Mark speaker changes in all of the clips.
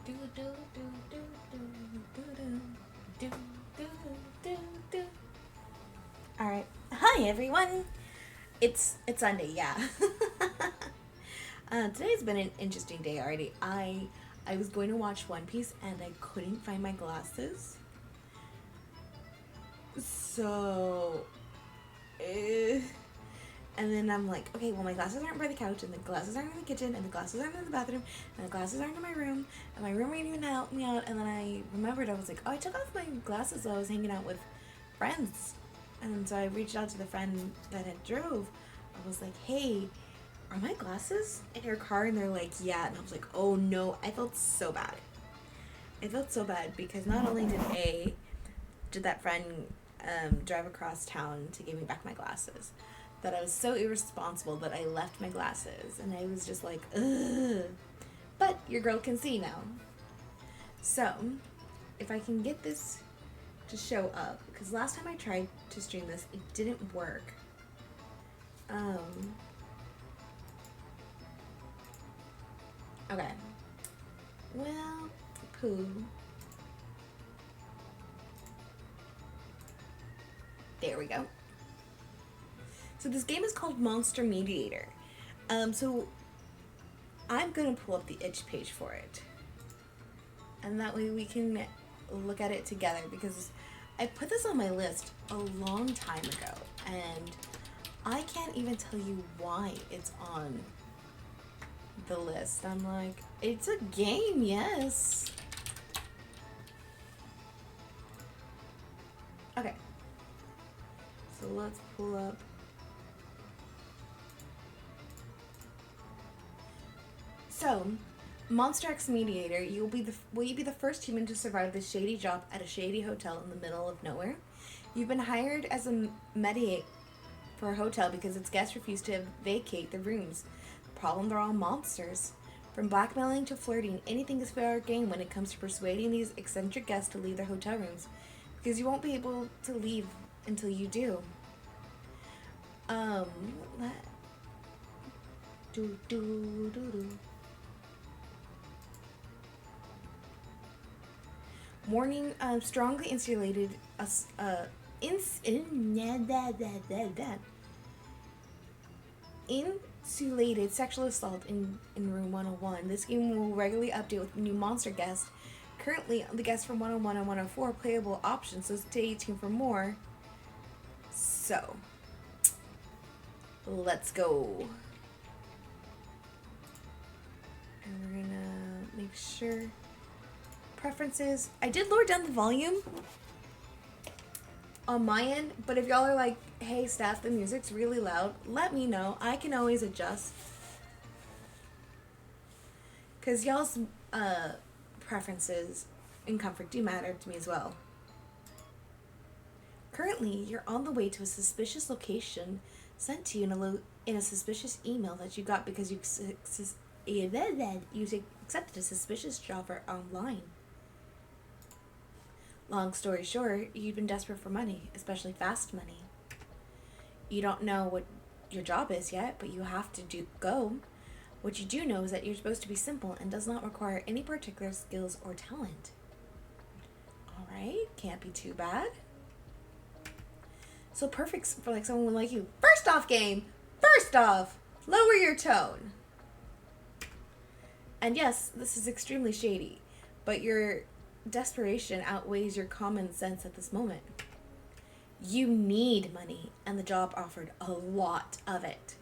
Speaker 1: Do, do, do, do, do, do, do, do, do, do. All right. Hi everyone. It's Sunday, yeah. Today's been an interesting day already. I was going to watch One Piece and I couldn't find my glasses. So, eh. And then I'm like, okay, well, my glasses aren't by the couch, and the glasses aren't in the kitchen, and the glasses aren't in the bathroom, and the glasses aren't in my room, and my roommate didn't even help me out. And then I remembered, I was like, oh, I took off my glasses while I was hanging out with friends. And so I reached out to the friend that had drove. I was like, hey, are my glasses in your car? And they're like, yeah. And I was like, oh no, I felt so bad. I felt so bad because not only did that friend drive across town to give me back my glasses, that I was so irresponsible that I left my glasses, and I was just like, ugh. But your girl can see now. So, if I can get this to show up, because last time I tried to stream this, it didn't work. Okay. Well, poo. There we go. So this game is called Monster Mediator. So I'm gonna pull up the itch page for it, and that way we can look at it together, because I put this on my list a long time ago, and I can't even tell you why it's on the list. I'm like, it's a game, yes. Okay. So let's pull up. So, Monster X Mediator, will you be the first human to survive this shady job at a shady hotel in the middle of nowhere? You've been hired as a mediate for a hotel because its guests refuse to vacate the rooms. Problem, they're all monsters. From blackmailing to flirting, anything is fair game when it comes to persuading these eccentric guests to leave their hotel rooms, because you won't be able to leave until you do. Let do do do do. Warning, strongly insulated, insulated sexual assault in room 101. This game will regularly update with new monster guests. Currently, the guests from 101 and 104 are playable options, so stay tuned for more. So, let's go. And we're gonna make sure. Preferences. I did lower down the volume on my end, but if y'all are like, hey Steph, the music's really loud, let me know. I can always adjust, because y'all's preferences and comfort do matter to me as well. Currently, you're on the way to a suspicious location sent to you in a suspicious email that you got because you accepted a suspicious job online. Long story short, you've been desperate for money, especially fast money. You don't know what your job is yet, but you have to go. What you do know is that you're supposed to be simple and does not require any particular skills or talent. Alright, can't be too bad. So perfect for like someone like you. First off, lower your tone. And yes, this is extremely shady, but your desperation outweighs your common sense at this moment. You need money, and the job offered a lot of it.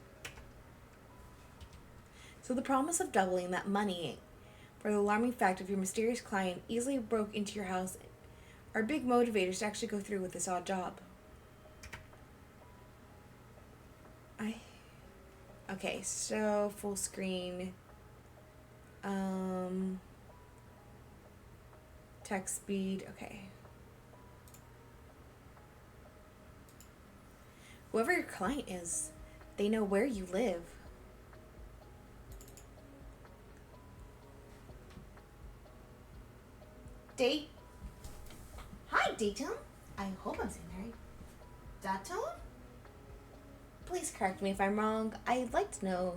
Speaker 1: So the promise of doubling that money for the alarming fact of your mysterious client easily broke into your house are big motivators to actually go through with this odd job. Okay, so full screen. Text speed, okay. Whoever your client is, they know where you live. Date. Hi, Datum. I hope I'm saying that right. Datum? Please correct me if I'm wrong. I'd like to know.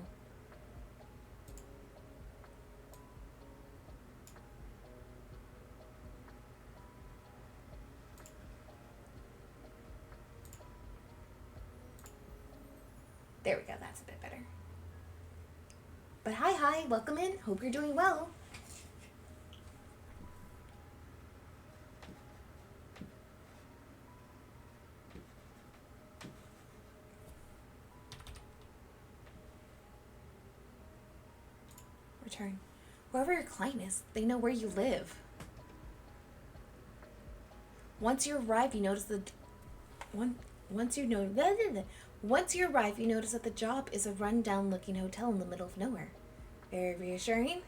Speaker 1: There we go, that's a bit better. But hi, welcome in. Hope you're doing well. Return. Whoever your client is, they know where you live. Once you arrive, you notice that the job is a run-down-looking hotel in the middle of nowhere. Very reassuring.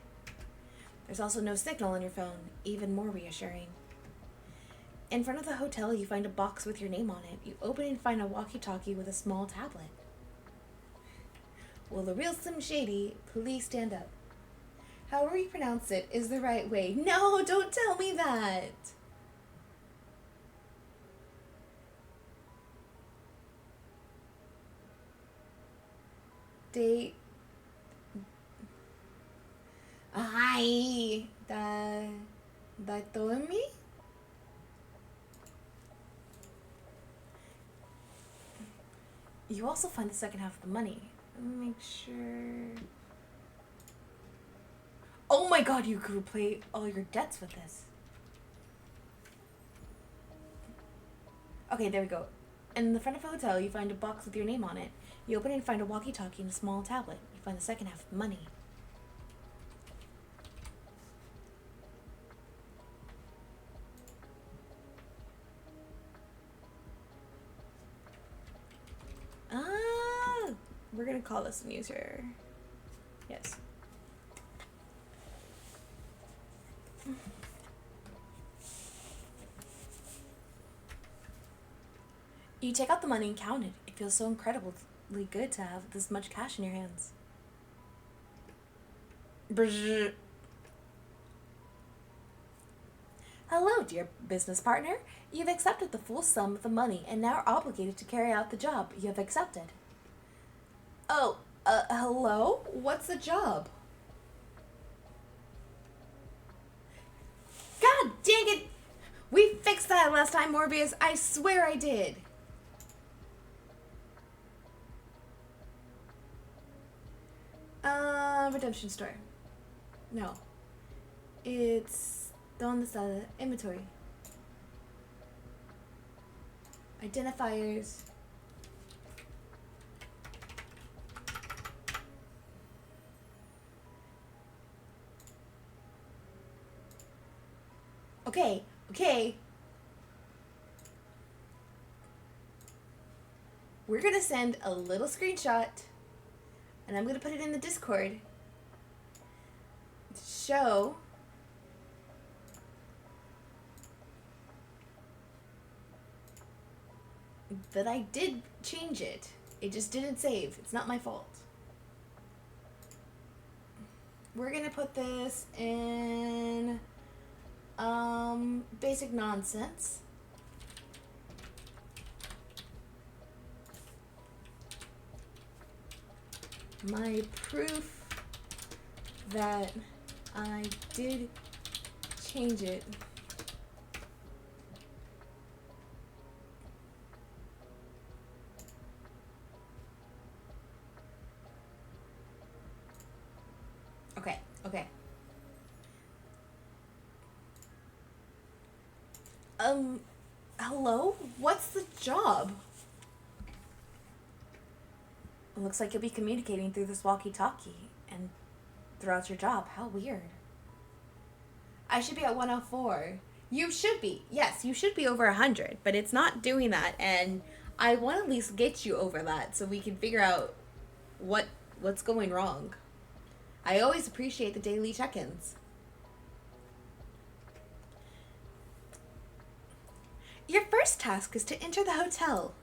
Speaker 1: There's also no signal on your phone. Even more reassuring. In front of the hotel, you find a box with your name on it. You open it and find a walkie-talkie with a small tablet. Will the real Slim Shady please stand up? However you pronounce it is the right way. No, don't tell me that! Date. Ay, da told me? You also find the second half of the money. Let me make sure. Oh my god, you could repay all your debts with this. Okay, there we go. In the front of a hotel, you find a box with your name on it. You open it and find a walkie-talkie and a small tablet. You find the second half of the money. Ah! We're gonna call this an user. Yes. You take out the money and count it. It feels so incredibly good to have this much cash in your hands. Brrr. Hello, dear business partner. You've accepted the full sum of the money and now are obligated to carry out the job you have accepted. Oh, hello? What's the job? God dang it! We fixed that last time, Morbius. I swear I did. Redemption store. No. It's on this inventory. Identifiers. Okay. We're gonna send a little screenshot, and I'm gonna put it in the Discord to show that I did change it. It just didn't save. It's not my fault. We're gonna put this in basic nonsense. My proof that I did change it. Okay. Hello? What's the job? It looks like you'll be communicating through this walkie-talkie and throughout your job. How weird. I should be at 104. You should be. Yes, you should be over 100, but it's not doing that, and I want to at least get you over that so we can figure out what's going wrong. I always appreciate the daily check-ins. Your first task is to enter the hotel.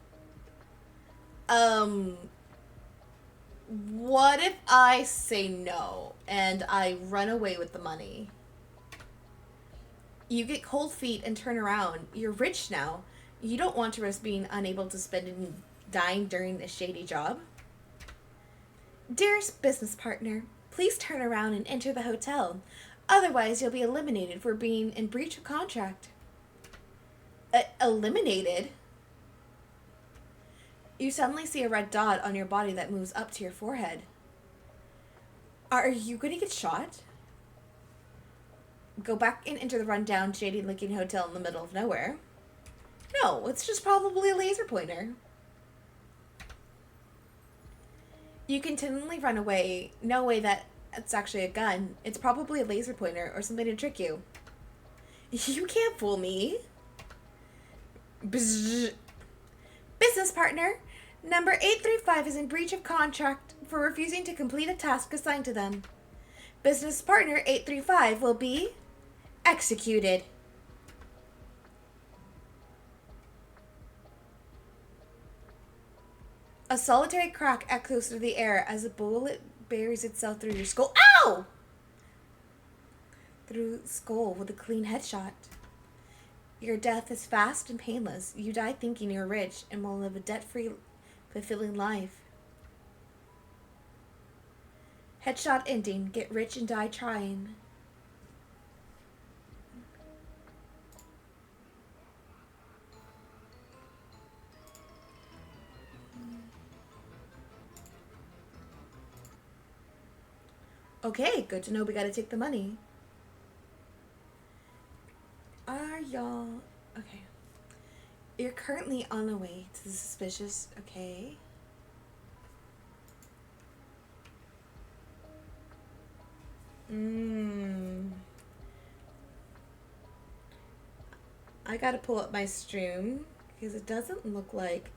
Speaker 1: What if I say no and I run away with the money? You get cold feet and turn around. You're rich now. You don't want to risk being unable to spend it and dying during this shady job. Dearest business partner, please turn around and enter the hotel. Otherwise, you'll be eliminated for being in breach of contract. Eliminated? You suddenly see a red dot on your body that moves up to your forehead. Are you going to get shot? Go back and enter the rundown, shady-looking hotel in the middle of nowhere. No, it's just probably a laser pointer. You continually run away. No way that it's actually a gun. It's probably a laser pointer or something to trick you. You can't fool me. Bzz. Business partner, number 835 is in breach of contract for refusing to complete a task assigned to them. Business partner 835 will be executed. A solitary crack echoes through the air as a bullet buries itself through your skull. Ow! Through skull with a clean headshot. Your death is fast and painless. You die thinking you're rich and will live a debt-free, fulfilling life. Headshot ending. Get rich and die trying. Okay, good to know we gotta take the money. Are y'all... Okay. You're currently on the way to the suspicious... Okay. I gotta pull up my stream because it doesn't look like...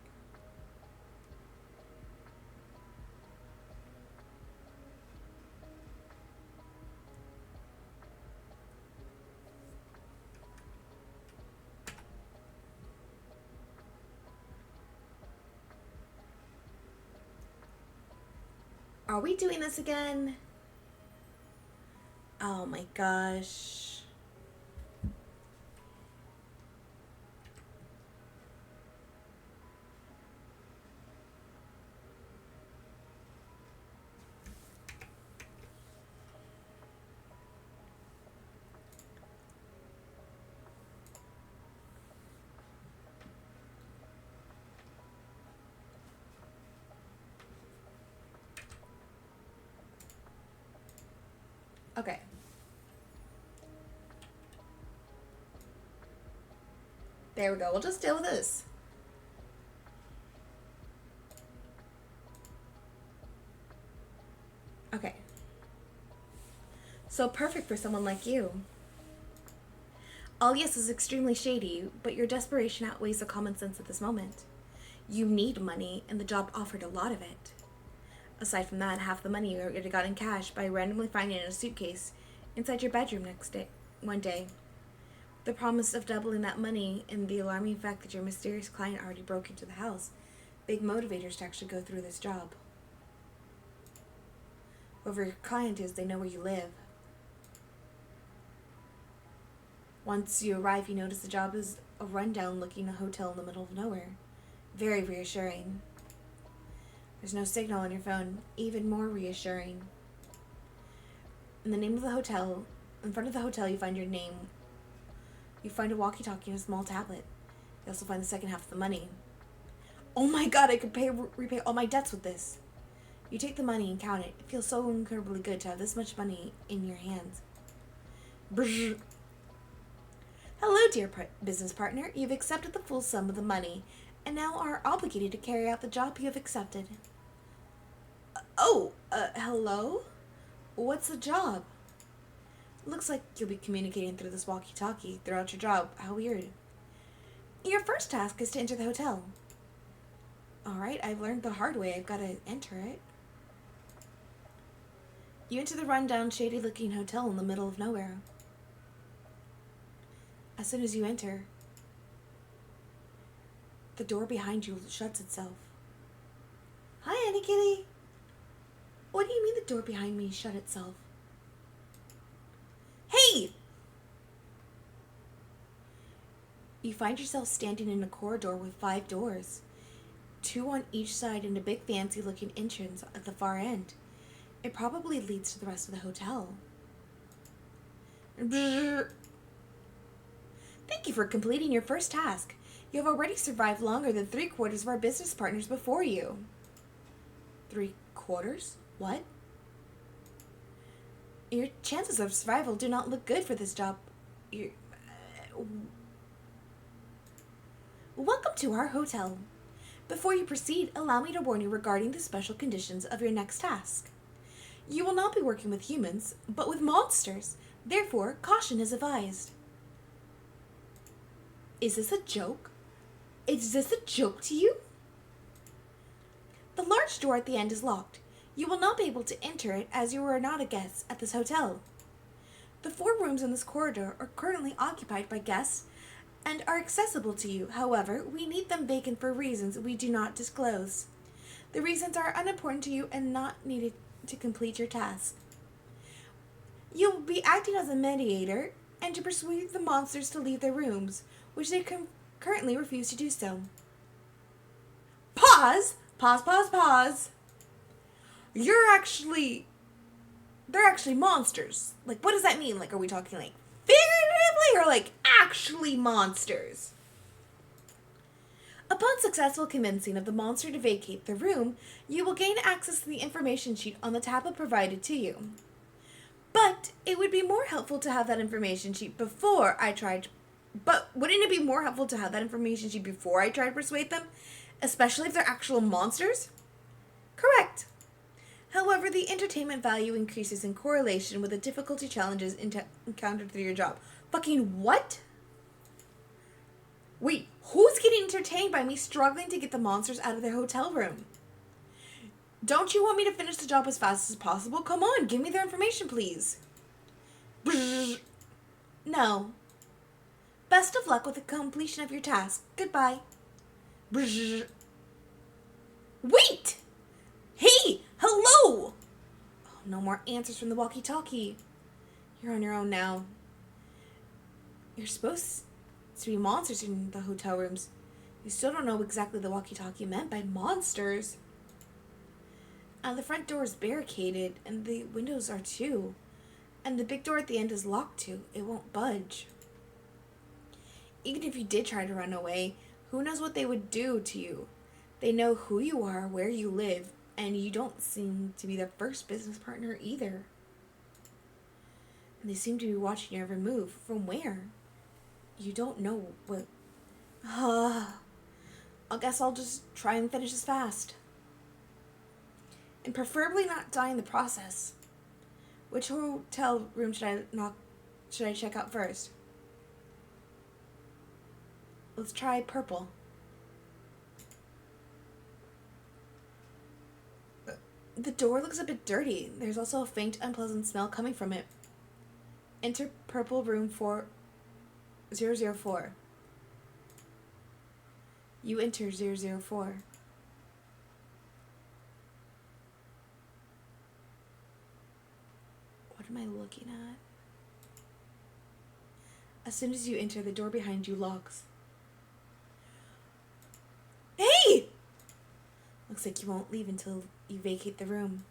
Speaker 1: Are we doing this again? Oh my gosh. Okay. There we go. We'll just deal with this. Okay. So perfect for someone like you. All yes is extremely shady, but your desperation outweighs the common sense at this moment. You need money, and the job offered a lot of it. Aside from that, half the money you already got in cash by randomly finding it in a suitcase inside your bedroom one day. The promise of doubling that money and the alarming fact that your mysterious client already broke into the house. Big motivators to actually go through this job. Whoever your client is, they know where you live. Once you arrive, you notice the job is a rundown-looking hotel in the middle of nowhere. Very reassuring. There's no signal on your phone. Even more reassuring. In the name of the hotel, in front of the hotel, you find your name. You find a walkie-talkie and a small tablet. You also find the second half of the money. Oh my god, I could repay all my debts with this. You take the money and count it. It feels so incredibly good to have this much money in your hands. Brrr. Hello, dear business partner. You've accepted the full sum of the money and now are obligated to carry out the job you have accepted. Hello? What's the job? Looks like you'll be communicating through this walkie-talkie throughout your job. How weird. Your first task is to enter the hotel. Alright, I've learned the hard way. I've got to enter it. You enter the rundown, shady-looking hotel in the middle of nowhere. As soon as you enter, the door behind you shuts itself. Hi, Annie Kitty. What do you mean the door behind me shut itself? Hey! You find yourself standing in a corridor with 5 doors. 2 on each side and a big fancy-looking entrance at the far end. It probably leads to the rest of the hotel. Brrr. Thank you for completing your first task. You have already survived longer than 3/4 of our business partners before you. 3/4? What? Your chances of survival do not look good for this job. Welcome to our hotel. Before you proceed, allow me to warn you regarding the special conditions of your next task. You will not be working with humans, but with monsters. Therefore, caution is advised. Is this a joke? Is this a joke to you? The large door at the end is locked. You will not be able to enter it as you are not a guest at this hotel. The 4 rooms in this corridor are currently occupied by guests and are accessible to you. However, we need them vacant for reasons we do not disclose. The reasons are unimportant to you and not needed to complete your task. You will be acting as a mediator and to persuade the monsters to leave their rooms, which they currently refuse to do so. Pause! Pause. They're actually monsters. Like, what does that mean? Like, are we talking like figuratively or like actually monsters? Upon successful convincing of the monster to vacate the room, you will gain access to the information sheet on the tablet provided to you. But it would be more helpful to have that information sheet before I tried. But wouldn't it be more helpful to have that information sheet before I try to persuade them? Especially if they're actual monsters? Correct. However, the entertainment value increases in correlation with the difficulty challenges encountered through your job. Fucking what? Wait, who's getting entertained by me struggling to get the monsters out of their hotel room? Don't you want me to finish the job as fast as possible? Come on, give me their information, please. No. Best of luck with the completion of your task. Goodbye. Wait! Hey! Hello! Oh, no more answers from the walkie-talkie. You're on your own now. You're supposed to be monsters in the hotel rooms. You still don't know exactly the walkie-talkie meant by monsters. And the front door is barricaded, and the windows are too. And the big door at the end is locked too. It won't budge. Even if you did try to run away, who knows what they would do to you? They know who you are, where you live, and you don't seem to be their first business partner either. And they seem to be watching your every move. From where? You don't know what... I guess I'll just try and finish this fast. And preferably not die in the process. Which hotel room should I check out first? Let's try purple. The door looks a bit dirty. There's also a faint, unpleasant smell coming from it. Enter purple room 004. You enter 004. What am I looking at? As soon as you enter, the door behind you locks. Hey! Looks like you won't leave until you vacate the room.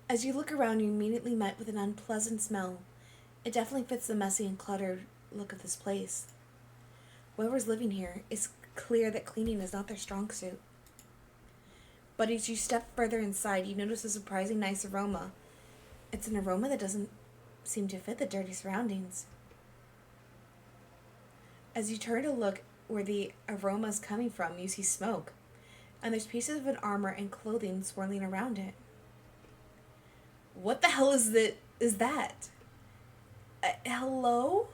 Speaker 1: As you look around, you're immediately met with an unpleasant smell. It definitely fits the messy and cluttered look of this place. Whoever's living here, it's clear that cleaning is not their strong suit. But as you step further inside, you notice a surprising nice aroma. It's an aroma that doesn't seem to fit the dirty surroundings. As you turn to look where the aroma is coming from, you see smoke, and there's pieces of an armor and clothing swirling around it. What the hell is that? Hello?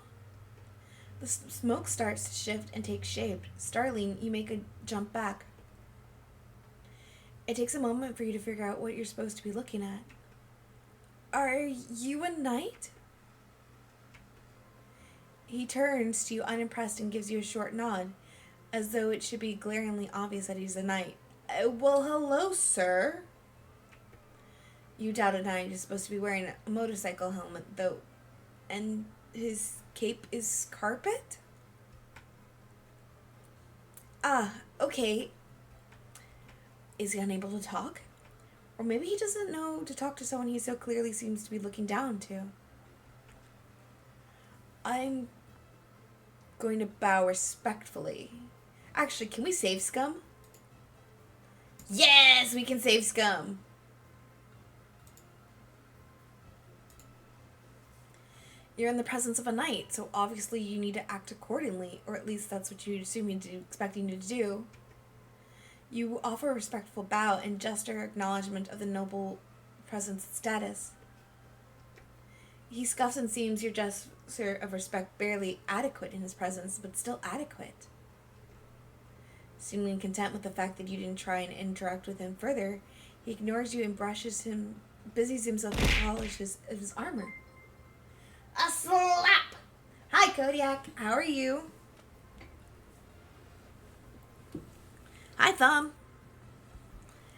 Speaker 1: The smoke starts to shift and take shape. Startling, you make a jump back. It takes a moment for you to figure out what you're supposed to be looking at. Are you a knight? He turns to you unimpressed and gives you a short nod, as though it should be glaringly obvious that he's a knight. Well, hello, sir. You doubt a knight is supposed to be wearing a motorcycle helmet, though, and his cape is carpet? Okay. Is he unable to talk? Or maybe he doesn't know to talk to someone he so clearly seems to be looking down to. I'm going to bow respectfully. Actually, can we save Scum? Yes, we can save Scum. You're in the presence of a knight, so obviously you need to act accordingly, or at least that's what you'd assume you'd expecting you to do. You offer a respectful bow and gesture acknowledgement of the noble presence and status. He scoffs and seems your gesture of respect barely adequate in his presence, but still adequate. Seemingly content with the fact that you didn't try and interact with him further, he ignores you and busies himself to polish his armor. A slap! Hi, Kodiak. How are you? Hi, Thumb.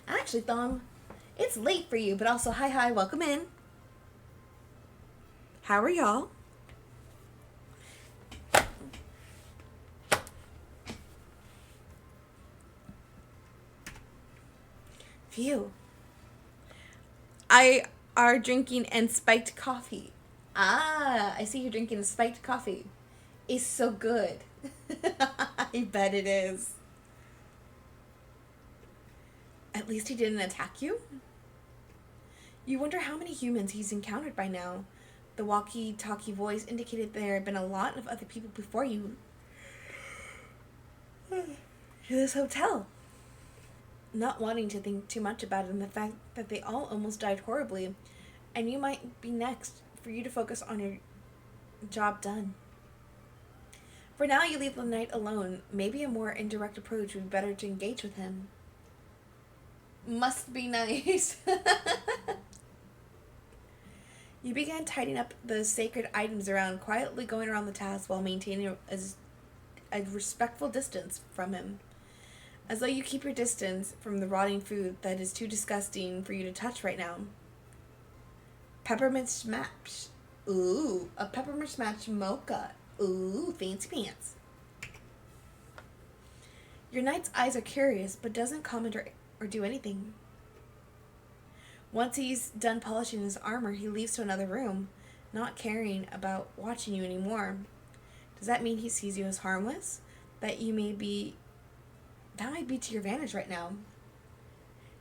Speaker 1: Actually, Thumb, it's late for you, but also hi, welcome in. How are y'all? Phew. I are drinking and spiked coffee. Ah, I see you're drinking a spiked coffee. It's so good. I bet it is. At least he didn't attack you? You wonder how many humans he's encountered by now. The walkie-talkie voice indicated there had been a lot of other people before you to this hotel. Not wanting to think too much about it and the fact that they all almost died horribly, and you might be next for you to focus on your job done. For now, you leave the knight alone. Maybe a more indirect approach would be better to engage with him. Must be nice. You began tidying up the sacred items around, quietly going around the task while maintaining a respectful distance from him. As though you keep your distance from the rotting food that is too disgusting for you to touch right now. Peppermint smash. Ooh, a peppermint smash mocha. Ooh, fancy pants. Your knight's eyes are curious, but doesn't comment or do anything. Once he's done polishing his armor, he leaves to another room, not caring about watching you anymore. Does that mean he sees you as harmless? That might be to your advantage right now.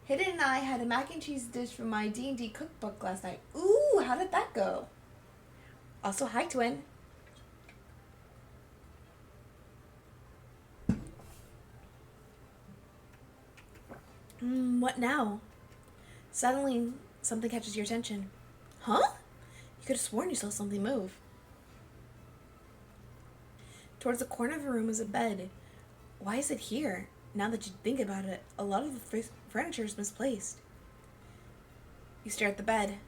Speaker 1: Hidden and I had a mac and cheese dish from my D&D cookbook last night. Ooh, how did that go? Also, hi, twin. What now? Suddenly, something catches your attention. Huh? You could have sworn you saw something move. Towards the corner of the room is a bed. Why is it here? Now that you think about it, a lot of the furniture is misplaced. You stare at the bed.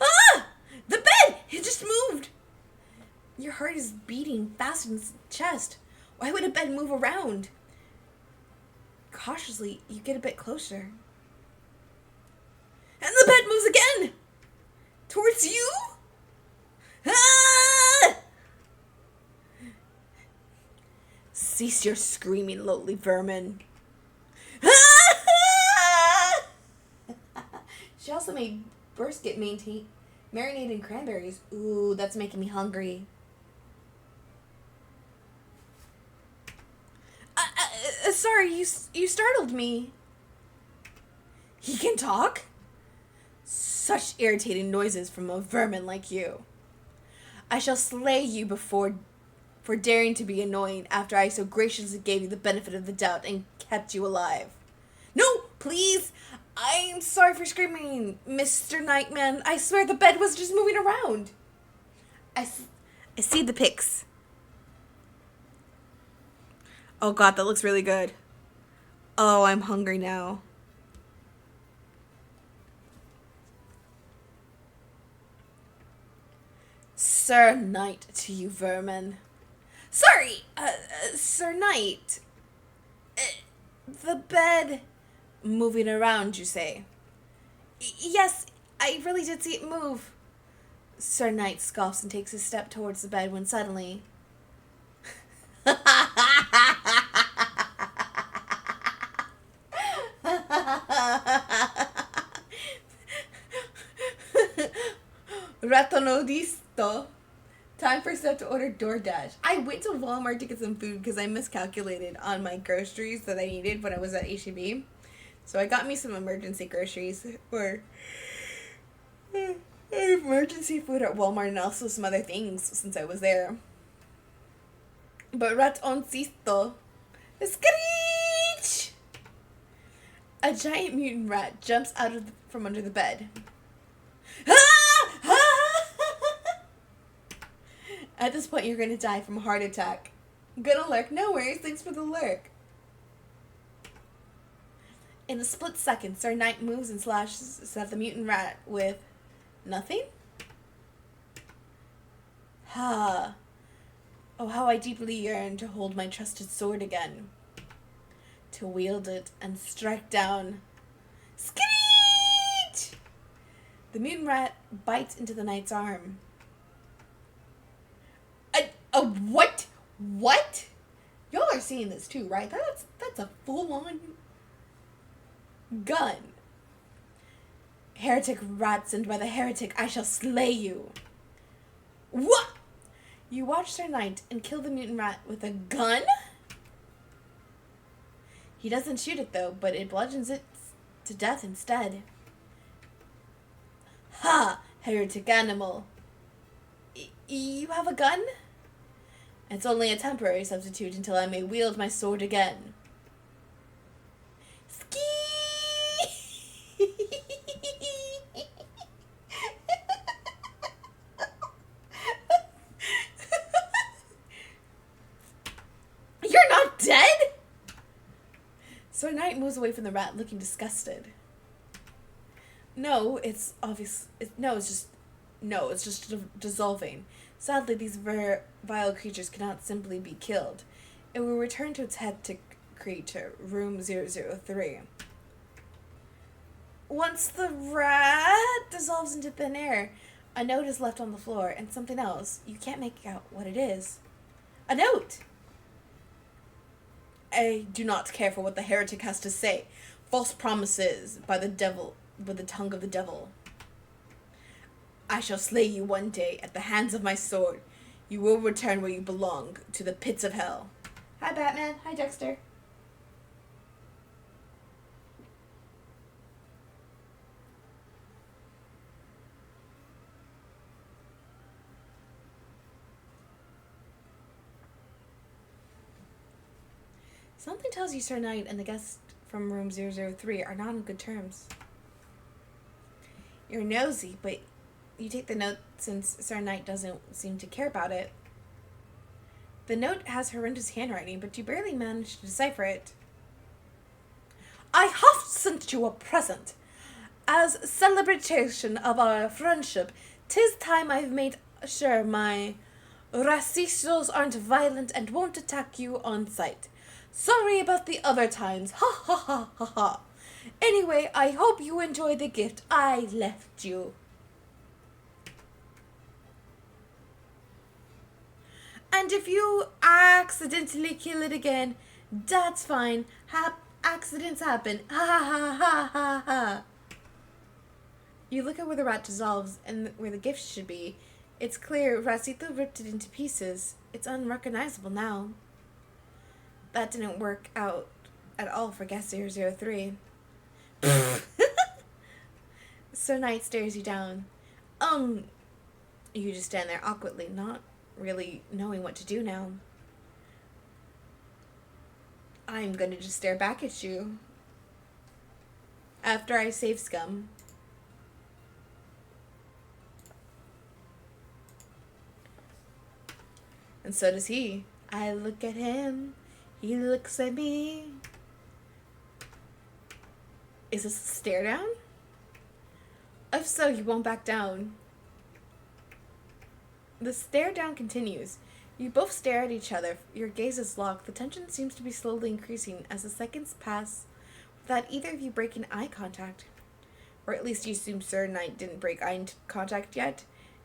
Speaker 1: Ah! The bed! It just moved! Your heart is beating fast in its chest. Why would a bed move around? Cautiously, you get a bit closer. And the bed moves again! Towards you? Ah! Cease your screaming, lowly vermin. Ah! She also made brisket marinated in cranberries. Ooh, that's making me hungry. Sorry, you startled me. He can talk? Such irritating noises from a vermin like you. I shall slay you for daring to be annoying after I so graciously gave you the benefit of the doubt and kept you alive. No, please! I'm sorry for screaming, Mr. Nightman. I swear the bed was just moving around. I see the pics. Oh god, that looks really good. Oh, I'm hungry now. Sir Knight to you, vermin. Sorry, Sir Knight. The bed moving around, you say? Yes, I really did see it move. Sir Knight scoffs and takes a step towards the bed when suddenly... Ratonodisto Time for Steph to order DoorDash. I went to Walmart to get some food because I miscalculated on my groceries that I needed when I was at H-E-B. So I got me some emergency groceries for emergency food at Walmart and also some other things since I was there. But ratoncito, screech! A giant mutant rat jumps out of from under the bed. At this point, you're gonna die from a heart attack. Gonna lurk? No worries, thanks for the lurk. In a split second, Sir Knight moves and slashes at the mutant rat with nothing? Ha. Oh, how I deeply yearn to hold my trusted sword again. To wield it and strike down. Screech! The mutant rat bites into the knight's arm. A what? What? Y'all are seeing this too, right? That's a full-on gun. Heretic rat sent by the heretic, I shall slay you. What? You watch Sir Knight and kill the mutant rat with a gun? He doesn't shoot it though, but it bludgeons it to death instead. Ha! Heretic animal. You have a gun? It's only a temporary substitute until I may wield my sword again. Ski! You're not dead? Sir Knight moves away from the rat, looking disgusted. No, it's obvious. It's just dissolving. Sadly, these vile creatures cannot simply be killed. It will return to its heretic creature, room 003. Once the rat dissolves into thin air, a note is left on the floor, and something else. You can't make out what it is. A note! I do not care for what the heretic has to say. False promises by the devil, with the tongue of the devil. I shall slay you one day at the hands of my sword. You will return where you belong, to the pits of hell. Hi, Batman. Hi, Dexter. Something tells you Sir Knight and the guest from room 003 are not on good terms. You're nosy, but you take the note since Sir Knight doesn't seem to care about it. The note has horrendous handwriting, but you barely manage to decipher it. I have sent you a present. As celebration of our friendship, 'tis time I've made sure my racistos aren't violent and won't attack you on sight. Sorry about the other times. Ha ha ha ha ha. Anyway, I hope you enjoy the gift I left you. And if you accidentally kill it again, that's fine. Accidents happen. Ha ha ha ha ha ha. You look at where the rat dissolves and where the gift should be. It's clear Racito ripped it into pieces. It's unrecognizable now. That didn't work out at all for guest 003. Sir Knight stares you down. You just stand there awkwardly, not really knowing what to do now. I'm gonna just stare back at you. After I save Scum. And so does he. I look at him. He looks at me. Is this a stare down? If so, you won't back down. The stare down continues. You both stare at each other. Your gazes lock. The tension seems to be slowly increasing as the seconds pass without either of you breaking eye contact. Or at least you assume Sir Knight didn't break eye contact yet.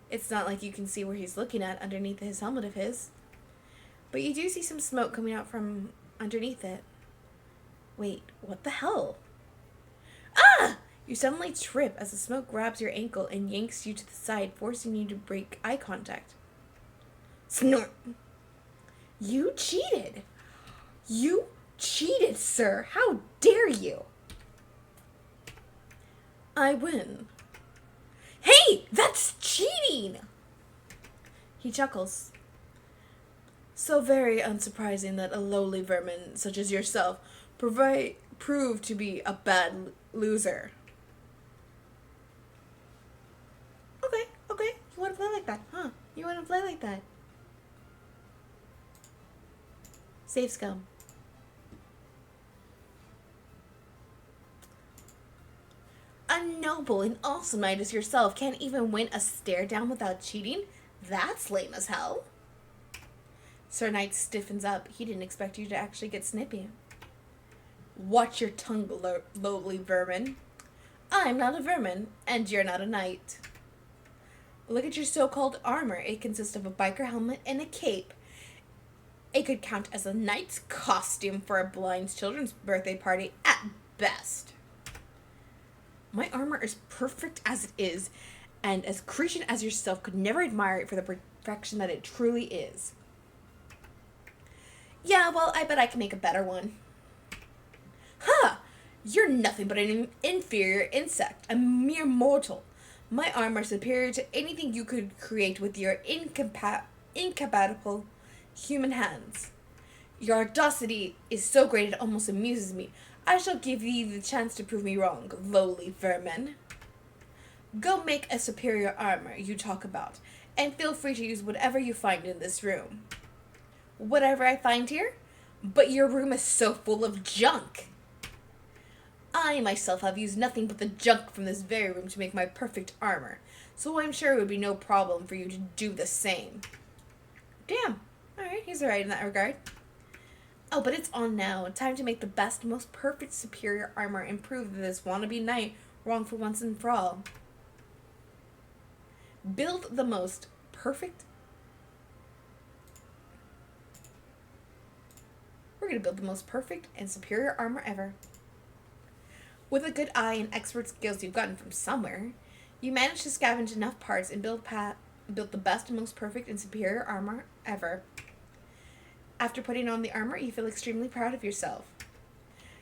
Speaker 1: It's not like you can see where he's looking at underneath his helmet of his. But you do see some smoke coming out from underneath it. Wait, what the hell? Ah! You suddenly trip as the smoke grabs your ankle and yanks you to the side, forcing you to break eye contact. Snort. You cheated. You cheated, sir. How dare you? I win. Hey, that's cheating! He chuckles. So very unsurprising that a lowly vermin such as yourself prove to be a bad loser. Okay. You want to play like that, huh? You want to play like that? Save scum. A noble and awesome knight as yourself can't even win a stare down without cheating? That's lame as hell. Sir Knight stiffens up. He didn't expect you to actually get snippy. Watch your tongue, lowly vermin. I'm not a vermin, and you're not a knight. Look at your so-called armor. It consists of a biker helmet and a cape. It could count as a knight's costume for a blind children's birthday party at best. My armor is perfect as it is, and as Cretan as yourself could never admire it for the perfection that it truly is. Yeah, well, I bet I can make a better one. Huh! You're nothing but an inferior insect, a mere mortal. My armor is superior to anything you could create with your incompatible human hands. Your audacity is so great it almost amuses me. I shall give you the chance to prove me wrong, lowly vermin. Go make a superior armor you talk about, and feel free to use whatever you find in this room. Whatever I find here? But your room is so full of junk. I myself have used nothing but the junk from this very room to make my perfect armor, so I'm sure it would be no problem for you to do the same. Damn. Alright, he's alright in that regard. Oh, but it's on now. Time to make the best, most perfect, superior armor and prove that this wannabe knight wrong for once and for all. Build the most perfect... We're going to build the most perfect and superior armor ever. With a good eye and expert skills you've gotten from somewhere, you managed to scavenge enough parts and build the best and most perfect and superior armor ever. After putting on the armor, you feel extremely proud of yourself.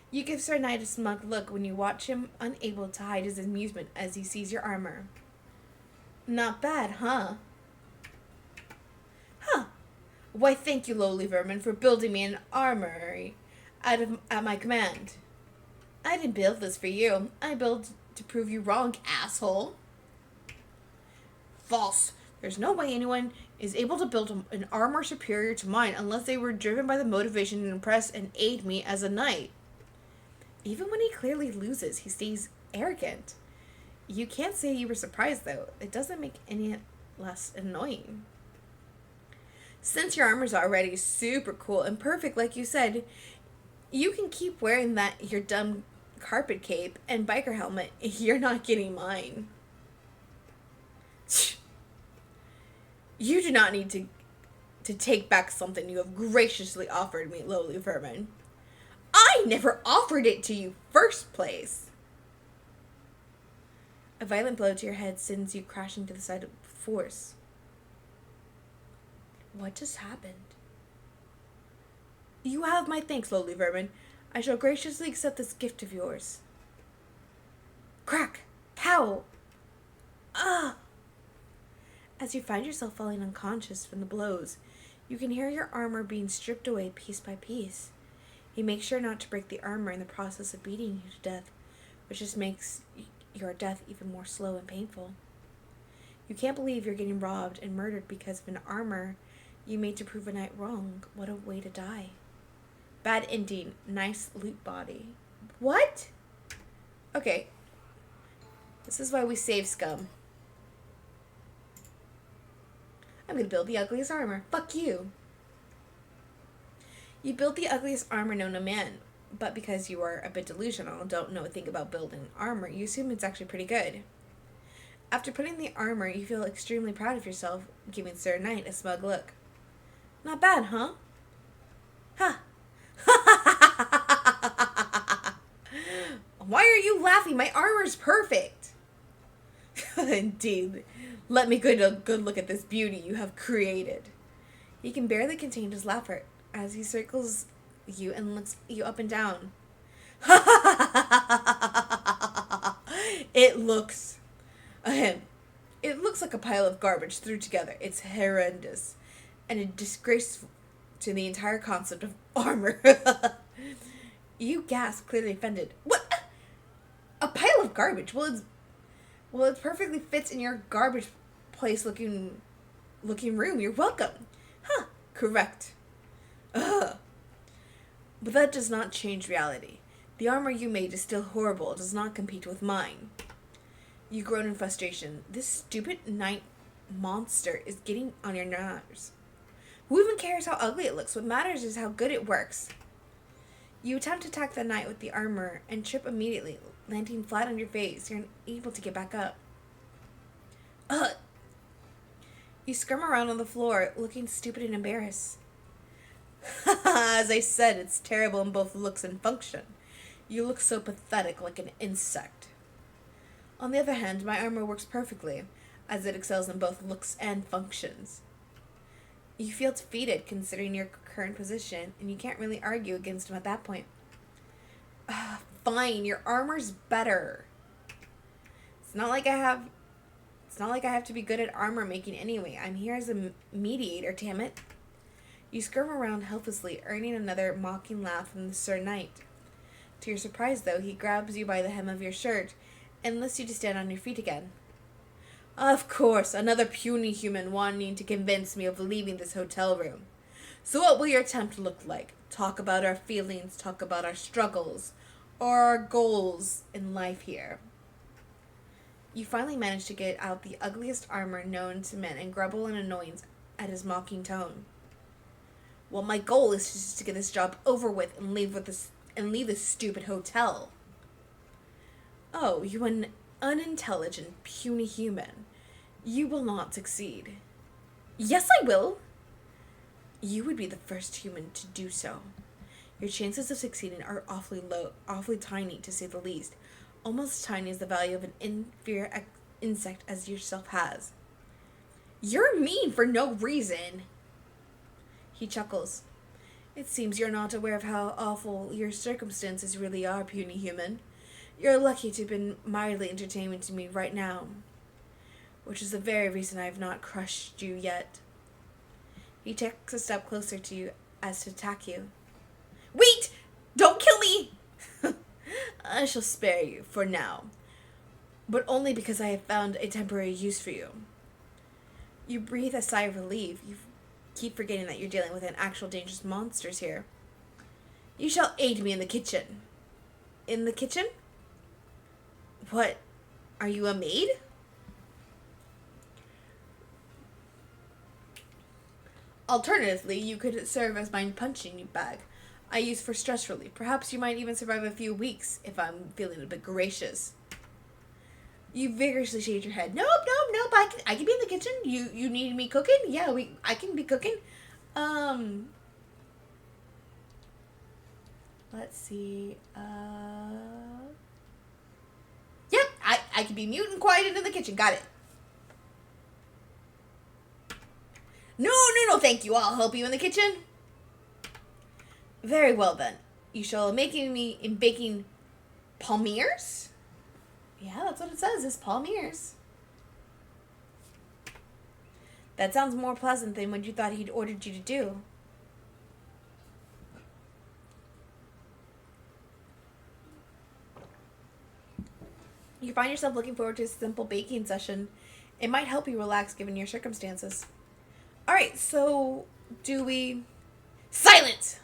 Speaker 1: You give Sir Knight a smug look when you watch him unable to hide his amusement as he sees your armor. Not bad, huh? Huh. Why, thank you, lowly vermin, for building me an armory at my command. I didn't build this for you. I built to prove you wrong, asshole. False. There's no way anyone is able to build an armor superior to mine unless they were driven by the motivation to impress and aid me as a knight. Even when he clearly loses, he stays arrogant. You can't say you were surprised, though. It doesn't make any less annoying. Since your armor's already super cool and perfect, like you said, you can keep wearing your dumb carpet cape and biker helmet. You're not getting mine. You do not need to take back something you have graciously offered me, lowly vermin. I never offered it to you first place. A violent blow to your head sends you crashing to the side of force. What just happened? You have my thanks, lowly vermin. I shall graciously accept this gift of yours. Crack! Pow! Ah! As you find yourself falling unconscious from the blows, you can hear your armor being stripped away piece by piece. You make sure not to break the armor in the process of beating you to death, which just makes your death even more slow and painful. You can't believe you're getting robbed and murdered because of an armor you made to prove a knight wrong. What a way to die. Bad ending. Nice loot body. What? Okay. This is why we save scum. I'm gonna build the ugliest armor. Fuck you. You build the ugliest armor known to man, but because you are a bit delusional and don't know a thing about building armor, you assume it's actually pretty good. After putting the armor, you feel extremely proud of yourself, giving Sir Knight a smug look. Not bad, huh? Ha! Why are you laughing? My armor's perfect. Indeed. Let me get a good look at this beauty you have created. He can barely contain his laughter as he circles you and looks you up and down. It looks ahem. It looks like a pile of garbage thrown together. It's horrendous and a disgrace to the entire concept of armor. You gasp, clearly offended. What? A pile of garbage? It perfectly fits in your garbage place looking room. You're welcome. Huh, correct. Ugh. But that does not change reality. The armor you made is still horrible. It does not compete with mine. You groan in frustration. This stupid night monster is getting on your nerves. Who even cares how ugly it looks? What matters is how good it works. You attempt to attack the knight with the armor and trip immediately, landing flat on your face. You're unable to get back up. Ugh. You scrum around on the floor, looking stupid and embarrassed. As I said, it's terrible in both looks and function. You look so pathetic, like an insect. On the other hand, my armor works perfectly, as it excels in both looks and functions. You feel defeated considering your current position, and you can't really argue against him at that point. Fine, your armor's better. It's not like I have to be good at armor making anyway. I'm here as a mediator, damn it. You skirm around helplessly, earning another mocking laugh from the Sir Knight. To your surprise, though, he grabs you by the hem of your shirt and lifts you to stand on your feet again. Of course, another puny human wanting to convince me of leaving this hotel room. So what will your attempt look like? Talk about our feelings, talk about our struggles, or our goals in life here. You finally manage to get out the ugliest armor known to men and grumble in annoyance at his mocking tone. Well, my goal is just to get this job over with and leave this stupid hotel. Oh, you an unintelligent, puny human. You will not succeed. Yes, I will. You would be the first human to do so. Your chances of succeeding are awfully low, awfully tiny, to say the least. Almost as tiny as the value of an inferior insect as yourself has. You're mean for no reason. He chuckles. It seems you're not aware of how awful your circumstances really are, puny human. You're lucky to have been mildly entertaining to me right now, which is the very reason I have not crushed you yet. He takes a step closer to you as to attack you. Wait! Don't kill me! I shall spare you for now, but only because I have found a temporary use for you. You breathe a sigh of relief. You keep forgetting that you're dealing with an actual dangerous monsters here. You shall aid me in the kitchen. In the kitchen? What? Are you a maid? Alternatively, you could serve as my punching bag I use for stress relief. Perhaps you might even survive a few weeks if I'm feeling a bit gracious. You vigorously shake your head. Nope. I can be in the kitchen. You need me cooking? Yeah, I can be cooking. Let's see. Yep, I can be mute and quiet in the kitchen. Got it. No, thank you. I'll help you in the kitchen. Very well, then. You shall making me in baking palmiers? Yeah, that's what it says, is palmiers. That sounds more pleasant than what you thought he'd ordered you to do. You find yourself looking forward to a simple baking session. It might help you relax given your circumstances. Alright, so do we... Silence!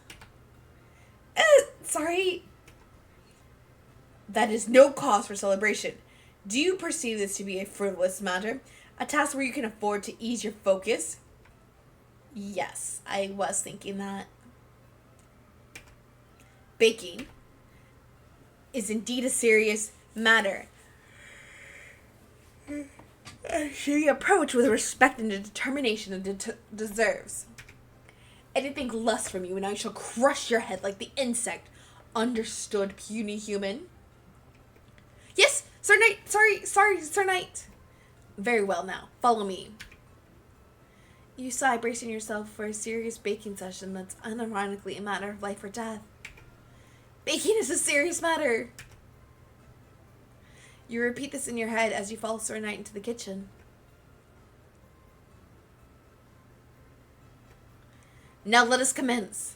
Speaker 1: Sorry. That is no cause for celebration. Do you perceive this to be a frivolous matter? A task where you can afford to ease your focus? Yes, I was thinking that. Baking is indeed a serious matter. Should be approached with respect and the determination it deserves. Anything less from you, and I shall crush your head like the insect. Understood, puny human? Yes, Sir Knight. Sorry, Sir Knight. Very well now. Follow me. You sigh, bracing yourself for a serious baking session that's unironically a matter of life or death. Baking is a serious matter. You repeat this in your head as you follow Sir Knight into the kitchen. Now let us commence.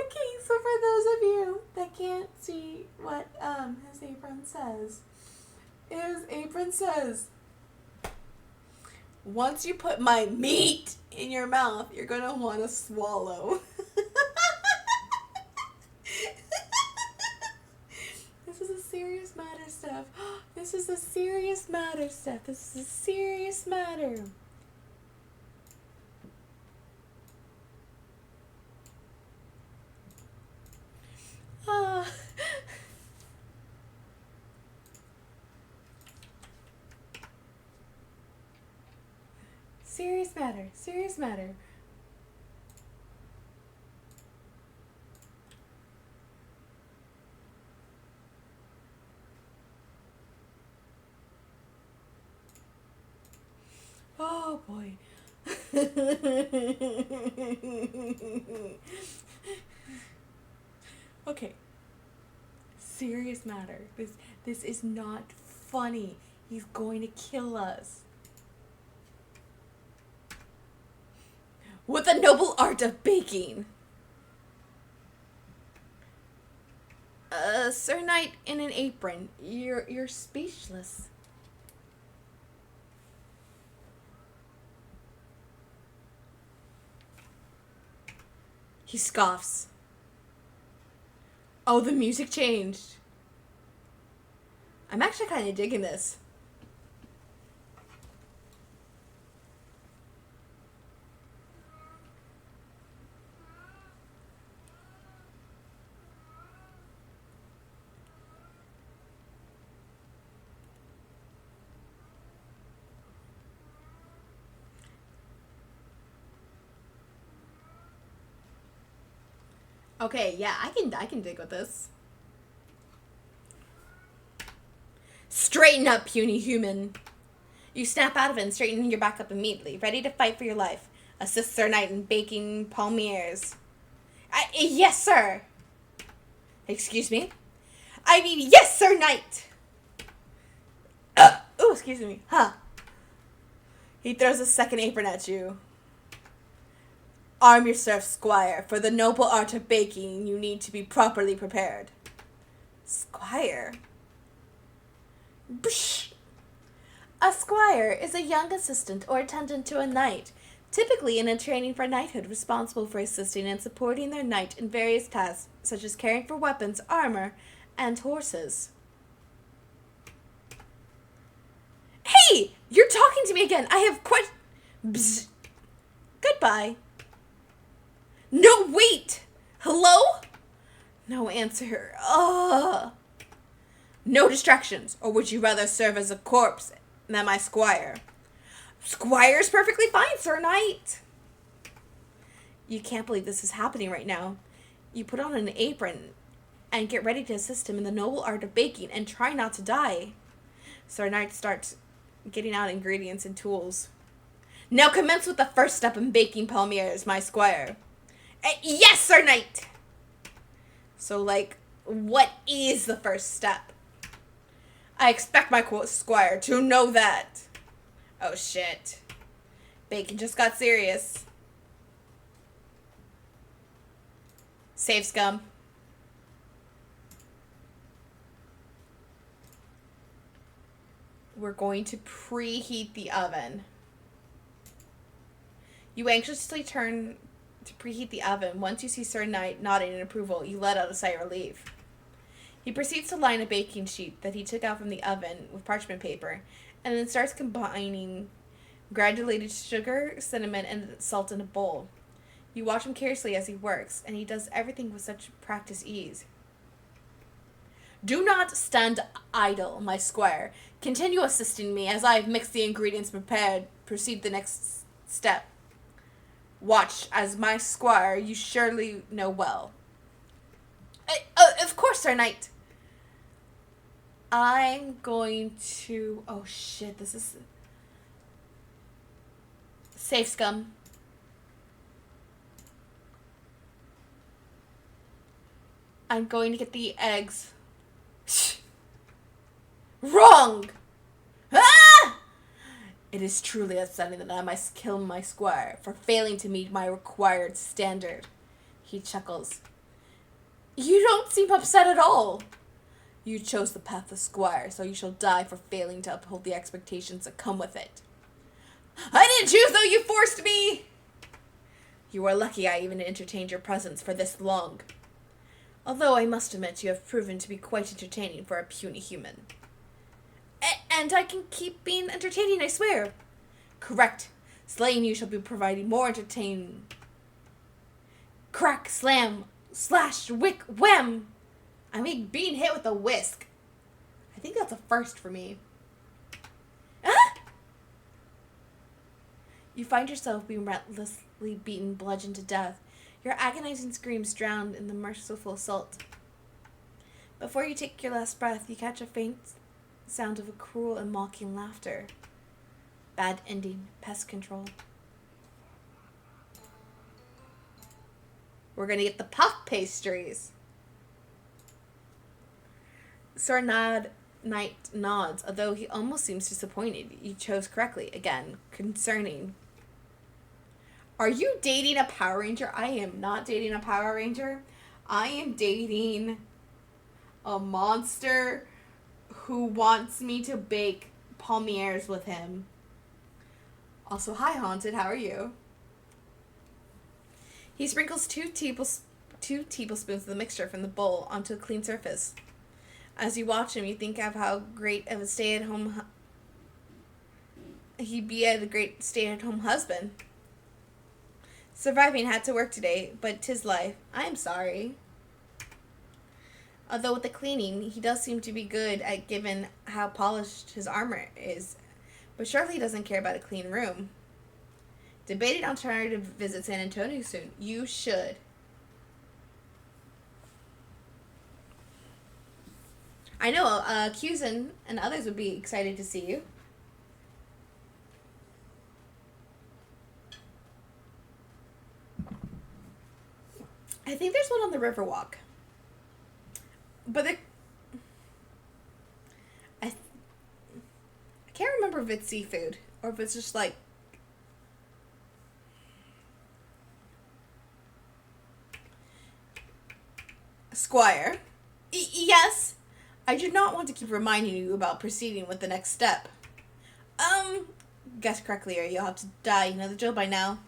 Speaker 1: Okay, so for those of you that can't see what his apron says, once you put my meat in your mouth, you're gonna want to swallow. This is a serious matter stuff. This is a serious matter stuff. This is a serious matter. Serious matter. Serious matter. Oh boy. Okay. Serious matter. This is not funny. He's going to kill us. With the noble art of baking. Sir Knight in an apron. You're speechless. He scoffs. Oh, the music changed. I'm actually kind of digging this. Okay, yeah, I can dig with this. Straighten up, puny human. You snap out of it and straighten your back up immediately, ready to fight for your life. Assist Sir Knight in baking palmiers. Yes, sir. Excuse me? I mean, yes, Sir Knight. Oh, excuse me. Huh. He throws a second apron at you. Arm yourself, squire. For the noble art of baking, you need to be properly prepared. Squire? Bsh. A squire is a young assistant or attendant to a knight, typically in a training for knighthood, responsible for assisting and supporting their knight in various tasks, such as caring for weapons, armor, and horses. Hey! You're talking to me again! I have quite... Bzz. Goodbye. No, wait! Hello? No answer. Ugh. No distractions, or would you rather serve as a corpse than my squire? Squire's perfectly fine, Sir Knight. You can't believe this is happening right now. You put on an apron and get ready to assist him in the noble art of baking and try not to die. Sir Knight starts getting out ingredients and tools. Now commence with the first step in baking palmiers, my squire. Yes, Sir Knight! So, what is the first step? I expect my squire to know that. Oh, shit. Bacon just got serious. Save, scum. We're going to preheat the oven. You anxiously turn to preheat the oven. Once you see Sir Knight nodding in approval, you let out a sigh of relief. He proceeds to line a baking sheet that he took out from the oven with parchment paper, and then starts combining granulated sugar, cinnamon, and salt in a bowl. You watch him curiously as he works, and he does everything with such practiced ease. Do not stand idle, my squire. Continue assisting me as I have mixed the ingredients prepared. Proceed the next step. Watch, as my squire, you surely know well. Of course, Sir Knight. I'm going to... Oh, shit, this is... Safe, scum. I'm going to get the eggs. Wrong! Ah! It is truly upsetting that I must kill my squire for failing to meet my required standard. He chuckles. You don't seem upset at all. You chose the path of squire, so you shall die for failing to uphold the expectations that come with it. I didn't choose, though. You forced me. You are lucky I even entertained your presence for this long. Although I must admit you have proven to be quite entertaining for a puny human. And I can keep being entertaining, I swear. Correct. Slaying you shall be providing more entertaining. Crack, slam, slash, wick, wham. I mean, being hit with a whisk. I think that's a first for me. Ah! You find yourself being relentlessly beaten, bludgeoned to death. Your agonizing screams drowned in the merciful assault. Before you take your last breath, you catch a faint sound of a cruel and mocking laughter. Bad ending. Pest control. We're gonna get the puff pastries. Sir Knight nods, although he almost seems disappointed. You chose correctly. Again, concerning. Are you dating a Power Ranger? I am not dating a Power Ranger. I am dating a monster who wants me to bake palmiers with him. Also, hi, Haunted. How are you? He sprinkles two tablespoons of the mixture from the bowl onto a clean surface. As you watch him, you think of how great of a stay-at-home he'd be a great stay-at-home husband. Surviving had to work today, but 'tis life. I'm sorry. Although with the cleaning, he does seem to be good at given how polished his armor is. But surely he doesn't care about a clean room. Debated alternative to visit San Antonio soon. You should. I know, Cusin and others would be excited to see you. I think there's one on the Riverwalk. But I can't remember if it's seafood or if it's just like Squire. Yes. I do not want to keep reminding you about proceeding with the next step. Guess correctly or you'll have to die. You know the drill by now.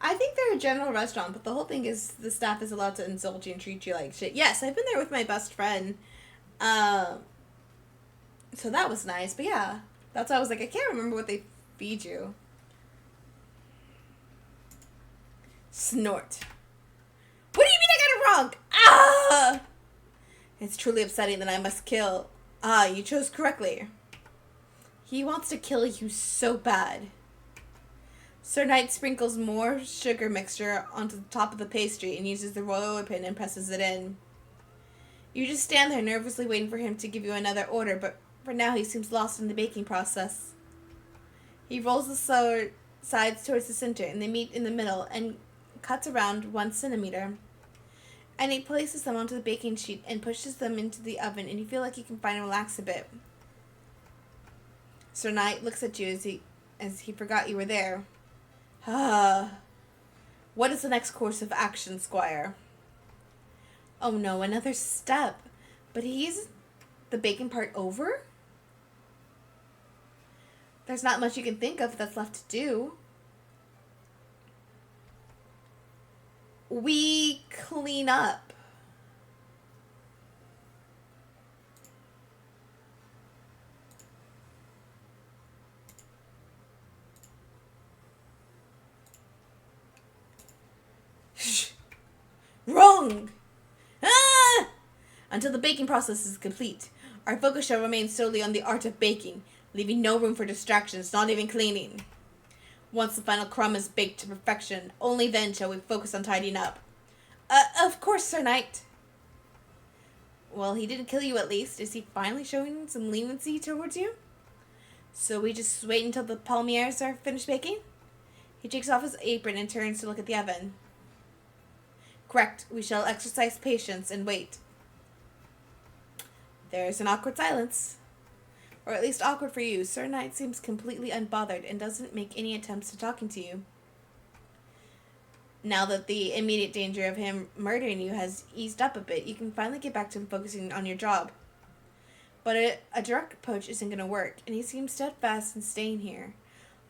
Speaker 1: I think they're a general restaurant, but the whole thing is the staff is allowed to insult you and treat you like shit. Yes, I've been there with my best friend. So that was nice. But yeah, that's why I was like, I can't remember what they feed you. Snort. What do you mean I got it wrong? Ah! It's truly upsetting that I must kill. Ah, you chose correctly. He wants to kill you so bad. Sir Knight sprinkles more sugar mixture onto the top of the pastry and uses the roller pin and presses it in. You just stand there nervously waiting for him to give you another order, but for now he seems lost in the baking process. He rolls the sides towards the center and they meet in the middle and cuts around 1 centimeter. And he places them onto the baking sheet and pushes them into the oven and you feel like you can finally relax a bit. Sir Knight looks at you as he forgot you were there. What is the next course of action, Squire? Oh no, another step. But he's the bacon part over? There's not much you can think of that's left to do. We clean up. Wrong! Ah! Until the baking process is complete, our focus shall remain solely on the art of baking, leaving no room for distractions, not even cleaning. Once the final crumb is baked to perfection, only then shall we focus on tidying up. Of course, Sir Knight. Well, he didn't kill you at least. Is he finally showing some leniency towards you? So we just wait until the palmiers are finished baking? He takes off his apron and turns to look at the oven. Correct. We shall exercise patience and wait. There's an awkward silence. Or at least awkward for you. Sir Knight seems completely unbothered and doesn't make any attempts to talking to you. Now that the immediate danger of him murdering you has eased up a bit, you can finally get back to focusing on your job. But a direct approach isn't going to work, and he seems steadfast in staying here.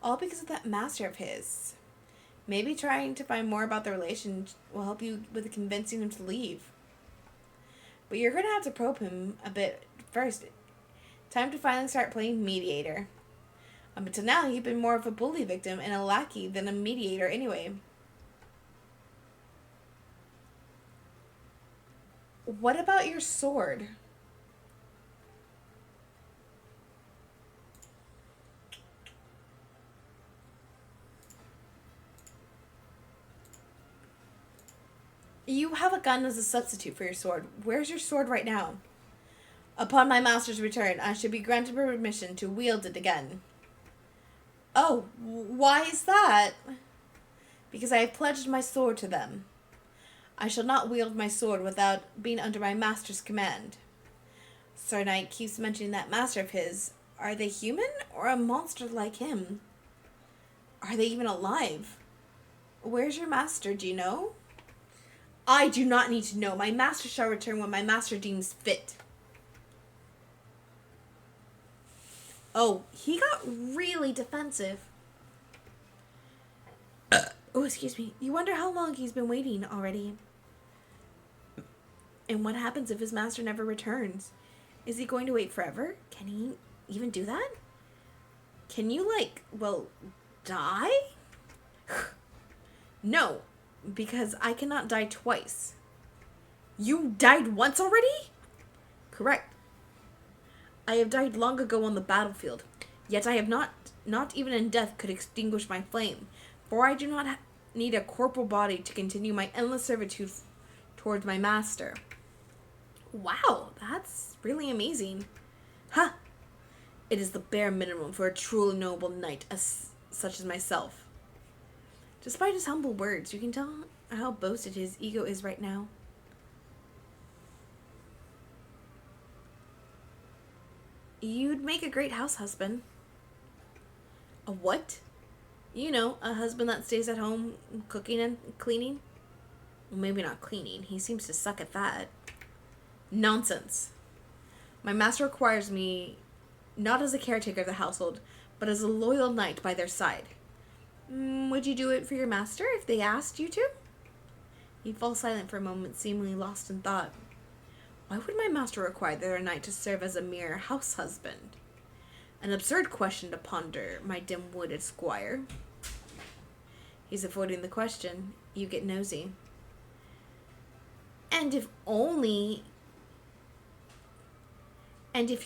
Speaker 1: All because of that master of his. Maybe trying to find more about the relation will help you with convincing him to leave. But you're going to have to probe him a bit first. Time to finally start playing mediator. Up until now, you've been more of a bully victim and a lackey than a mediator anyway. What about your sword? You have a gun as a substitute for your sword. Where's your sword right now? Upon my master's return, I should be granted permission to wield it again. Oh, why is that? Because I have pledged my sword to them. I shall not wield my sword without being under my master's command. Sir Knight keeps mentioning that master of his. Are they human or a monster like him? Are they even alive? Where's your master, do you know? I do not need to know. My master shall return when my master deems fit. Oh, he got really defensive. Oh, excuse me. You wonder how long he's been waiting already. And what happens if his master never returns? Is he going to wait forever? Can he even do that? Can you, die? No, because I cannot die twice. You died once already? Correct. I have died long ago on the battlefield, yet I have not even in death could extinguish my flame, for I do not need a corporal body to continue my endless servitude towards my master. Wow, that's really amazing. Huh. It is the bare minimum for a truly noble knight such as myself. Despite his humble words, you can tell how boasted his ego is right now. You'd make a great house husband. A what? You know, a husband that stays at home cooking and cleaning. Well, maybe not cleaning. He seems to suck at that. Nonsense. My master requires me not as a caretaker of the household, but as a loyal knight by their side. Would you do it for your master if they asked you to? He falls silent for a moment, seemingly lost in thought. Why would my master require their knight to serve as a mere house husband? An absurd question to ponder, my dim-witted squire. He's avoiding the question. You get nosy. And if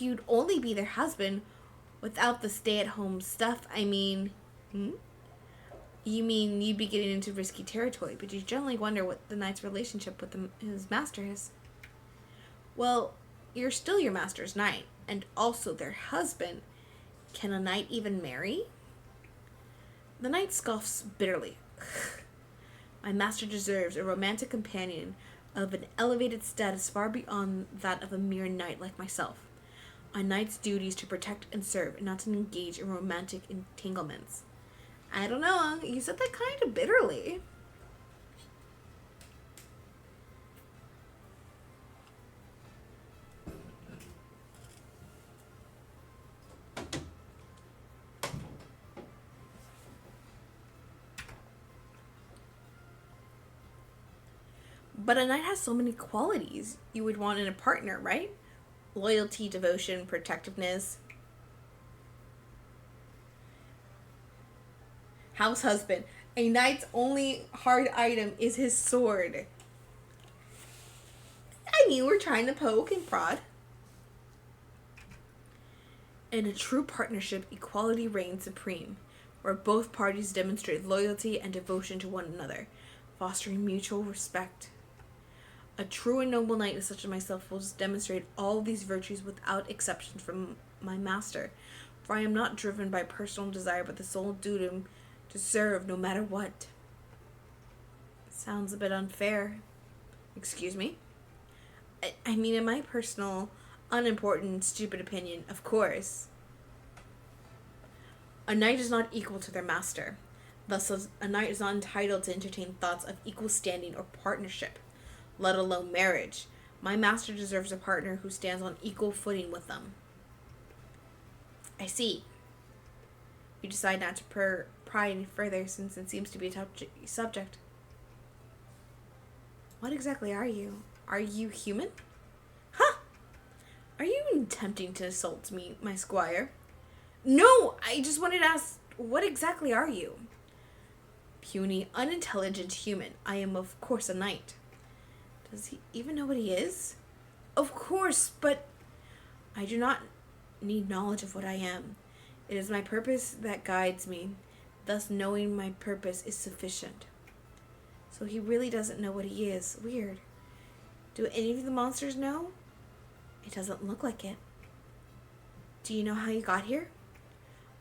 Speaker 1: you'd only be their husband without the stay-at-home stuff, You mean you'd be getting into risky territory, but you generally wonder what the knight's relationship with his master is. Well, you're still your master's knight, and also their husband. Can a knight even marry? The knight scoffs bitterly. My master deserves a romantic companion of an elevated status far beyond that of a mere knight like myself. A knight's duty is to protect and serve, and not to engage in romantic entanglements. I don't know. You said that kind of bitterly. But a knight has so many qualities you would want in a partner, right? Loyalty, devotion, protectiveness. House husband. A knight's only hard item is his sword. I mean, we're trying to poke and prod. In a true partnership, equality reigns supreme, where both parties demonstrate loyalty and devotion to one another, fostering mutual respect. A true and noble knight such as myself will demonstrate all these virtues without exception from my master, for I am not driven by personal desire but the sole duty to serve no matter what. Sounds a bit unfair. Excuse me? I mean, in my personal, unimportant, stupid opinion, of course. A knight is not equal to their master. Thus, a knight is not entitled to entertain thoughts of equal standing or partnership, let alone marriage. My master deserves a partner who stands on equal footing with them. I see. You decide not to pry any further since it seems to be a tough subject. What exactly are you? Are you human? Huh! Are you attempting to assault me, my squire? No! I just wanted to ask, what exactly are you? Puny, unintelligent human. I am, of course, a knight. Does he even know what he is? Of course, but I do not need knowledge of what I am. It is my purpose that guides me. Thus, knowing my purpose is sufficient. So he really doesn't know what he is. Weird. Do any of the monsters know? It doesn't look like it. Do you know how you got here?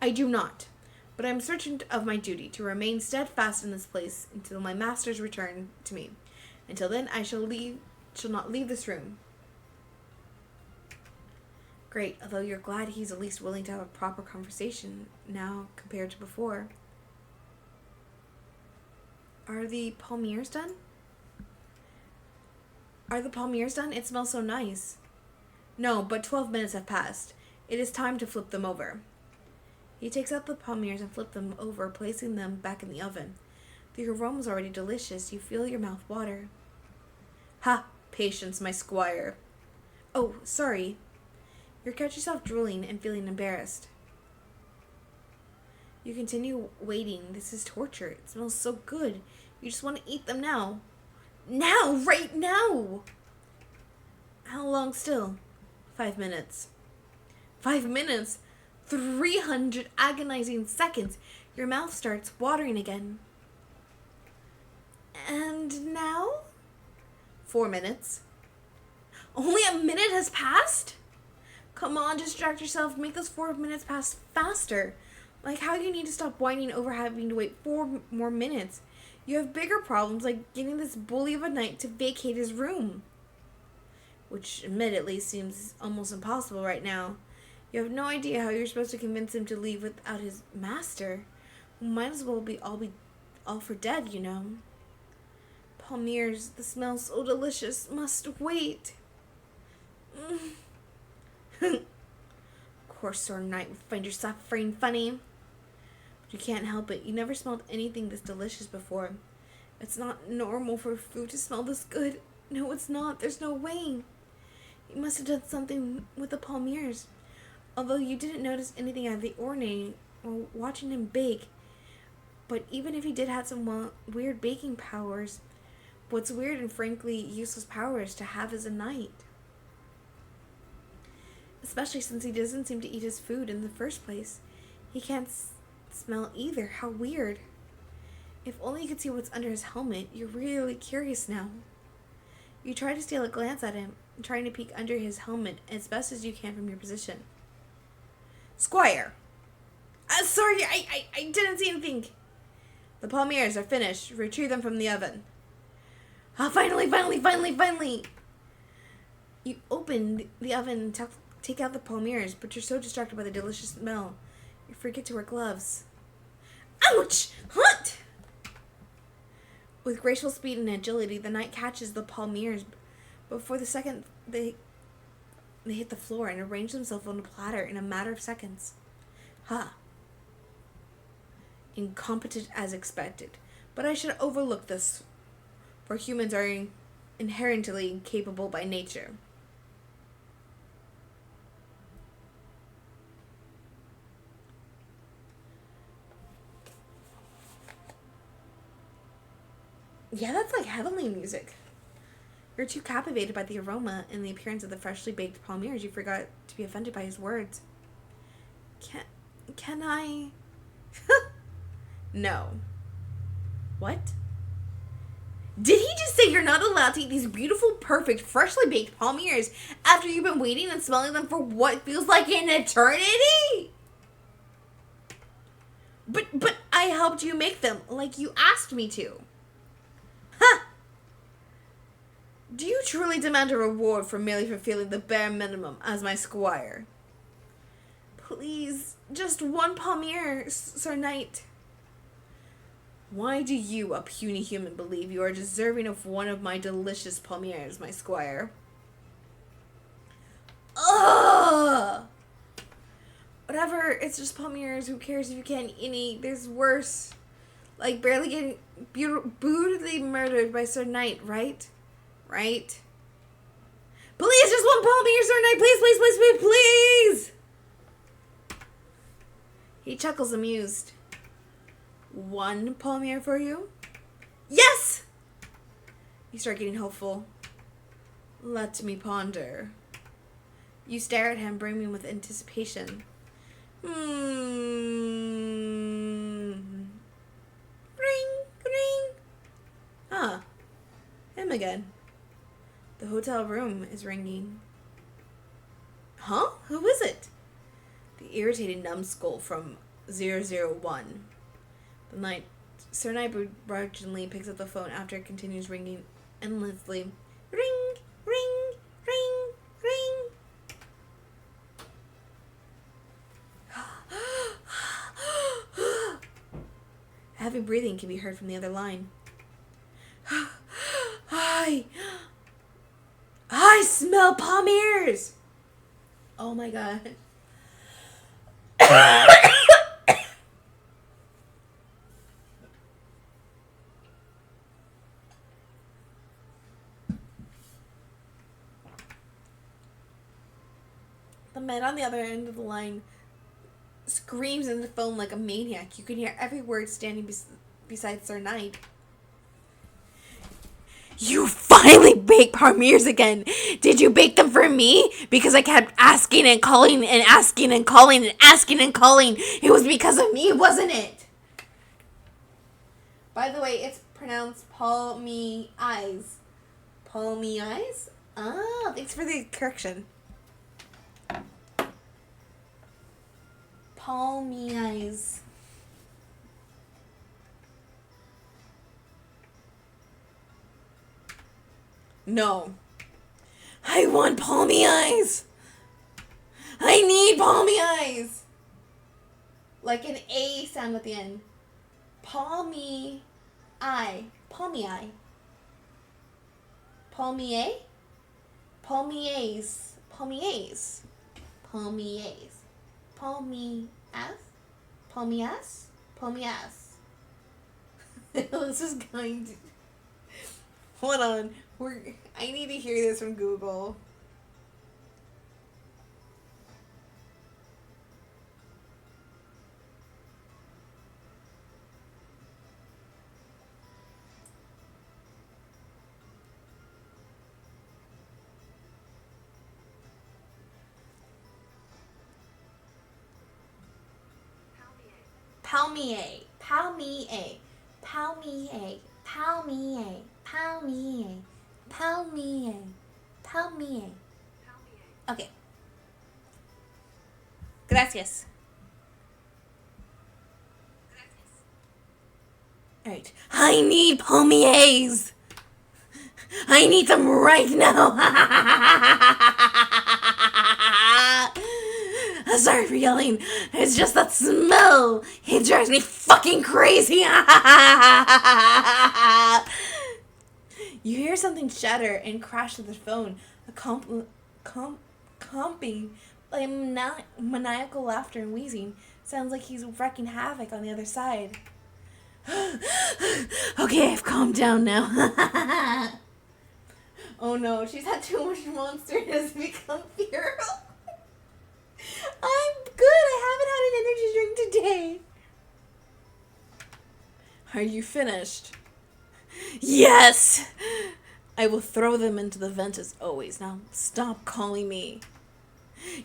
Speaker 1: I do not, but I am certain of my duty to remain steadfast in this place until my master's return to me. Until then, I shall not leave this room. Great, although you're glad he's at least willing to have a proper conversation now compared to before. Are the palmiers done? Are the palmiers done? It smells so nice. No, but 12 minutes have passed. It is time to flip them over. He takes out the palmiers and flips them over, placing them back in the oven. The aroma is already delicious. You feel your mouth water. Ha! Patience, my squire. Oh, sorry. You catch yourself drooling and feeling embarrassed. You continue waiting. This is torture. It smells so good. You just want to eat them now. Now! Right now! How long still? 5 minutes. 5 minutes? 300 agonizing seconds. Your mouth starts watering again. And now? 4 minutes. Only a minute has passed? Come on, distract yourself. Make those 4 minutes pass faster. Like how you need to stop whining over having to wait 4 more minutes. You have bigger problems like getting this bully of a knight to vacate his room. Which admittedly seems almost impossible right now. You have no idea how you're supposed to convince him to leave without his master. Who might as well be all for dead, you know. Palmiers, the smell so delicious, must wait. Of course, Sir Knight would find your suffering funny. But you can't help it. You never smelled anything this delicious before. It's not normal for food to smell this good. No, it's not. There's no way. You must have done something with the palmiers. Although you didn't notice anything out of the ordinary while watching him bake. But even if he did have some weird baking powers, what's weird and frankly useless powers to have as a knight? Especially since he doesn't seem to eat his food in the first place. He can't smell either. How weird. If only you could see what's under his helmet. You're really curious now. You try to steal a glance at him, trying to peek under his helmet as best as you can from your position. Squire! Sorry, I didn't see anything. The palmiers are finished. Retrieve them from the oven. Finally! You open the oven and take out the palmiers, but you're so distracted by the delicious smell, you forget to wear gloves. Ouch! Hot! With graceful speed and agility, the knight catches the palmiers before the second they hit the floor and arrange themselves on a platter in a matter of seconds. Incompetent as expected, but I should overlook this, for humans are inherently capable by nature. Yeah, that's like heavenly music. You're too captivated by the aroma and the appearance of the freshly baked palmiers, you forgot to be offended by his words. Can I? No. What? Did he just say you're not allowed to eat these beautiful, perfect, freshly baked palmiers after you've been waiting and smelling them for what feels like an eternity? But I helped you make them like you asked me to. Huh! Do you truly demand a reward for merely fulfilling the bare minimum as my squire? Please, just one palmier, Sir Knight. Why do you, a puny human, believe you are deserving of one of my delicious palmiers, my squire? Ugh! Whatever, it's just palmiers. Who cares if you can't eat any? There's worse. Like barely getting brutally murdered by Sir Knight, right? Right? Please, just one palmier, Sir Knight. Please, please, please, please, please! He chuckles amused. One palmier for you? Yes! You start getting hopeful. Let me ponder. You stare at him, brimming with anticipation. Ring, ring. Ah, him again. The hotel room is ringing. Huh? Who is it? The irritated numbskull from 001. Sir Knight begrudgingly picks up the phone after it continues ringing endlessly. Ring, ring, ring, ring. Heavy breathing can be heard from the other line. I smell palmiers. Oh my god. The man on the other end of the line screams in the phone like a maniac. You can hear every word standing beside Sir Knight. You finally baked palmiers again. Did you bake them for me? Because I kept asking and calling and asking and calling and asking and calling. It was because of me, wasn't it? By the way, it's pronounced palmi-eyes. Palmi-eyes? Ah, thanks for the correction. Palmi-eyes. No. I want palmy eyes. I need palmy eyes. Like an A sound at the end. Palmy eye. Palmy eye. Palmy A? Palmiers. Palmiers. Palmiers. Palmy ass? Palmy ass? Palmy ass. This is going to... Hold on. I need to hear this from Google. Palmier. Palmier. Palmier. Palmier. Palmier. Palmier. Palmier. Okay. Gracias. Alright. I need palmiers. I need them right now. Sorry for yelling. It's just that smell. It drives me fucking crazy. You hear something shatter and crash to the phone, comping like maniacal laughter and wheezing. Sounds like he's wreaking havoc on the other side. Okay, I've calmed down now. Oh no, she's had too much Monster and has become feral. I'm good. I haven't had an energy drink today. Are you finished? Yes! I will throw them into the vent as always. Now stop calling me.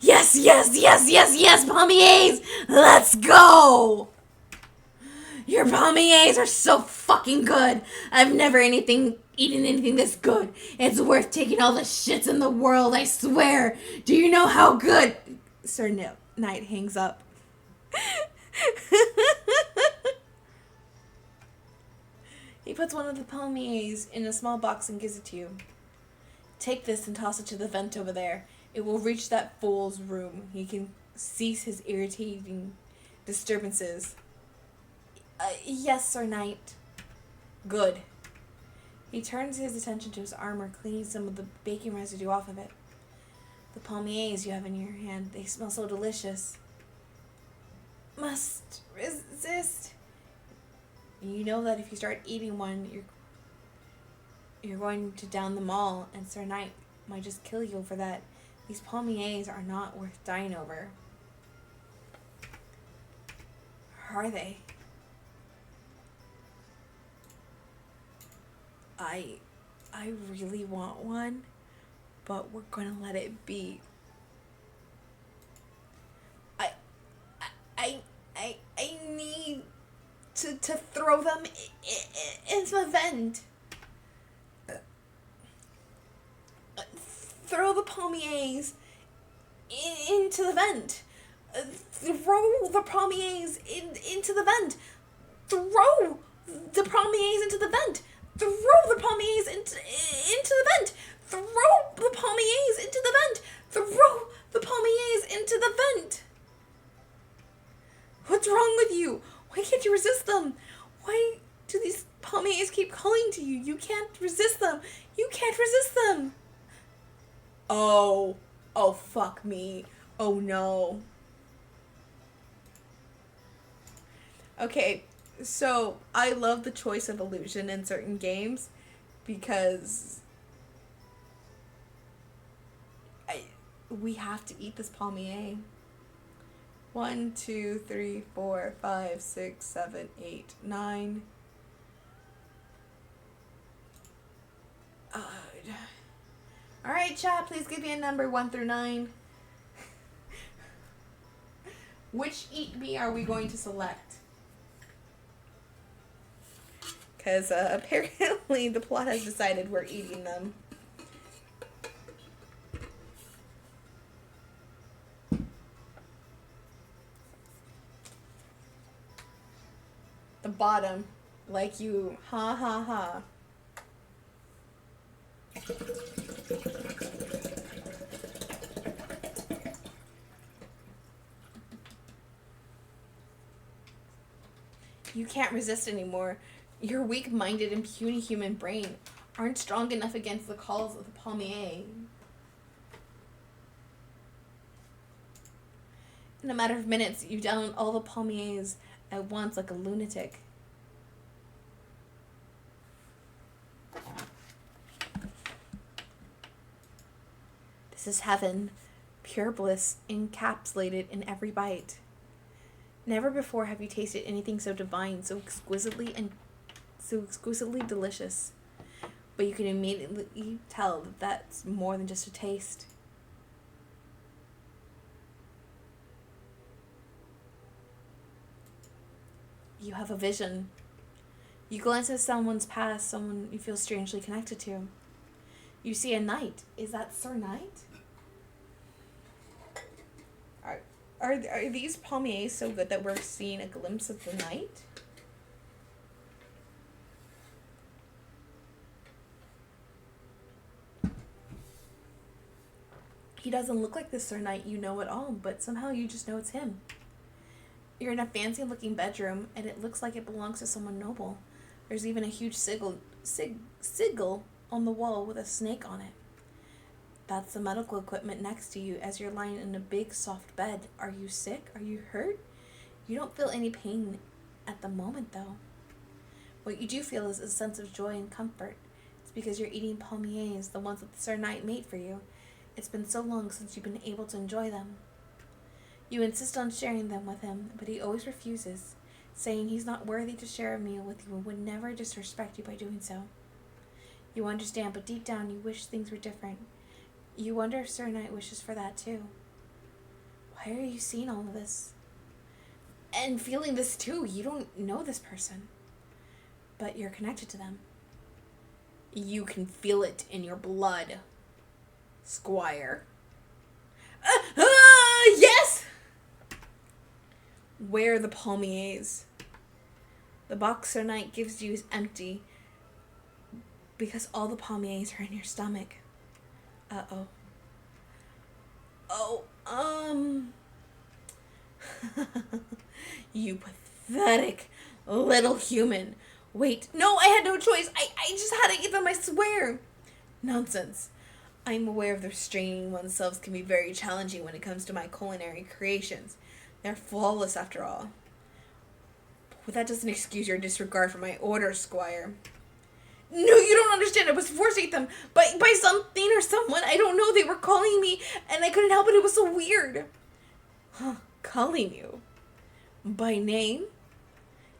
Speaker 1: Yes, yes, yes, yes, yes, pommiers! Let's go! Your pommiers are so fucking good. I've never eaten anything this good. It's worth taking all the shits in the world, I swear. Do you know how good? Sir Knight hangs up. He puts one of the pommiers in a small box and gives it to you. Take this and toss it to the vent over there. It will reach that fool's room. He can cease his irritating disturbances. Yes, Sir Knight. Good. He turns his attention to his armor, cleaning some of the baking residue off of it. The pommiers you have in your hand, they smell so delicious. Must resist. You know that if you start eating one, you're going to down them all, and Sir Knight might just kill you for that. These pommiers are not worth dying over. Are they? I really want one, but we're gonna let it be. I need to throw them into the vent. Throw the pommiers into the vent. Throw the pommiers into the vent. Throw the pommiers into the vent. Throw the pommiers into the vent. Throw the pommiers into the vent. Throw the pommiers into the vent. What's wrong with you? Why can't you resist them? Why do these pommiers keep calling to you? You can't resist them. You can't resist them. Oh fuck me. Oh no. Okay, so I love the choice of illusion in certain games because we have to eat this pommier. 1, 2, 3, 4, 5, 6, 7, 8, 9. Alright, chat, please give me a number 1 through 9. Which eat me are we going to select? Because apparently the plot has decided we're eating them. The bottom. Like you. Ha ha ha. You can't resist anymore. Your weak-minded and puny human brain aren't strong enough against the calls of the pommier. In a matter of minutes, you down all the pommiers at once like a lunatic. This is heaven, pure bliss encapsulated in every bite. Never before have you tasted anything so divine, so exquisitely delicious. But you can immediately tell that that's more than just a taste. You have a vision. You glance at someone's past, someone you feel strangely connected to. You see a knight. Is that Sir Knight? Are these pommiers so good that we're seeing a glimpse of the knight? He doesn't look like the Sir Knight you know at all, but somehow you just know it's him. You're in a fancy-looking bedroom, and it looks like it belongs to someone noble. There's even a huge sigil on the wall with a snake on it. That's the medical equipment next to you as you're lying in a big, soft bed. Are you sick? Are you hurt? You don't feel any pain at the moment, though. What you do feel is a sense of joy and comfort. It's because you're eating palmiers, the ones that Sir Knight made for you. It's been so long since you've been able to enjoy them. You insist on sharing them with him, but he always refuses, saying he's not worthy to share a meal with you and would never disrespect you by doing so. You understand, but deep down you wish things were different. You wonder if Sir Knight wishes for that too. Why are you seeing all of this? And feeling this too. You don't know this person, but you're connected to them. You can feel it in your blood, Squire. Yes! Where are the palmiers? The box Sir Knight gives you is empty because all the palmiers are in your stomach. Uh-oh. Oh, You pathetic little human. Wait, no, I had no choice. I just had to eat them, I swear. Nonsense. I'm aware of the restraining oneself can be very challenging when it comes to my culinary creations. They're flawless after all. But that doesn't excuse your disregard for my orders, Squire. No, you don't understand. I was forced to eat them by something or someone. I don't know. They were calling me, and I couldn't help it. It was so weird. Huh, calling you? By name?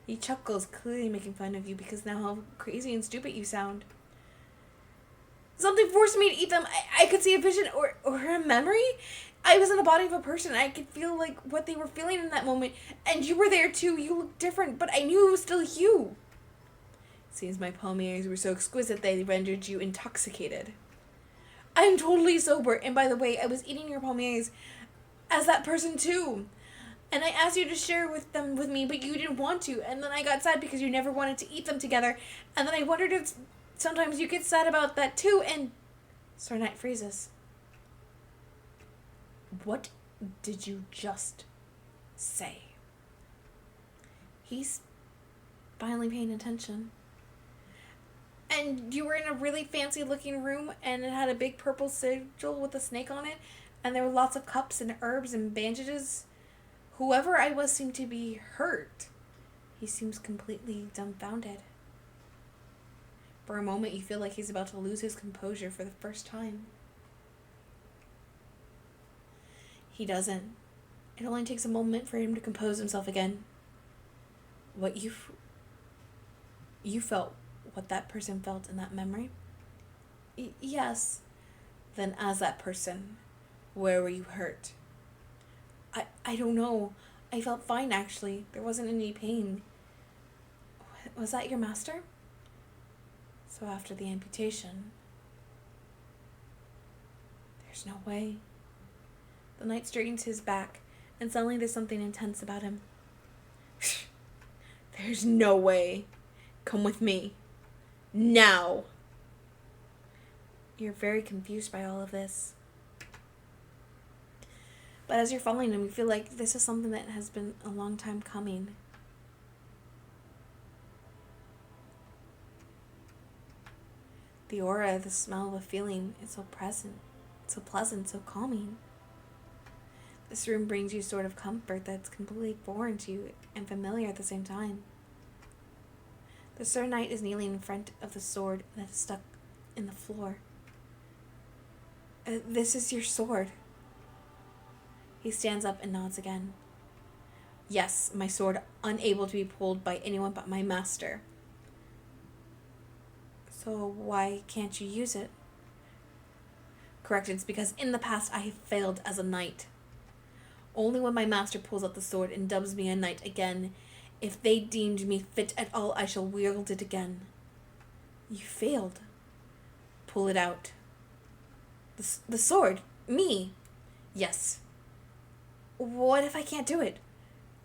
Speaker 1: He chuckles, clearly making fun of you because now how crazy and stupid you sound. Something forced me to eat them. I could see a vision or a memory. I was in the body of a person. I could feel like what they were feeling in that moment. And you were there too. You looked different, but I knew it was still you. Seems my palmiers were so exquisite they rendered you intoxicated. I'm totally sober, and by the way, I was eating your palmiers as that person too. And I asked you to share them with me, but you didn't want to. And then I got sad because you never wanted to eat them together. And then I wondered if sometimes you get sad about that too. And Sir Knight freezes. What did you just say? He's finally paying attention. And you were in a really fancy looking room, and it had a big purple sigil with a snake on it, and there were lots of cups and herbs and bandages. Whoever I was seemed to be hurt. He seems completely dumbfounded. For a moment, you feel like he's about to lose his composure for the first time. He doesn't. It only takes a moment for him to compose himself again. What you felt what that person felt in that memory? Yes. Then as that person, where were you hurt? I don't know. I felt fine, actually. There wasn't any pain. Was that your master? So after the amputation... There's no way. The knight straightens his back, and suddenly there's something intense about him. There's no way. Come with me. Now. You're very confused by all of this. But as you're following him, you feel like this is something that has been a long time coming. The aura, the smell, the feeling, it's so present, so pleasant, so calming. This room brings you sort of comfort that's completely foreign to you and familiar at the same time. The Sir Knight is kneeling in front of the sword that is stuck in the floor. This is your sword. He stands up and nods again. Yes, my sword, unable to be pulled by anyone but my master. So why can't you use it? Correct, it's because in the past I have failed as a knight. Only when my master pulls out the sword and dubs me a knight again, if they deemed me fit at all, I shall wield it again. You failed. Pull it out. The sword? Me? Yes. What if I can't do it?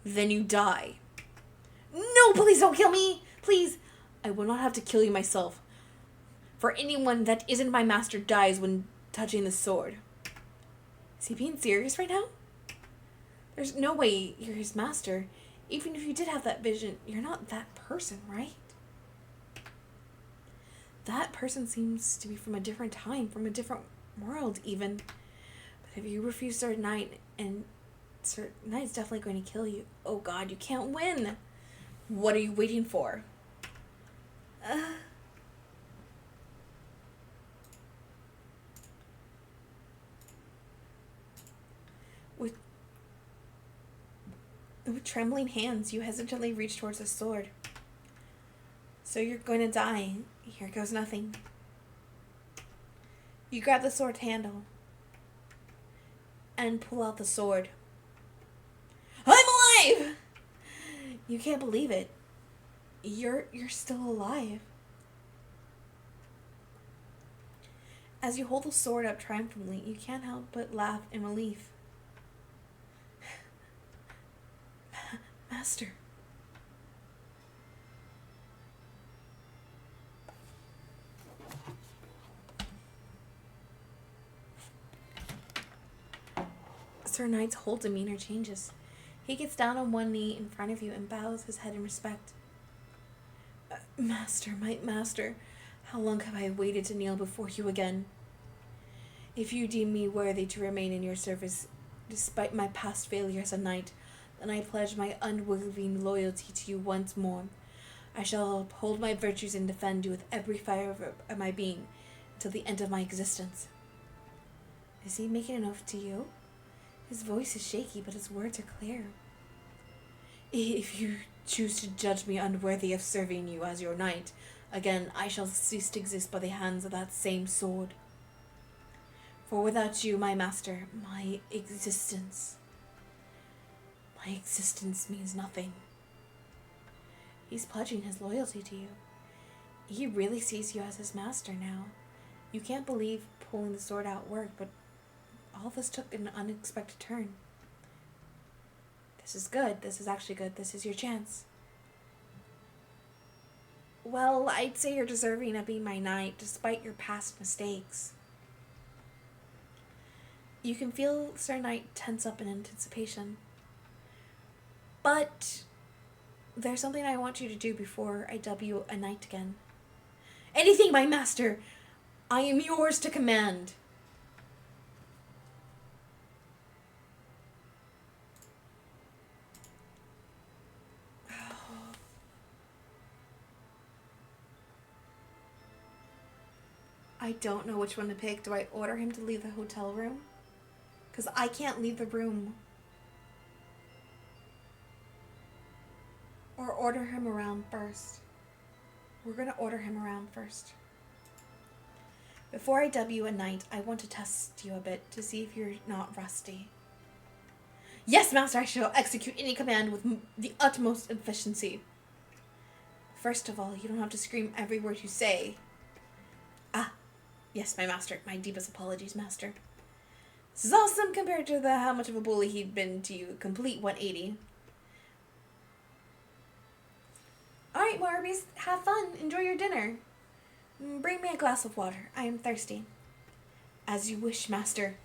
Speaker 1: Then you die. No, please don't kill me! Please! I will not have to kill you myself. For anyone that isn't my master dies when touching the sword. Is he being serious right now? There's no way you're his master. Even if you did have that vision, you're not that person, right? That person seems to be from a different time, from a different world even. But if you refuse Sir Knight, and Sir Knight's definitely going to kill you. Oh God, you can't win. What are you waiting for? With trembling hands, you hesitantly reach towards the sword. So you're going to die. Here goes nothing. You grab the sword handle and pull out the sword. I'm alive! You can't believe it. You're still alive. As you hold the sword up triumphantly, you can't help but laugh in relief. Master. Sir Knight's whole demeanor changes. He gets down on one knee in front of you and bows his head in respect. Master, my master, how long have I waited to kneel before you again? If you deem me worthy to remain in your service, despite my past failure as a knight, then I pledge my unwavering loyalty to you once more. I shall uphold my virtues and defend you with every fibre of my being until the end of my existence. Is he making an oath to you? His voice is shaky, but his words are clear. If you choose to judge me unworthy of serving you as your knight, again I shall cease to exist by the hands of that same sword. For without you, my master, my existence means nothing. He's pledging his loyalty to you. He really sees you as his master now. You can't believe pulling the sword out worked, but all this took an unexpected turn. This is good. This is actually good. This is your chance. Well, I'd say you're deserving of being my knight, despite your past mistakes. You can feel Sir Knight tense up in anticipation. But there's something I want you to do before I dub you a knight again. Anything, my master! I am yours to command. I don't know which one to pick. Do I order him to leave the hotel room? Because I can't leave the room. Or order him around first. We're going to order him around first. Before I dub you a knight, I want to test you a bit to see if you're not rusty. Yes, master, I shall execute any command with the utmost efficiency. First of all, you don't have to scream every word you say. Ah, yes, my master. My deepest apologies, master. This is awesome compared to how much of a bully he'd been to you. Complete 180. Alright, Morbius, have fun. Enjoy your dinner. Bring me a glass of water. I am thirsty. As you wish, master.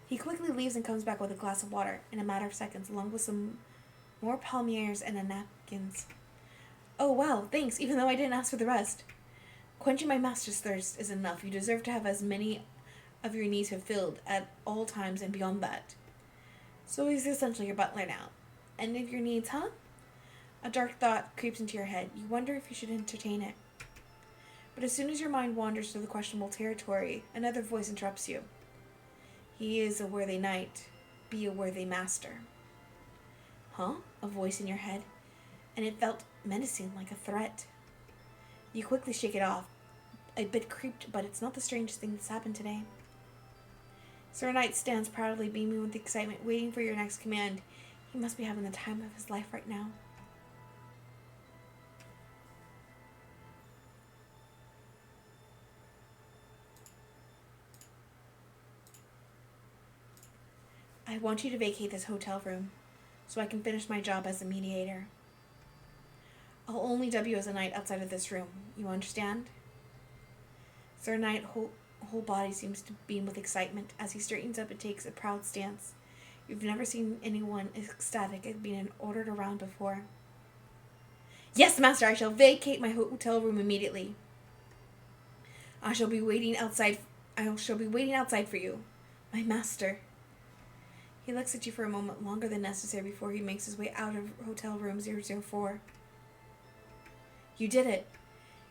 Speaker 1: He quickly leaves and comes back with a glass of water in a matter of seconds, along with some more palmiers and napkins. Oh, wow, thanks, even though I didn't ask for the rest. Quenching my master's thirst is enough. You deserve to have as many of your needs fulfilled at all times and beyond that. So he's essentially your butler now. Any of your needs, huh? A dark thought creeps into your head. You wonder if you should entertain it. But as soon as your mind wanders to the questionable territory, another voice interrupts you. He is a worthy knight. Be a worthy master. Huh? A voice in your head. And it felt menacing, like a threat. You quickly shake it off. A bit creeped, but it's not the strangest thing that's happened today. Sir Knight stands proudly, beaming with excitement, waiting for your next command. He must be having the time of his life right now. I want you to vacate this hotel room so I can finish my job as a mediator. I'll only dub you as a knight outside of this room. You understand? Sir Knight whole body seems to beam with excitement as he straightens up and takes a proud stance. You've never seen anyone ecstatic at being ordered around before. Yes, master, I shall vacate my hotel room immediately. I shall be waiting outside for you, my master. He looks at you for a moment longer than necessary before he makes his way out of hotel room 004. You did it.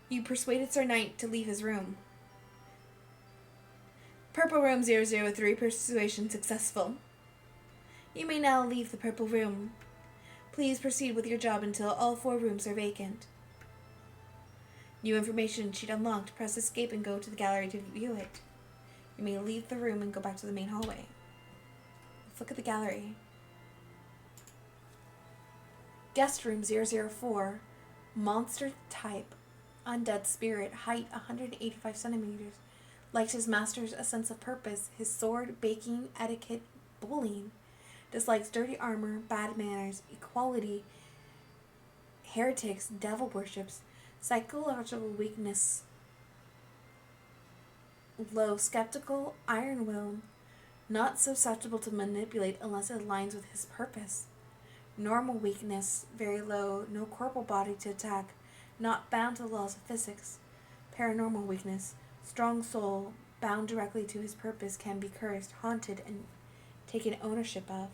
Speaker 1: You persuaded Sir Knight to leave his room. Purple room 003, persuasion successful. You may now leave the purple room. Please proceed with your job until all 4 rooms are vacant. New information sheet unlocked. Press escape and go to the gallery to view it. You may leave the room and go back to the main hallway. Let's look at the gallery. Guest room 004. Monster type. Undead spirit. Height 185 centimeters. Likes his masters a sense of purpose. His sword, baking, etiquette, bullying. Dislikes dirty armor, bad manners, equality, heretics, devil worships. Psychological weakness. Low, skeptical, iron will. Not susceptible to manipulate unless it aligns with his purpose. Normal weakness, very low, no corporal body to attack, not bound to the laws of physics. Paranormal weakness, strong soul, bound directly to his purpose, can be cursed, haunted, and taken ownership of.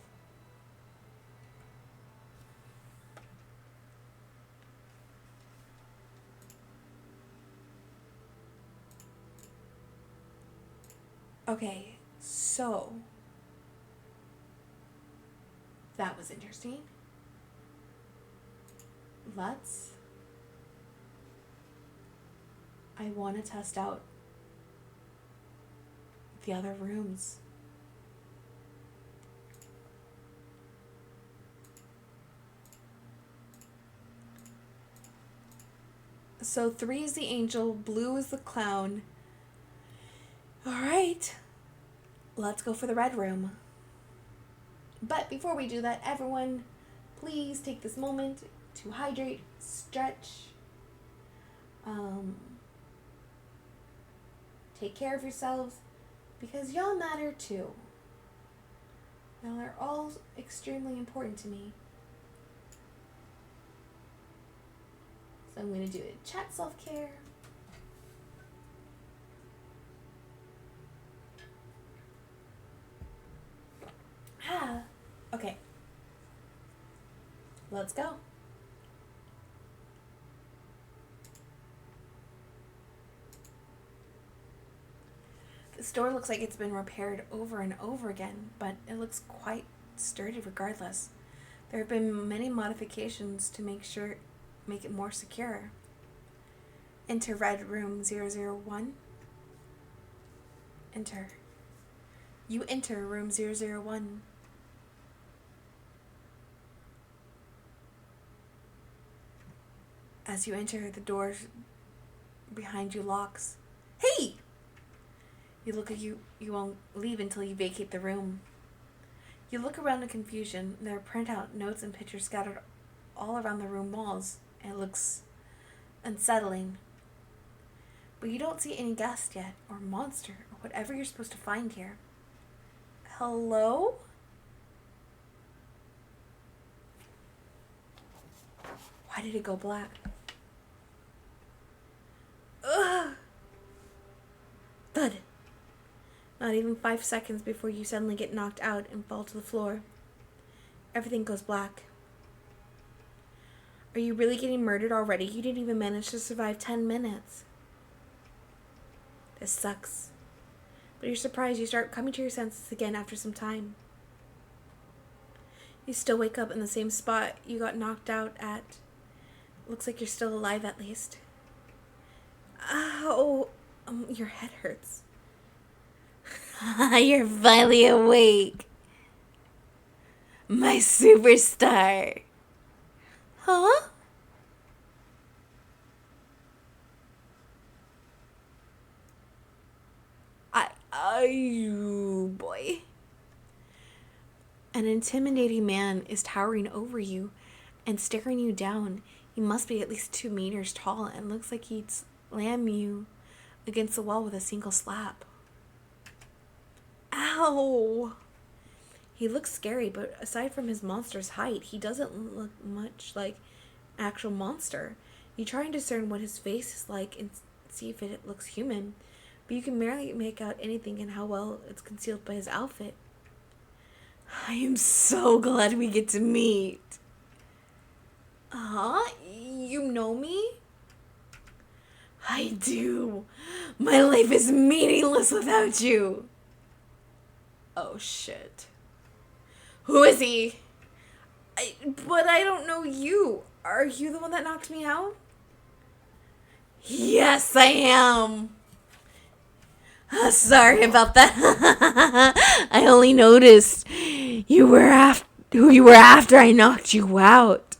Speaker 1: Okay, so that was interesting. I want to test out the other rooms. So 3 is the angel, blue is the clown. Alright, let's go for the red room. But before we do that, everyone, please take this moment to hydrate, stretch, take care of yourselves, because y'all matter too. Y'all are all extremely important to me. So I'm going to do a chat self-care. Okay. Let's go. This door looks like it's been repaired over and over again, but it looks quite sturdy regardless. There have been many modifications to make it more secure. Enter red room 001. Enter. You enter room 001. As you enter, the door behind you locks. Hey! You look at you won't leave until you vacate the room. You look around in confusion. There are printout notes and pictures scattered all around the room walls. It looks unsettling. But you don't see any guest yet, or monster, or whatever you're supposed to find here. Hello? Why did it go black? Ugh! Thud. Not even 5 seconds before you suddenly get knocked out and fall to the floor. Everything goes black. Are you really getting murdered already? You didn't even manage to survive 10 minutes. This sucks. But you're surprised you start coming to your senses again after some time. You still wake up in the same spot you got knocked out at. Looks like you're still alive at least. Ow! Your head hurts. You're finally awake. My superstar. Huh? Oh boy. An intimidating man is towering over you and staring you down. He must be at least 2 meters tall and looks like he'd slam you against the wall with a single slap. Ow! He looks scary, but aside from his monster's height, he doesn't look much like an actual monster. You try and discern what his face is like and see if it looks human, but you can barely make out anything and how well it's concealed by his outfit. I am so glad we get to meet. You know me? I do. My life is meaningless without you. Oh shit. Who is he? But I don't know you. Are you the one that knocked me out? Yes, I am. Sorry about that. I only noticed who you were after I knocked you out.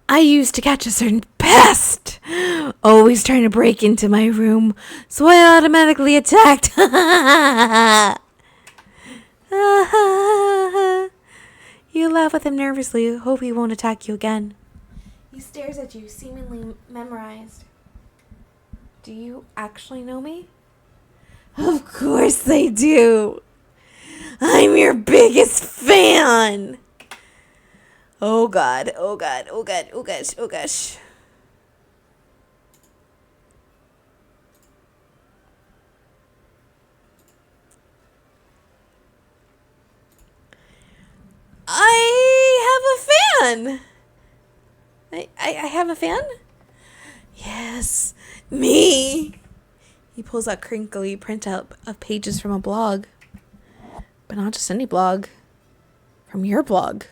Speaker 1: I used to catch a certain pest, always trying to break into my room, so I automatically attacked. You laugh at him nervously, hope he won't attack you again. He stares at you, seemingly memorized. Do you actually know me? Of course I do. I'm your biggest fan. Oh God, oh God, oh God, oh gosh, oh gosh. I have a fan. I have a fan? Yes, me. He pulls out crinkly printout of pages from a blog. But not just any blog. From your blog.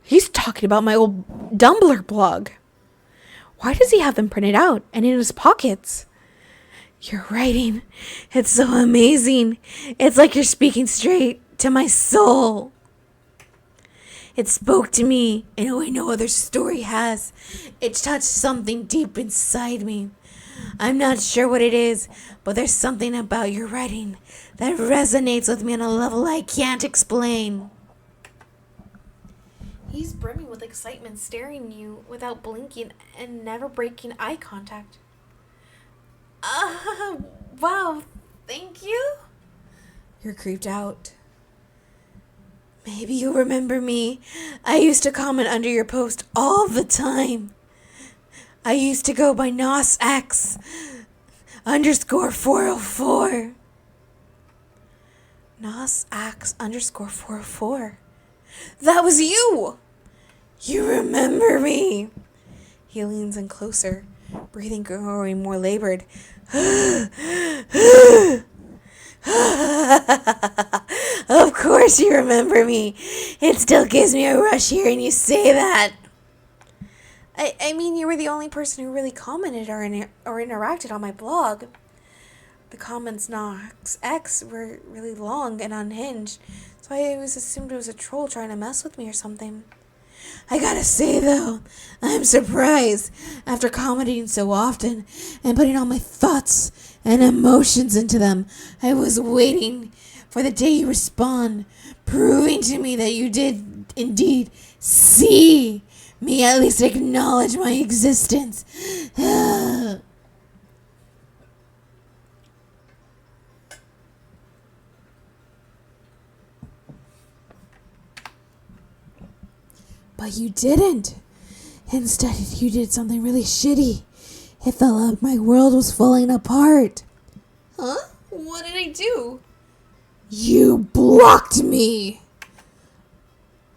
Speaker 1: He's talking about my old Dumbler blog. Why does he have them printed out and in his pockets? Your writing, it's so amazing. It's like you're speaking straight to my soul. It spoke to me in a way no other story has. It touched something deep inside me. I'm not sure what it is, but there's something about your writing that resonates with me on a level I can't explain. He's brimming with excitement, staring at you without blinking and never breaking eye contact. Wow, thank you? You're creeped out. Maybe you'll remember me. I used to comment under your post all the time. I used to go by NOSX _404. NOSX _404. That was you! You remember me! He leans in closer, breathing growing more labored. Of course you remember me. It still gives me a rush hearing you say that. I mean, you were the only person who really commented or interacted on my blog. The comments Nox X were really long and unhinged, so I always assumed it was a troll trying to mess with me or something. I gotta say though, I'm surprised. After commenting so often and putting all my thoughts and emotions into them, I was waiting for the day you respond, proving to me that you did indeed see me, at least acknowledge my existence. But you didn't. Instead, you did something really shitty. It felt like my world was falling apart. Huh? What did I do? You blocked me.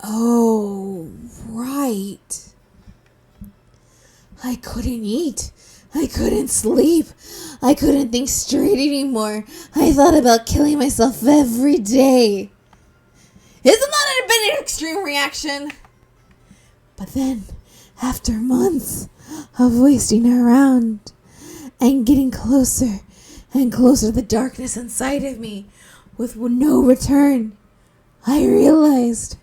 Speaker 1: Oh, right. I couldn't eat. I couldn't sleep. I couldn't think straight anymore. I thought about killing myself every day. Isn't that a bit of an extreme reaction? But then, after months of wasting around and getting closer and closer to the darkness inside of me with no return, I realized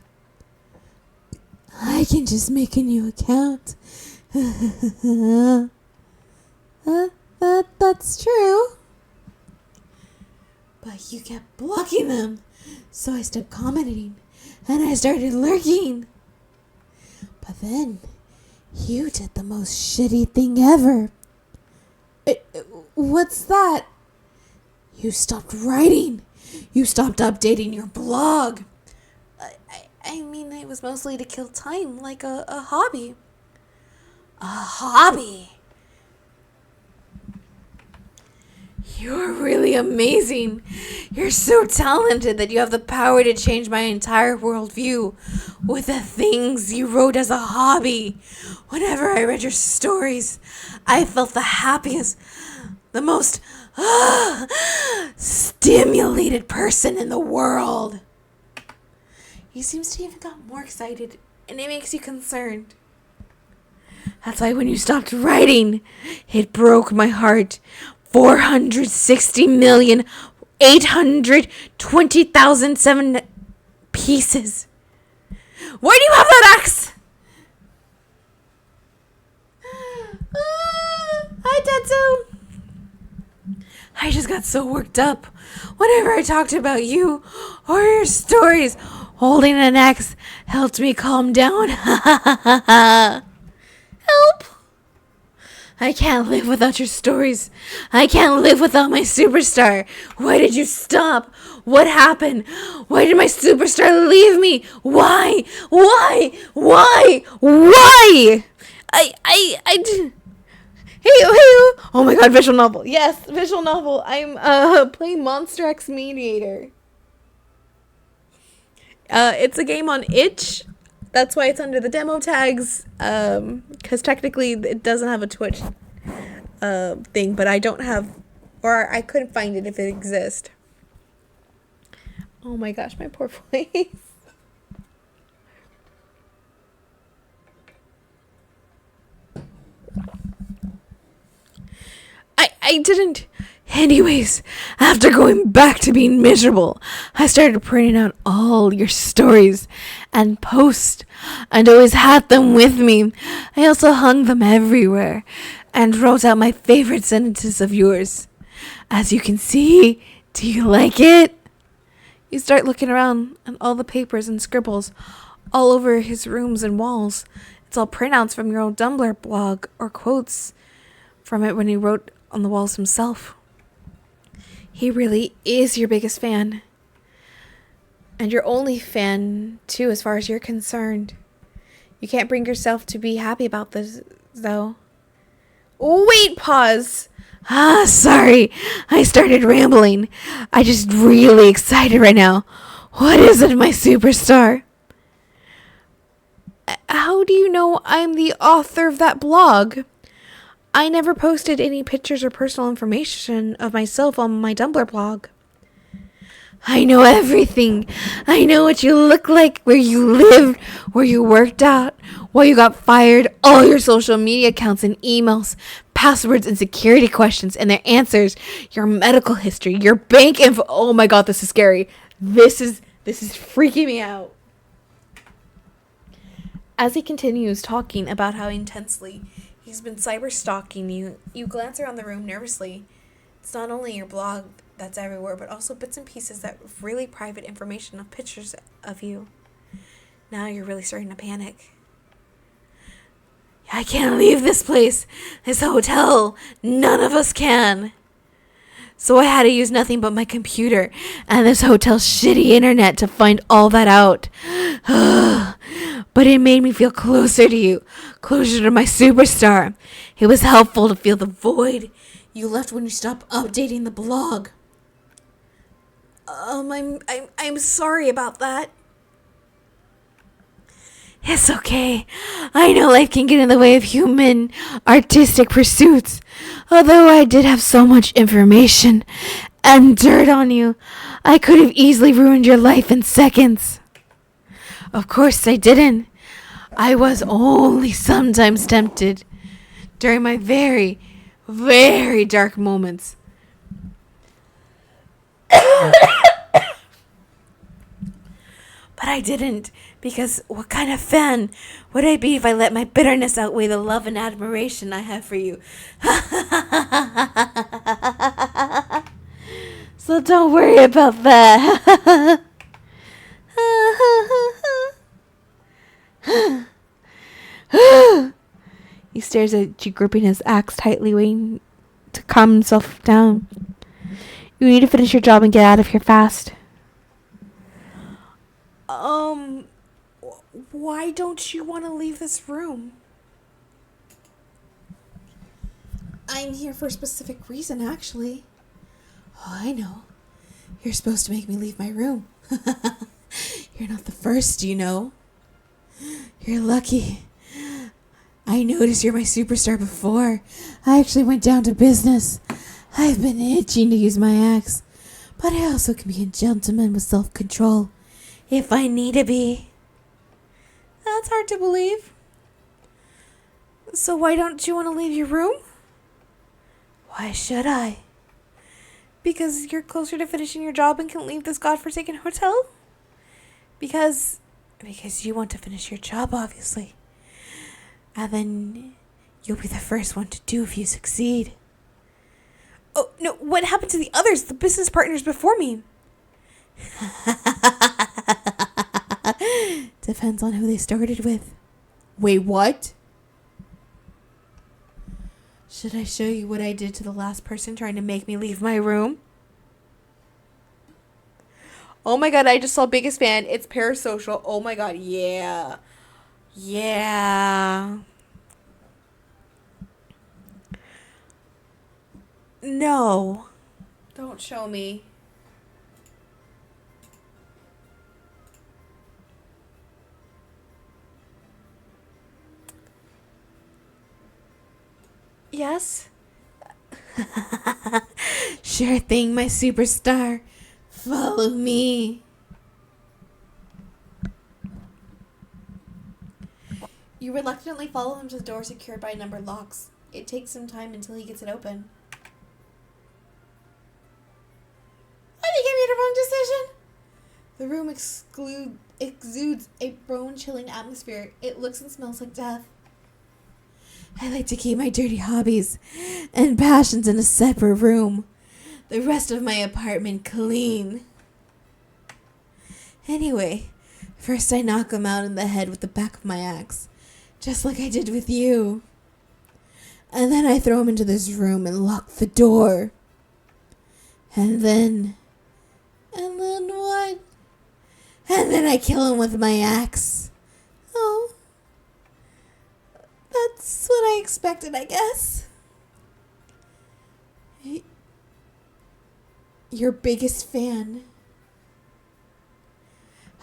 Speaker 1: I can just make a new account. That's true. But you kept blocking them, so I stopped commenting and I started lurking. But then, you did the most shitty thing ever. What's that? You stopped writing. You stopped updating your blog. I mean, it was mostly to kill time, like a hobby. A hobby? You're really amazing. You're so talented that you have the power to change my entire worldview with the things you wrote as a hobby. Whenever I read your stories, I felt the happiest, the most stimulated person in the world. He seems to even got more excited, and it makes you concerned. That's why when you stopped writing, it broke my heart. 460,820,007 pieces. Why do you have that axe? Hi, Tetsu. I just got so worked up whenever I talked about you or your stories. Holding an axe helped me calm down. Help! I can't live without your stories. I can't live without my superstar. Why did you stop? What happened? Why did my superstar leave me? Why? Hey, oh my god, visual novel. Yes, visual novel. I'm playing Monster X Mediator. It's a game on itch. That's why it's under the demo tags. Because technically it doesn't have a Twitch thing, but I don't have, or I couldn't find it if it exists. Oh my gosh, my poor voice. I didn't. Anyways, after going back to being miserable, I started printing out all your stories and posts and always had them with me. I also hung them everywhere and wrote out my favorite sentences of yours. As you can see, do you like it? You start looking around at all the papers and scribbles all over his rooms and walls. It's all printouts from your old Tumblr blog or quotes from it when he wrote on the walls himself. He really is your biggest fan. And your only fan, too, as far as you're concerned. You can't bring yourself to be happy about this, though. Wait, pause. Sorry. I started rambling. I just really excited right now. What is it, my superstar? How do you know I'm the author of that blog? I never posted any pictures or personal information of myself on my Tumblr blog. I know everything. I know what you look like, where you lived, where you worked out, why you got fired, all your social media accounts and emails, passwords and security questions and their answers, your medical history, your bank info. Oh my god, this is scary. This is freaking me out. As he continues talking about how intensely he's been cyber stalking you, you glance around the room nervously. It's not only your blog that's everywhere, but also bits and pieces that really private information of pictures of you. Now you're really starting to panic. I can't leave this place, this hotel. None of us can. So I had to use nothing but my computer and this hotel's shitty internet to find all that out. But it made me feel closer to you, closer to my superstar. It was helpful to feel the void you left when you stopped updating the blog. I'm sorry about that. It's okay. I know life can get in the way of human artistic pursuits. Although I did have so much information and dirt on you, I could have easily ruined your life in seconds. Of course I didn't. I was only sometimes tempted during my very, very dark moments. But I didn't, because what kind of fan would I be if I let my bitterness outweigh the love and admiration I have for you? So don't worry about that. He stares at you, gripping his axe tightly, waiting to calm himself down. You need to finish your job and get out of here fast. Why don't you want to leave this room? I'm here for a specific reason, actually. Oh, I know. You're supposed to make me leave my room. You're not the first, you know. You're lucky. I noticed you're my superstar before. I actually went down to business. I've been itching to use my axe, but I also can be a gentleman with self-control if I need to be. That's hard to believe. So why don't you want to leave your room? Why should I? Because you're closer to finishing your job and can leave this godforsaken hotel? Because you want to finish your job, obviously. And then you'll be the first one to do if you succeed. Oh, no, what happened to the others, the business partners before me? Depends on who they started with. Wait, what? Should I show you what I did to the last person trying to make me leave my room? Oh my god, I just saw Biggest Fan. It's Parasocial. Oh my god, yeah. Yeah. No. Don't show me. Yes? Sure thing, my superstar. Follow me. You reluctantly follow him to the door secured by numbered locks. It takes some time until he gets it open. I think I made a wrong decision. The room exudes a bone-chilling atmosphere. It looks and smells like death. I like to keep my dirty hobbies and passions in a separate room. The rest of my apartment clean. Anyway, first I knock him out in the head with the back of my axe, just like I did with you. And then I throw him into this room and lock the door. And then what? And then I kill him with my axe. Oh. That's what I expected, I guess. Your biggest fan.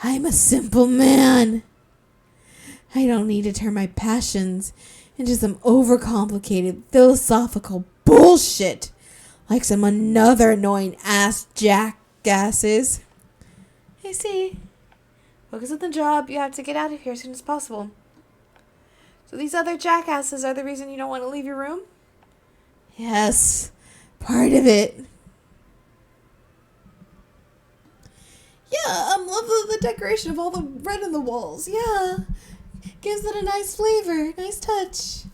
Speaker 1: I'm a simple man. I don't need to turn my passions into some overcomplicated philosophical bullshit like some another annoying ass jackasses. I see. Focus on the job. You have to get out of here as soon as possible. So these other jackasses are the reason you don't want to leave your room? Yes, part of it. Yeah, love the decoration of all the red on the walls. Yeah, gives it a nice flavor, nice touch.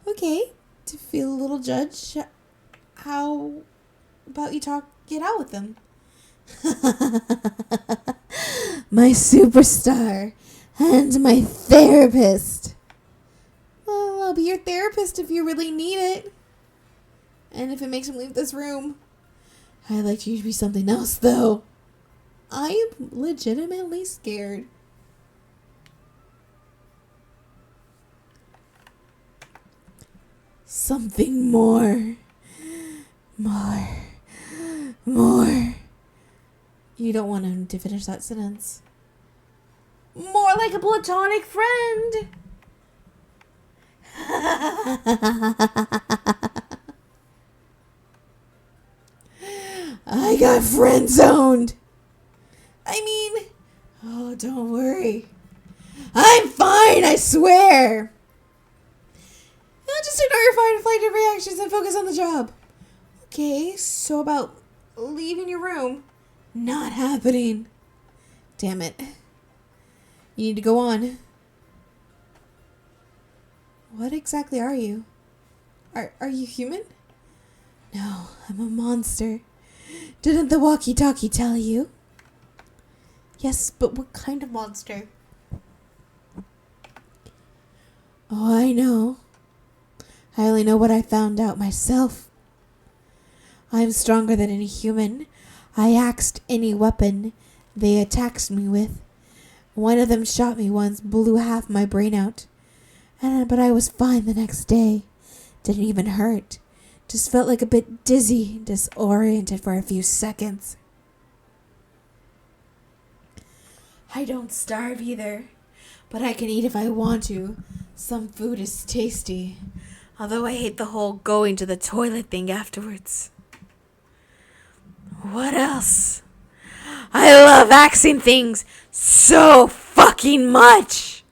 Speaker 1: Okay, to feel a little judged, how about you get out with them? My superstar and my therapist. Well, I'll be your therapist if you really need it. And if it makes him leave this room. I'd like you to be something else, though. I am legitimately scared. Something more. More. You don't want him to finish that sentence. More like a platonic friend. I got friend zoned. Oh, don't worry. I'm fine, I swear. Now just ignore your fight and flight reactions and focus on the job. Okay, so about leaving your room. Not happening. Damn it. You need to go on. What exactly are you? Are you human? No, I'm a monster. Didn't the walkie-talkie tell you? Yes, but what kind of monster? Oh, I know. I only know what I found out myself. I'm stronger than any human. I axed any weapon they attacked me with. One of them shot me once, blew half my brain out. But I was fine the next day. Didn't even hurt. Just felt like a bit dizzy, disoriented for a few seconds. I don't starve either, but I can eat if I want to. Some food is tasty. Although I hate the whole going to the toilet thing afterwards. What else? I love axing things so fucking much.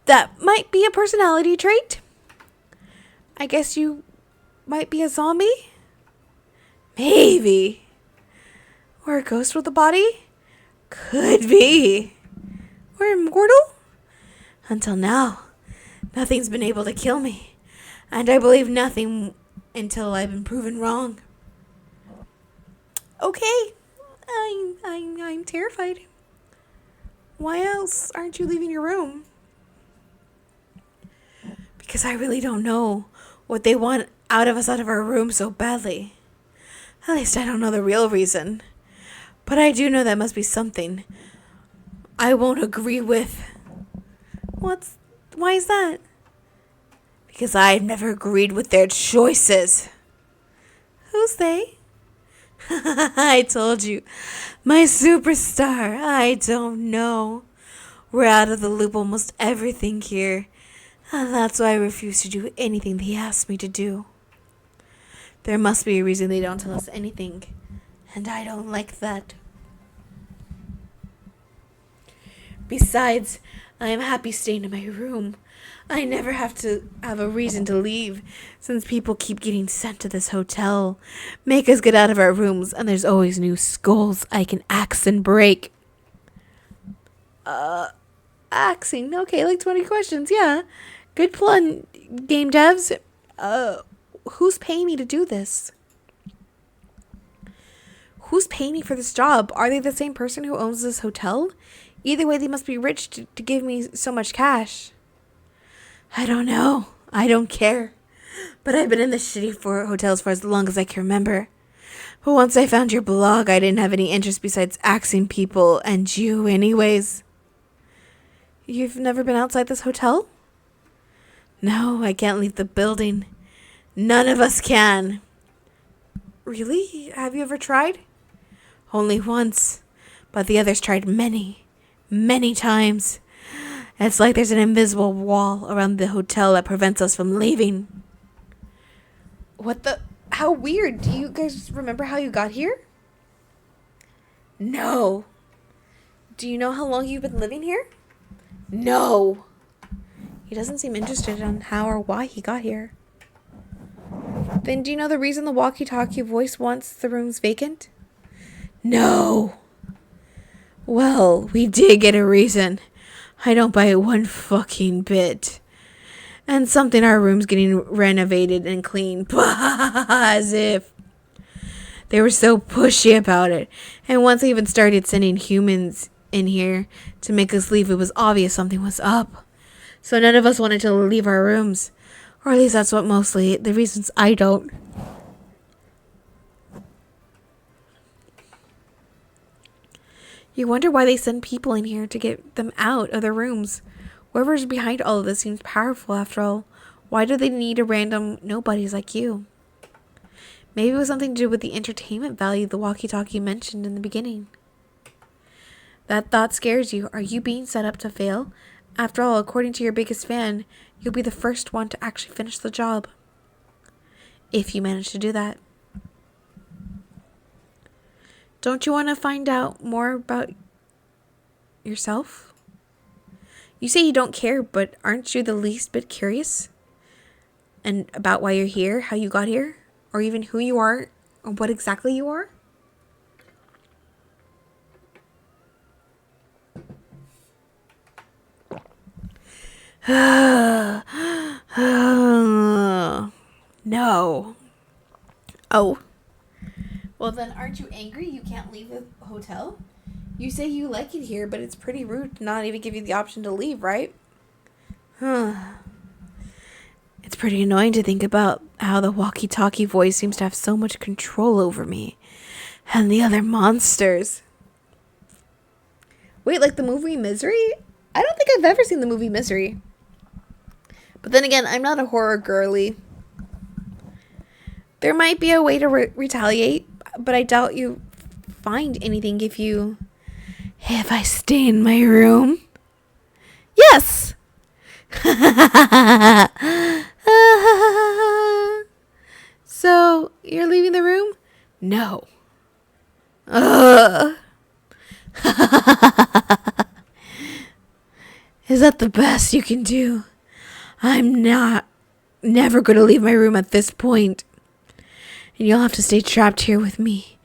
Speaker 1: That might be a personality trait. I guess you might be a zombie? Maybe. Or a ghost with a body? Could be. Or immortal? Until now, nothing's been able to kill me. And I believe nothing until I've been proven wrong. Okay. I'm terrified. Why else aren't you leaving your room? Because I really don't know what they want out of our room so badly. At least I don't know the real reason. But I do know that must be something I won't agree with. Why is that? Because I've never agreed with their choices. Who's they? I told you. My superstar. I don't know. We're out of the loop almost everything here. And that's why I refuse to do anything they ask me to do. There must be a reason they don't tell us anything. And I don't like that. Besides, I am happy staying in my room. I never have to have a reason to leave, since people keep getting sent to this hotel, make us get out of our rooms, and there's always new skulls I can axe and break. Axing. Okay, like 20 questions, yeah. Good plan, game devs. Who's paying me to do this? Who's paying me for this job? Are they the same person who owns this hotel? Either way, they must be rich to give me so much cash. I don't know. I don't care. But I've been in this shitty hotels for as long as I can remember. But once I found your blog, I didn't have any interest besides axing people and you anyways. You've never been outside this hotel? No, I can't leave the building. None of us can. Really? Have you ever tried? Only once. But the others tried many times. It's like there's an invisible wall around the hotel that prevents us from leaving. What the? How weird. Do you guys remember how you got here? No. Do you know how long you've been living here? No. He doesn't seem interested in how or why he got here. Then do you know the reason the walkie-talkie voice wants the rooms vacant? No. Well, we did get a reason. I don't buy it one fucking bit. And something our room's getting renovated and clean. As if. They were so pushy about it. And once they even started sending humans in here to make us leave, it was obvious something was up. So none of us wanted to leave our rooms. Or at least that's what mostly the reasons I don't. You wonder why they send people in here to get them out of their rooms. Whoever's behind all of this seems powerful after all. Why do they need a random nobodies like you? Maybe it was something to do with the entertainment value the walkie-talkie mentioned in the beginning. That thought scares you. Are you being set up to fail? After all, according to your biggest fan, you'll be the first one to actually finish the job. If you manage to do that. Don't you want to find out more about yourself? You say you don't care, but aren't you the least bit curious? And about why you're here, how you got here, or even who you are, or what exactly you are? No. Oh. Well, then aren't you angry you can't leave the hotel? You say you like it here, but it's pretty rude to not even give you the option to leave, right? It's pretty annoying to think about how the walkie-talkie voice seems to have so much control over me and the other monsters. Wait, like the movie Misery? I don't think I've ever seen the movie Misery. But then again, I'm not a horror girly. There might be a way to retaliate, but I doubt you find anything if I stay in my room. Yes! So, you're leaving the room? No. Ugh. Is that the best you can do? I'm never going to leave my room at this point. And you'll have to stay trapped here with me.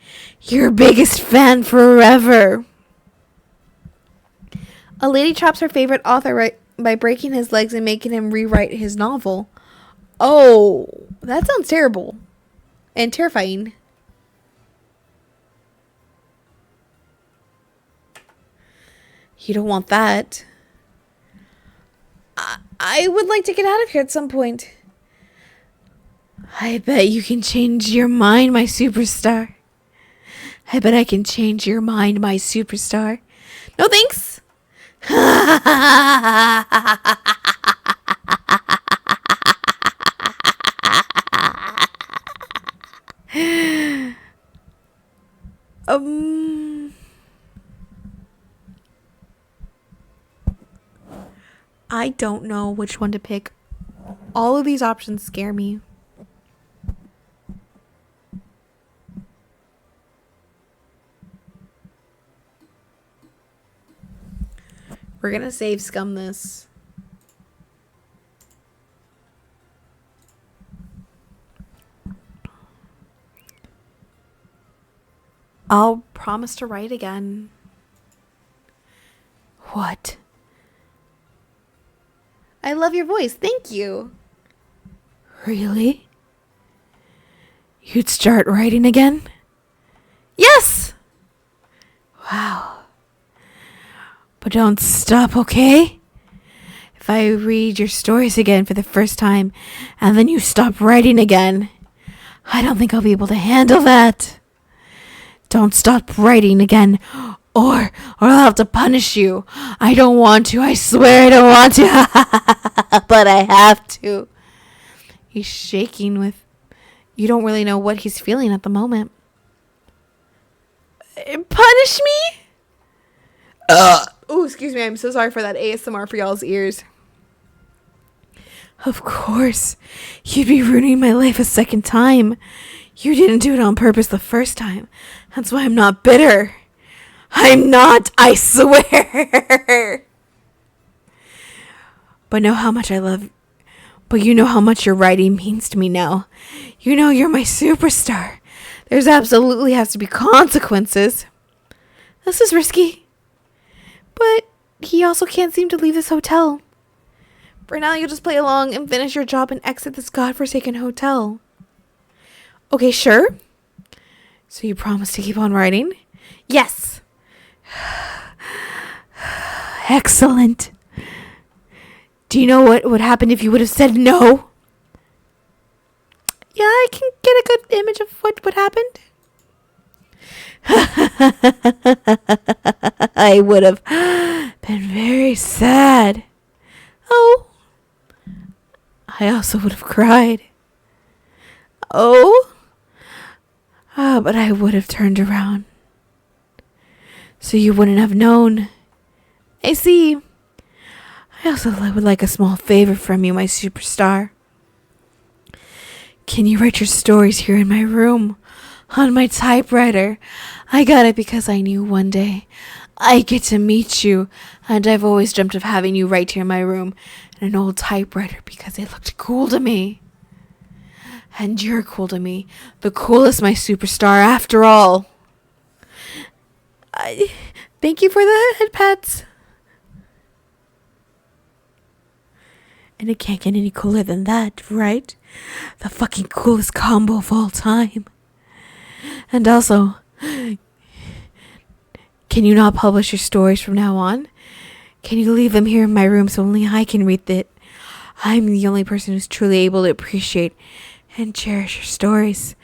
Speaker 1: Your biggest fan forever. A lady traps her favorite author by breaking his legs and making him rewrite his novel. Oh, that sounds terrible. And terrifying. You don't want that. I would like to get out of here at some point. I bet you can change your mind, my superstar. I bet I can change your mind, my superstar. No thanks. I don't know which one to pick. All of these options scare me. We're gonna save scum this. I'll promise to write again. What? I love your voice. Thank you. Really? You'd start writing again? Yes! Wow. But don't stop, okay? If I read your stories again for the first time and then you stop writing again, I don't think I'll be able to handle that. Don't stop writing again, or I'll have to punish you. I don't want to. I swear I don't want to. But I have to. He's shaking with... You don't really know what he's feeling at the moment. Punish me? Oh, excuse me. I'm so sorry for that ASMR for y'all's ears. Of course. You'd be ruining my life a second time. You didn't do it on purpose the first time. That's why I'm not bitter. I'm not, I swear. But know how much I love... But you know how much your writing means to me now. You know you're my superstar. There's absolutely has to be consequences. This is risky. But he also can't seem to leave this hotel. For now, you'll just play along and finish your job and exit this godforsaken hotel. Okay, sure. So you promise to keep on writing? Yes. Excellent. Do you know what would happen if you would have said no? Yeah, I can get a good image of what would happen. I would have been very sad. Oh. I also would have cried. Oh. But I would have turned around. So you wouldn't have known. I see. I also would like a small favor from you, my superstar. Can you write your stories here in my room? On my typewriter. I got it because I knew one day I'd get to meet you. And I've always dreamt of having you right here in my room. And an old typewriter because it looked cool to me. And you're cool to me. The coolest, my superstar, after all. Thank you for the head pats. And it can't get any cooler than that, right? The fucking coolest combo of all time. And also, can you not publish your stories from now on? Can you leave them here in my room so only I can read it? I'm the only person who's truly able to appreciate and cherish your stories.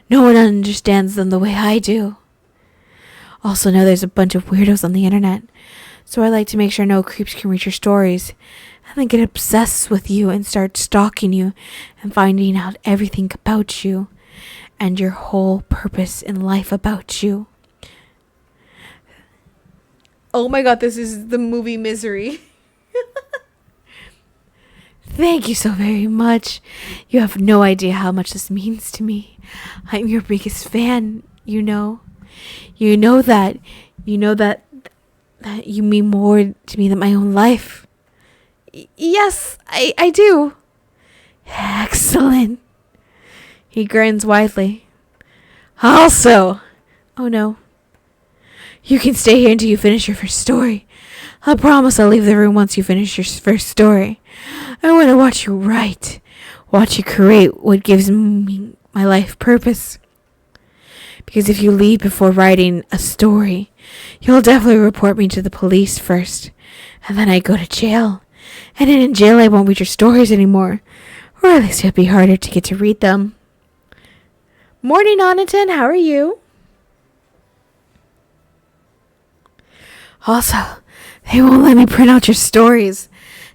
Speaker 1: No one understands them the way I do. Also know there's a bunch of weirdos on the internet, so I like to make sure no creeps can read your stories and then get obsessed with you and start stalking you and finding out everything about you and your whole purpose in life about you. Oh my god, this is the movie Misery. Thank you so very much. You have no idea how much this means to me. I'm your biggest fan, you know. You know that. You know that you mean more to me than my own life. Yes, I do. Excellent. He grins widely. Also, oh no. You can stay here until you finish your first story. I promise I'll leave the room once you finish your first story. I want to watch you write. Watch you create what gives me my life purpose. Because if you leave before writing a story, you'll definitely report me to the police first. And then I go to jail. And then in jail I won't read your stories anymore. Or at least it'll be harder to get to read them. Morning, Oniton. How are you? Also, they won't let me print out your stories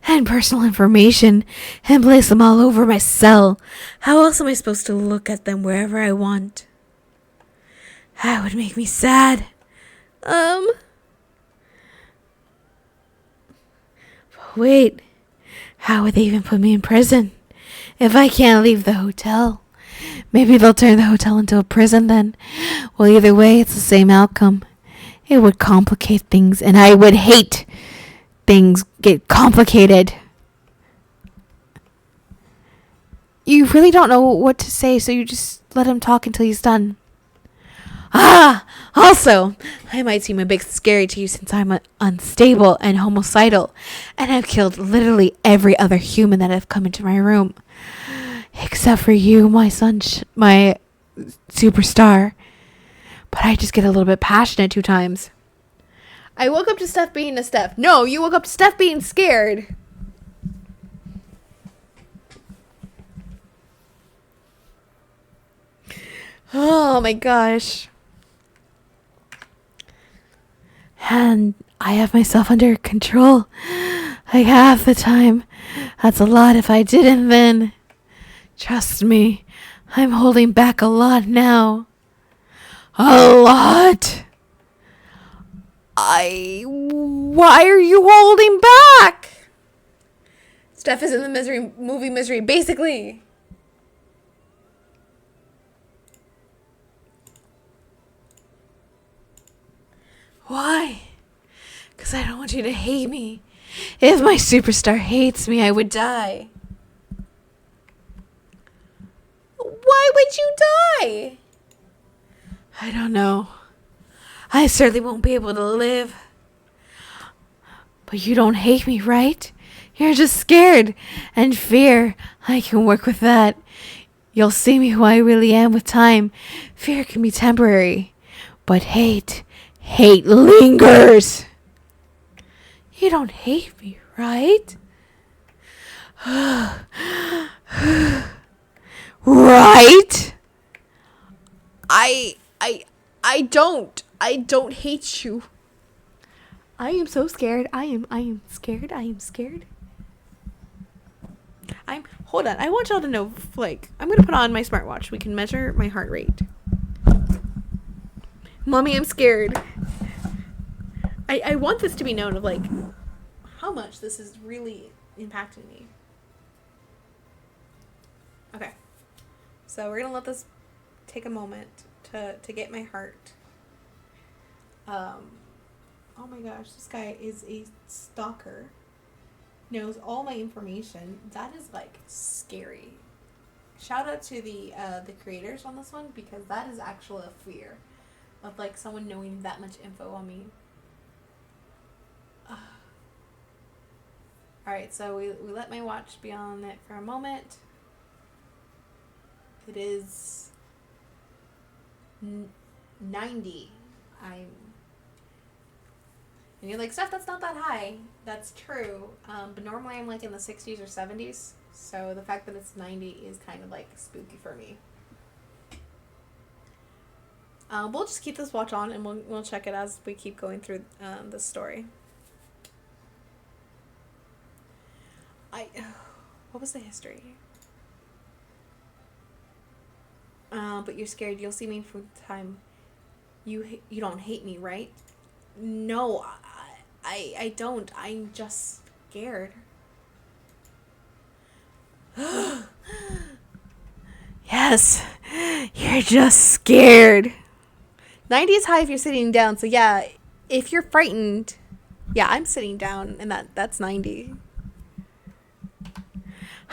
Speaker 1: and personal information and place them all over my cell. How else am I supposed to look at them wherever I want? That would make me sad. Wait, how would they even put me in prison if I can't leave the hotel? Maybe they'll turn the hotel into a prison then. Well, either way, it's the same outcome. It would complicate things, and I would hate things get complicated. You really don't know what to say, so you just let him talk until he's done. Also, I might seem a bit scary to you since I'm unstable and homicidal, and I've killed literally every other human that have come into my room. Except for you, my my superstar. But I just get a little bit passionate 2 times. I woke up to Steph being a Steph. No, you woke up to Steph being scared. Oh my gosh. And I have myself under control. Like half the time. That's a lot if I didn't then. Trust me, I'm holding back a lot now. A lot? Why are you holding back? Steph is in the movie Misery, basically. Why? Because I don't want you to hate me. If my superstar hates me, I would die. Why would you die? I don't know. I certainly won't be able to live. But you don't hate me, right? You're just scared. And fear, I can work with that. You'll see me who I really am with time. Fear can be temporary. But hate lingers. You don't hate me, right? Right? I don't hate you. I am so scared. I am scared. Hold on. I want y'all to know, like, I'm going to put on my smartwatch. We can measure my heart rate. Mommy, I'm scared. I want this to be known of, like, how much this is really impacting me. Okay. So we're going to let this take a moment to get my heart. Oh my gosh, this guy is a stalker. Knows all my information. That is, like, scary. Shout out to the creators on this one, because that is actually a fear of, like, someone knowing that much info on me. Alright, so we let my watch be on it for a moment. It is 90. And you're like, Steph, that's not that high. That's true. But normally I'm like in the 60s or 70s. So the fact that it's 90 is kind of like spooky for me. We'll just keep this watch on and we'll check it as we keep going through the story. What was the history? But you're scared. You'll see me from time. You don't hate me, right? No, I don't. I'm just scared. Yes, you're just scared. 90 is high if you're sitting down. So yeah, if you're frightened, yeah, I'm sitting down, and that's 90.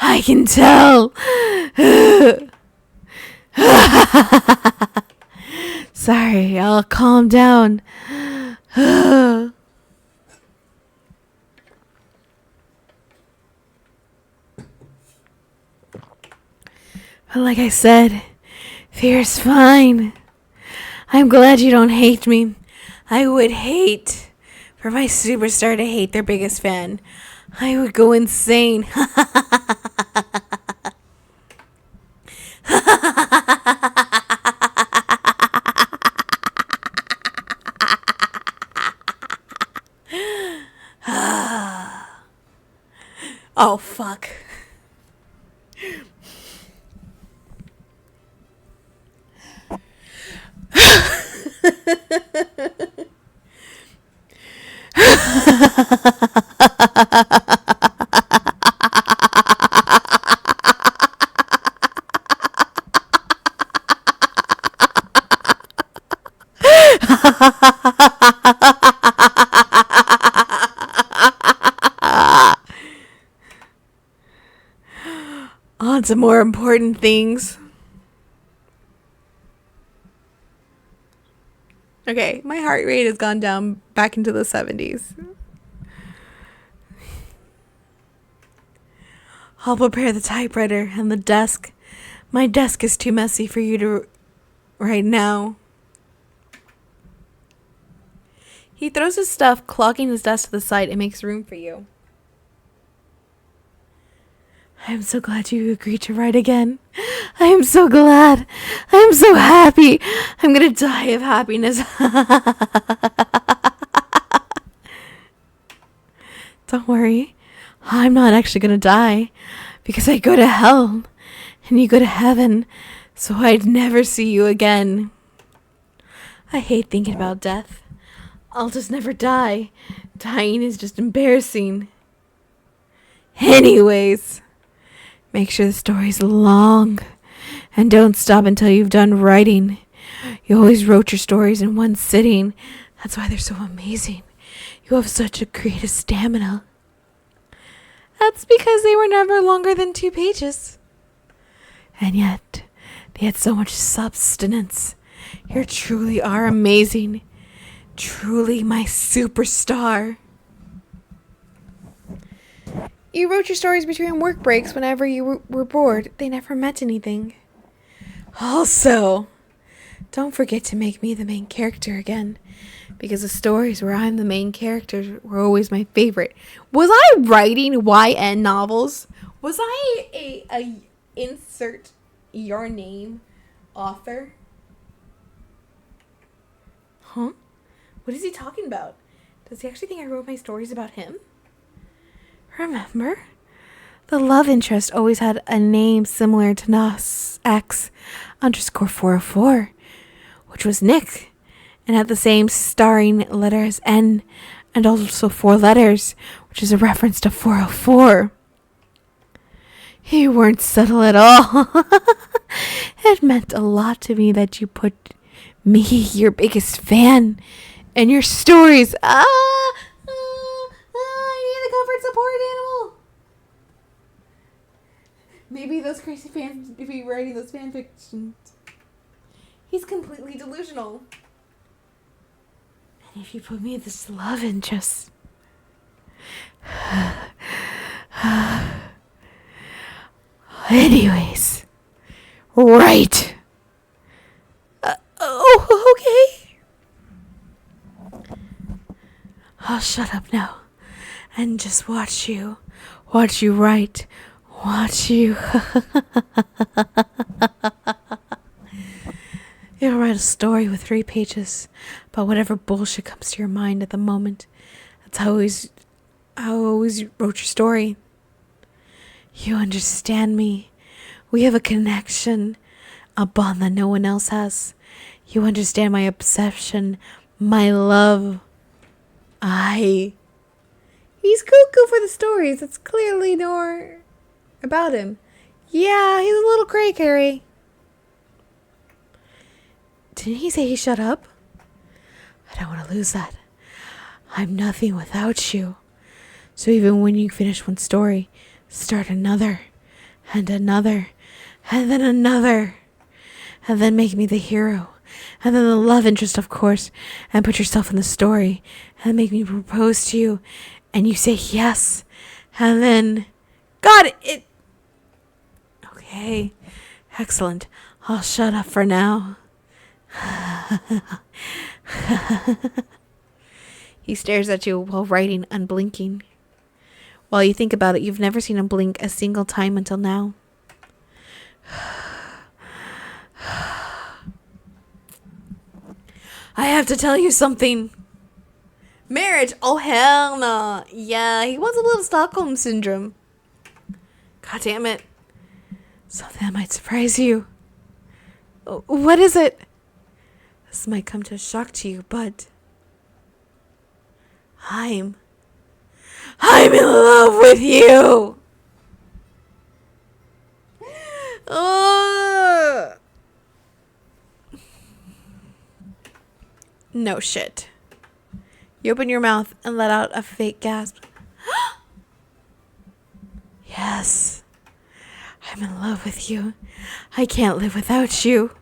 Speaker 1: I can tell. Sorry, I'll calm down. But like I said, fear's fine. I'm glad you don't hate me. I would hate for my superstar to hate their biggest fan. I would go insane. Oh, fuck. On to more important things. Okay, my heart rate has gone down back into the 70s. I'll prepare the typewriter and the desk. My desk is too messy for you to right now. He throws his stuff, clogging his desk to the side, and makes room for you. I'm so glad you agreed to write again. I am so glad. I am so happy. I'm gonna die of happiness. Don't worry. I'm not actually gonna die because I go to hell and you go to heaven, so I'd never see you again. I hate thinking about death. I'll just never die. Dying is just embarrassing. Anyways, make sure the story's long and don't stop until you've done writing. You always wrote your stories in one sitting. That's why they're so amazing. You have such a creative stamina. That's because they were never longer than 2 pages. And yet, they had so much substance. You truly are amazing. Truly my superstar. You wrote your stories between work breaks whenever you were bored. They never meant anything. Also, don't forget to make me the main character again, because the stories where I'm the main character were always my favorite. Was I writing YN novels? Was I a insert your name author? Huh? What is he talking about? Does he actually think I wrote my stories about him? Remember? The love interest always had a name similar to Nas X_404, which was Nick, and had the same starring letter as N, and also 4 letters, which is a reference to 404. You weren't subtle at all. It meant a lot to me that you put me, your biggest fan, and your stories. I need a comfort support animal. Maybe those crazy fans be writing those fan fictions. He's completely delusional. And if you put me this love interest. Anyways. Right. Okay. I'll shut up now and just watch you write. Watch you. You'll write a story with 3 pages about whatever bullshit comes to your mind at the moment. That's how I always wrote your story. You understand me. We have a connection, a bond that no one else has. You understand my obsession, my love. He's cuckoo for the stories. It's clearly more about him. Yeah, he's a little cray Carrie. Didn't he say he shut up? I don't want to lose that. I'm nothing without you. So even when you finish one story, start another, and another, and then another, and then make me the hero, and then the love interest, of course, and put yourself in the story, and make me propose to you, and you say yes, and then, God, it, okay, excellent, I'll shut up for now. He stares at you while writing, unblinking. While you think about it, you've never seen him blink a single time until now. I have to tell you something. Marriage? Oh, hell no. Yeah, he wants a little Stockholm syndrome. God damn it. Something that might surprise you. What is it? This might come to a shock to you, but I'm in love with you. No shit. You open your mouth and let out a fake gasp. Yes. I'm in love with you. I can't live without you.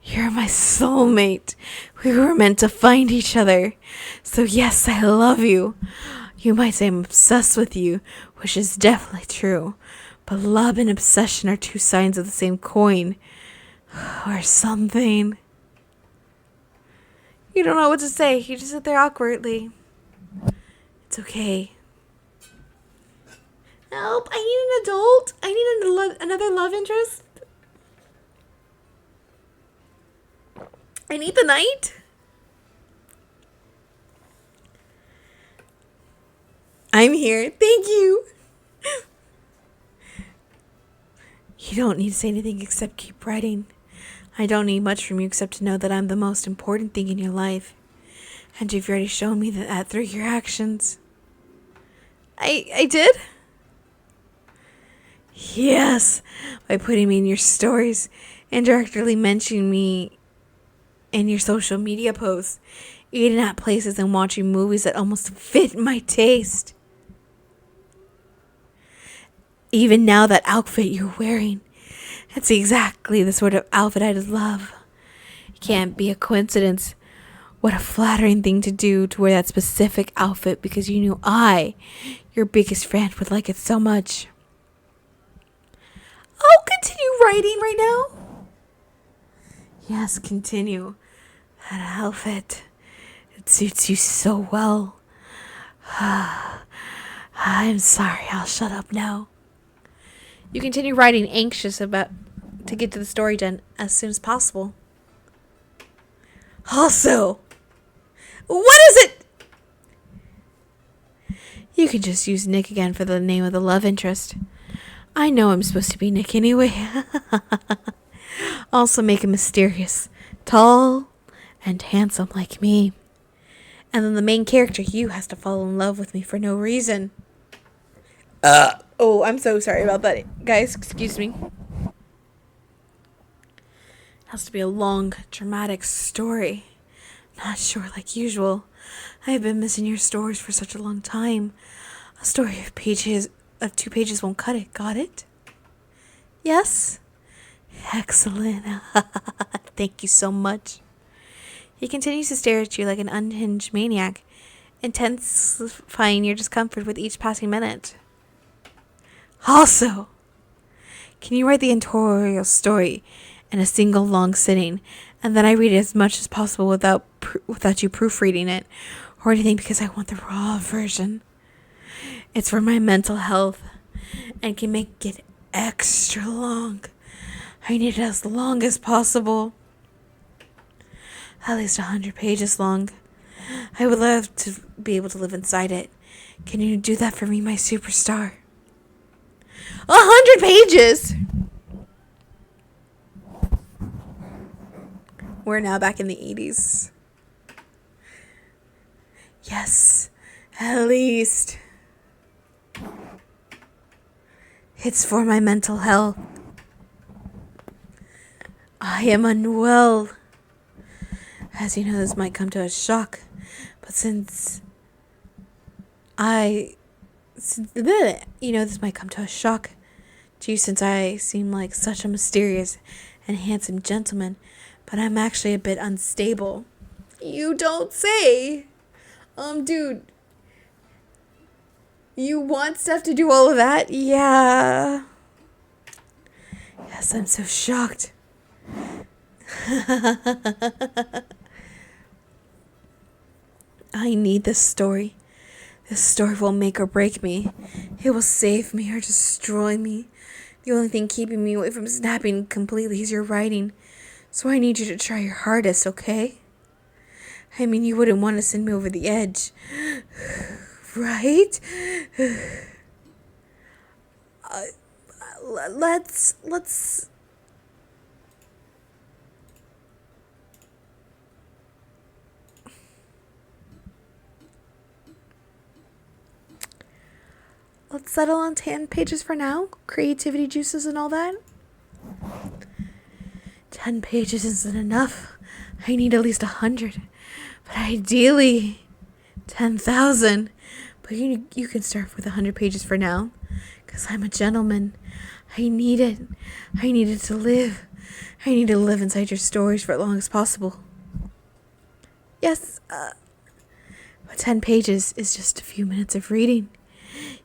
Speaker 1: You're my soulmate. We were meant to find each other. So yes, I love you. You might say I'm obsessed with you, which is definitely true. But love and obsession are two sides of the same coin. Or something. You don't know what to say. You just sit there awkwardly. It's okay. Help, I need an adult. I need another love interest. I need the knight. I'm here. Thank you. You don't need to say anything except keep writing. I don't need much from you except to know that I'm the most important thing in your life. And you've already shown me that through your actions. I did? Yes, by putting me in your stories, indirectly mentioning me in your social media posts, eating at places and watching movies that almost fit my taste. Even now that outfit you're wearing, it's exactly the sort of outfit I'd love. It can't be a coincidence. What a flattering thing to do to wear that specific outfit because you knew I, your biggest fan, would like it so much. Oh, continue writing right now. Yes, continue. That outfit, it suits you so well. I'm sorry, I'll shut up now. You continue writing, anxious about to get to the story done as soon as possible. Also, what is it? You can just use Nick again for the name of the love interest. I know I'm supposed to be Nick anyway. Also make him mysterious, tall, and handsome like me. And then the main character, you, has to fall in love with me for no reason. Oh, I'm so sorry about that, guys. Excuse me. It has to be a long, dramatic story. Not short like usual. I've been missing your stories for such a long time. A story of 2 pages won't cut it. Got it? Yes? Excellent. Thank you so much. He continues to stare at you like an unhinged maniac, intensifying your discomfort with each passing minute. Also, can you write the entire story in a single long sitting, and then I read it as much as possible without you proofreading it or anything, because I want the raw version. It's for my mental health and can make it extra long. I need it as long as possible. At least 100 pages long. I would love to be able to live inside it. Can you do that for me, my superstar? 100 pages! We're now back in the 80s. Yes, at least. It's for my mental health. I am unwell. As you know, this might come to a shock, but this might come to a shock to you since I seem like such a mysterious and handsome gentleman, but I'm actually a bit unstable. You don't say. Dude, you want Steph to do all of that? Yeah. Yes, I'm so shocked. I need this story. This story will make or break me. It will save me or destroy me. The only thing keeping me away from snapping completely is your writing. So I need you to try your hardest, okay? I mean, you wouldn't want to send me over the edge. Right? Let's settle on 10 pages for now. Creativity juices and all that. 10 pages isn't enough. I need at least 100. But ideally, 10,000. But you can start with 100 pages for now. Because I'm a gentleman. I need it. I need it to live. I need to live inside your stories for as long as possible. Yes, but 10 pages is just a few minutes of reading.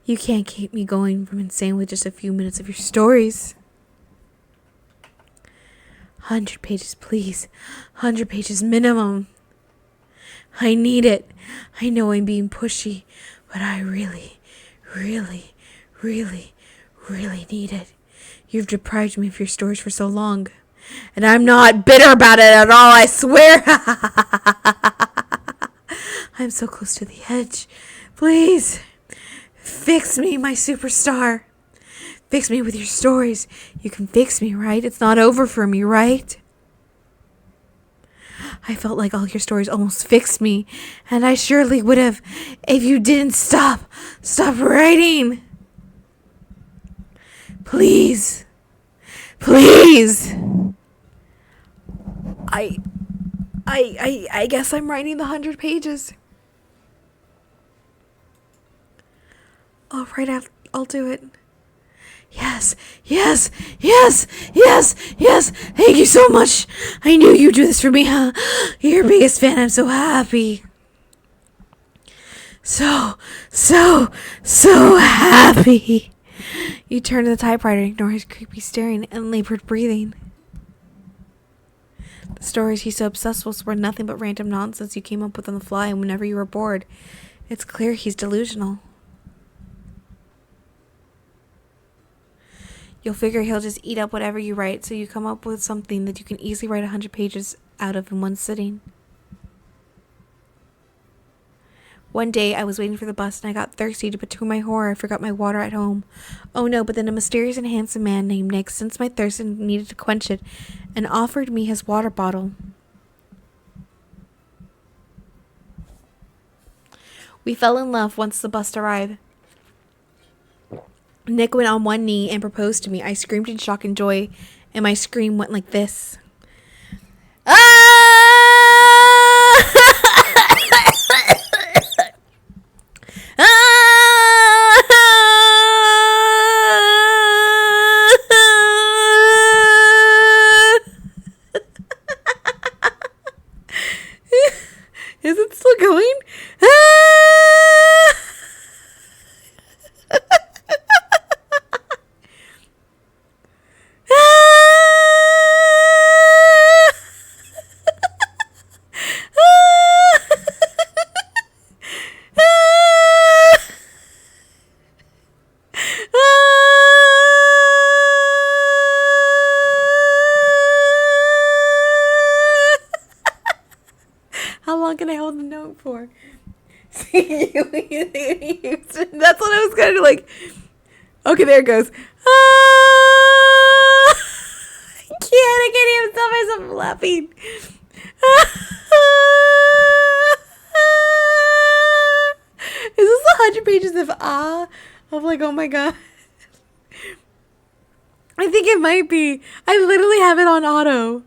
Speaker 1: You can't keep me going from insane with just a few minutes of your stories. 100 pages, please. 100 pages minimum. I need it. I know I'm being pushy, but I really, really, really, really need it. You've deprived me of your stories for so long. And I'm not bitter about it at all, I swear. I'm so close to the edge. Please. Fix me, my superstar. Fix me with your stories. You can fix me, right? It's not over for me, right? I felt like all your stories almost fixed me, and I surely would have if you didn't stop writing. Please. Please. I guess I'm writing the 100 pages. All right, I'll do it. Yes. Thank you so much. I knew you'd do this for me, huh? You're your biggest fan. I'm so happy. So happy. You turn to the typewriter, ignore his creepy staring and labored breathing. The stories he's so obsessed with were nothing but random nonsense you came up with on the fly and whenever you were bored. It's clear he's delusional. You'll figure he'll just eat up whatever you write, so you come up with something that you can easily write 100 pages out of in one sitting. One day, I was waiting for the bus and I got thirsty, but to my horror, I forgot my water at home. Oh no, but then a mysterious and handsome man named Nick sensed my thirst and needed to quench it, and offered me his water bottle. We fell in love once the bus arrived. Nick went on one knee and proposed to me. I screamed in shock and joy, and my scream went like this. Is it still going? How long can I hold the note for? See, that's what I was kind of like. Okay, there it goes. I can't even stop myself from laughing. Is this 100 pages of of like, oh my god? I think it might be. I literally have it on auto.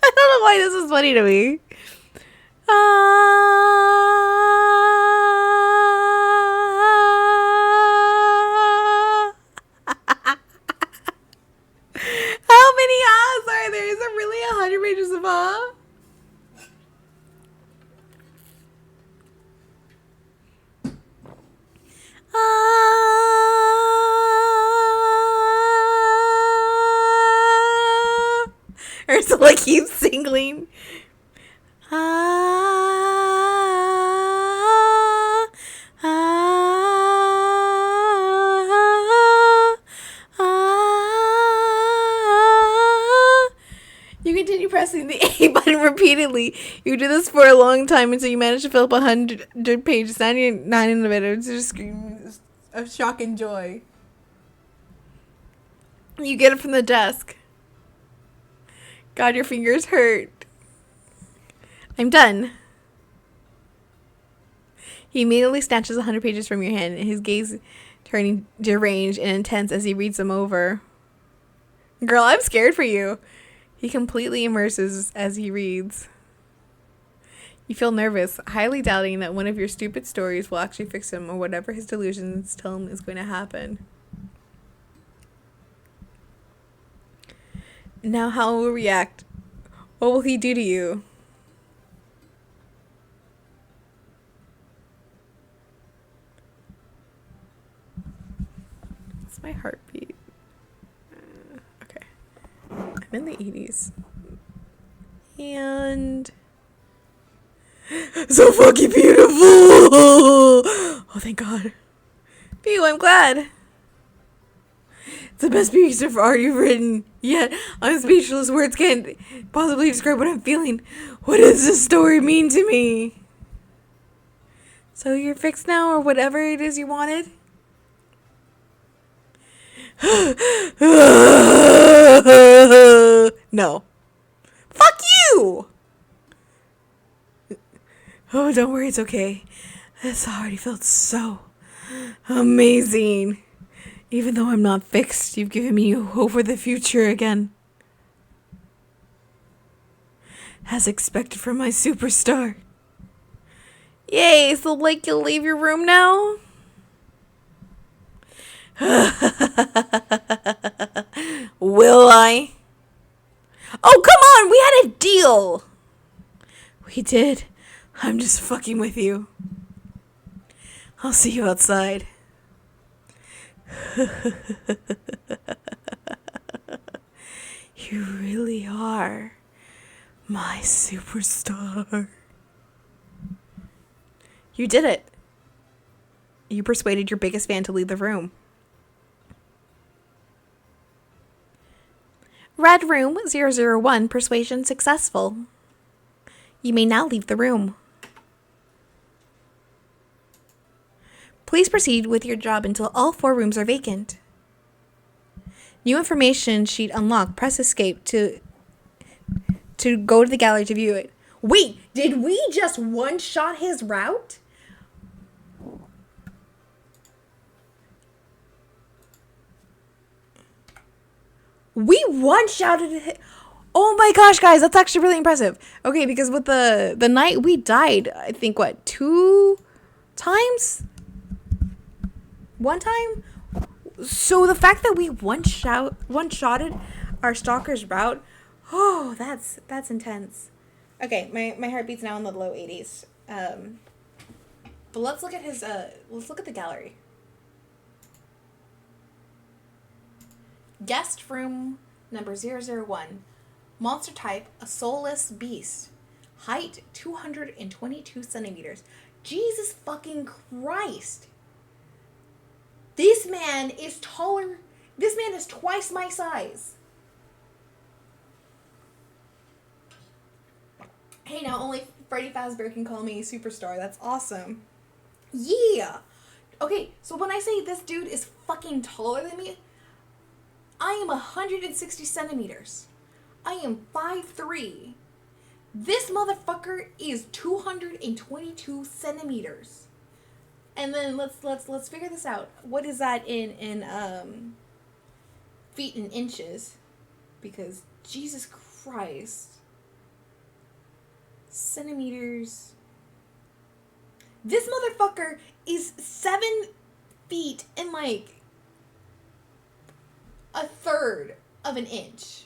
Speaker 1: I don't know why this is funny to me. How many ahs are there? Is it really 100 pages of ah? Ursula keeps singling. You continue pressing the A button repeatedly. You do this for a long time until you manage to fill up 100 pages. 99 of it. It's just screams of shock and joy. You get it from the desk. God, your fingers hurt. I'm done. He immediately snatches 100 pages from your hand, his gaze turning deranged and intense as he reads them over. Girl, I'm scared for you. He completely immerses as he reads. You feel nervous, highly doubting that one of your stupid stories will actually fix him or whatever his delusions tell him is going to happen. Now how will he react? What will he do to you? It's my heartbeat. Okay. I'm in the 80s. And... so fucking beautiful! Oh, thank God. Phew, I'm glad. It's the best piece of art you've written. Yet, I'm speechless. Words can't possibly describe what I'm feeling. What does this story mean to me? So you're fixed now, or whatever it is you wanted? No. Fuck you! Oh, don't worry, it's okay. This already felt so amazing. Even though I'm not fixed, you've given me hope for the future again. As expected from my superstar. Yay, so like you'll leave your room now? Will I? Oh, come on, we had a deal. We did. I'm just fucking with you. I'll see you outside. You really are my superstar. You did it. You persuaded your biggest fan to leave the room. Red Room 001, persuasion successful. You may now leave the room. Please proceed with your job until all 4 rooms are vacant. New information sheet unlocked. Press escape to go to the gallery to view it. Wait, did we just one-shot his route? We one-shotted it. Oh my gosh, guys, that's actually really impressive. Okay, because with the night we died, I think, what, 2 times? 1 time? So the fact that we one-shotted our stalker's route, oh, that's intense. Okay, my heartbeat's now in the low 80s. But let's look at let's look at the gallery. Guest room number 001. Monster type, a soulless beast. Height, 222 centimeters. Jesus fucking Christ. This man is taller. This man is twice my size. Hey, now only Freddy Fazbear can call me superstar. That's awesome. Yeah. Okay, so when I say this dude is fucking taller than me, I am 160 centimeters. I am 5'3". This motherfucker is 222 centimeters. And then let's figure this out. What is that in feet and inches? Because Jesus Christ. Centimeters. This motherfucker is 7 feet and like a third of an inch.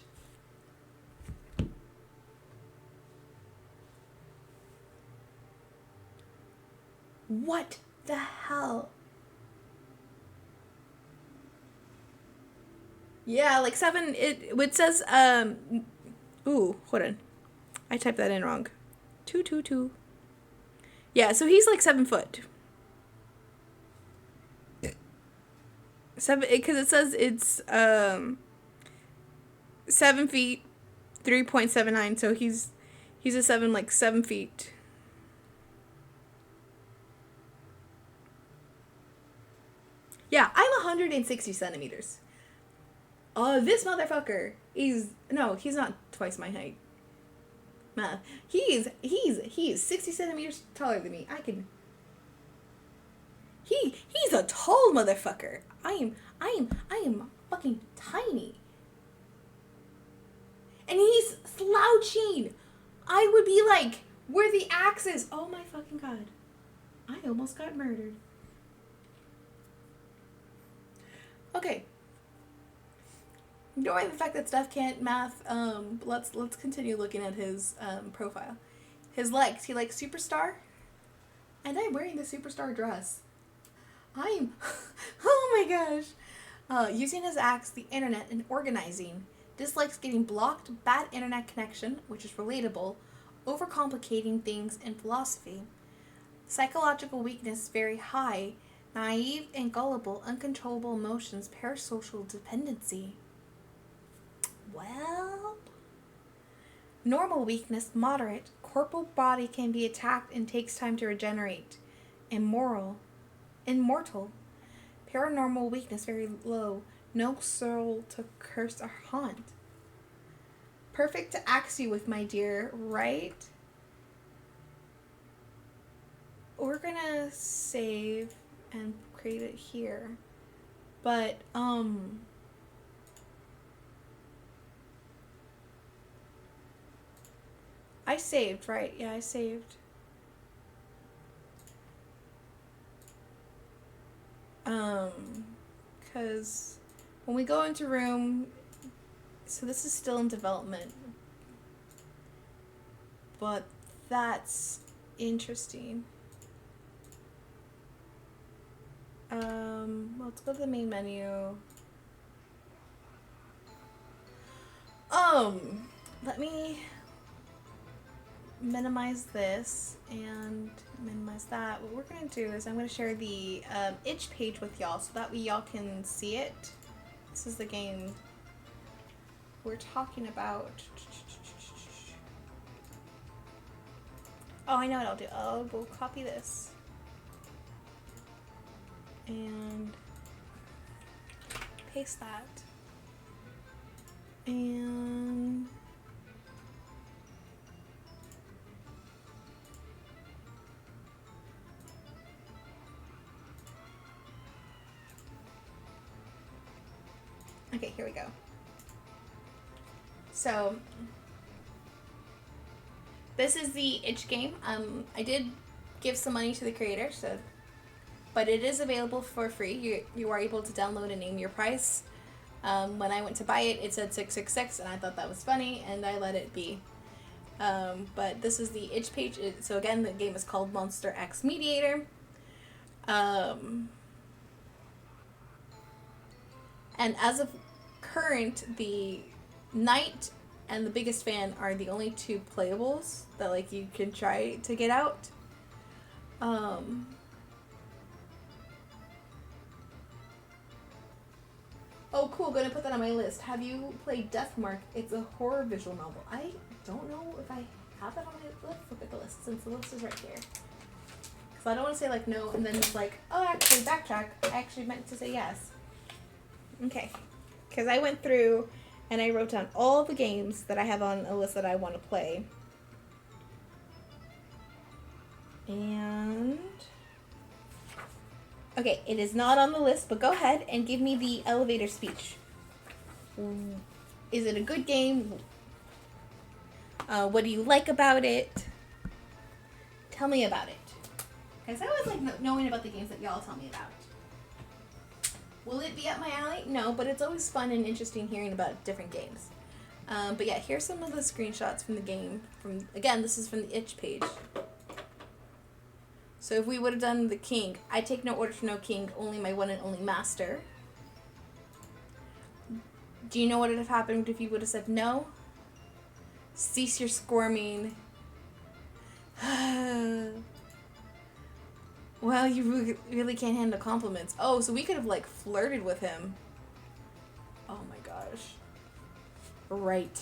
Speaker 1: What the hell? Yeah, like 7. It says ooh, hold on. I typed that in wrong. 222. Yeah, so he's like 7 foot. 7, because it says it's 7 feet, 3.79. So he's a 7 feet. Yeah, I'm 160 centimeters. This motherfucker is he's not twice my height. Math. He's 60 centimeters taller than me. He's a tall motherfucker. I am fucking tiny. And he's slouching. I would be like, where the axe is. Oh my fucking god. I almost got murdered. Okay. Ignoring the fact that Steph can't math, let's continue looking at his profile. His legs, he likes Superstar, and I'm wearing the Superstar dress. I'm, oh my gosh, using his axe, the internet, and organizing. Dislikes getting blocked, bad internet connection, which is relatable, overcomplicating things, and philosophy. Psychological weakness very high, naive and gullible, uncontrollable emotions, parasocial dependency. Well, normal weakness, moderate. Corporal body can be attacked and takes time to regenerate. Immortal. Paranormal weakness, very low. No soul to curse or haunt. Perfect to axe you with, my dear, right? We're gonna save and create it here. But, I saved, right? Yeah, I saved. Because when we go into room, so this is still in development, but that's interesting. Let's go to the main menu. Let me minimize this and minimize that. What we're gonna do is I'm gonna share the itch page with y'all so that way y'all can see it. This is the game we're talking about. Oh, I know what I'll do. We'll copy this and paste that, and okay, here we go. So this is the itch game. I did give some money to the creator, so, but it is available for free. You are able to download and name your price. When I went to buy it, it said 666, and I thought that was funny, and I let it be. But this is the itch page. So again, the game is called Monster X Mediator. And as of current, the Knight and the Biggest Fan are the only two playables that like you can try to get out. Oh, cool. Gonna put that on my list. Have you played Deathmark? It's a horror visual novel. I don't know if I have that on my list. Look at the list, since the list is right here. Because I don't want to say, like, no, and then it's like, oh, actually, backtrack. I actually meant to say yes. Okay. Because I went through and I wrote down all the games that I have on a list that I want to play. And... okay, it is not on the list, but go ahead and give me the elevator speech. Is it a good game? What do you like about it? Tell me about it. Because I always like knowing about the games that y'all tell me about. Will it be up my alley? No, but it's always fun and interesting hearing about different games. But yeah, here's some of the screenshots from the game. Again, this is from the itch page. So if we would have done the king, I take no order from no king, only my one and only master. Do you know what would have happened if you would have said no? Cease your squirming. Well, you really can't handle compliments. Oh, so we could have, like, flirted with him. Oh my gosh. Right.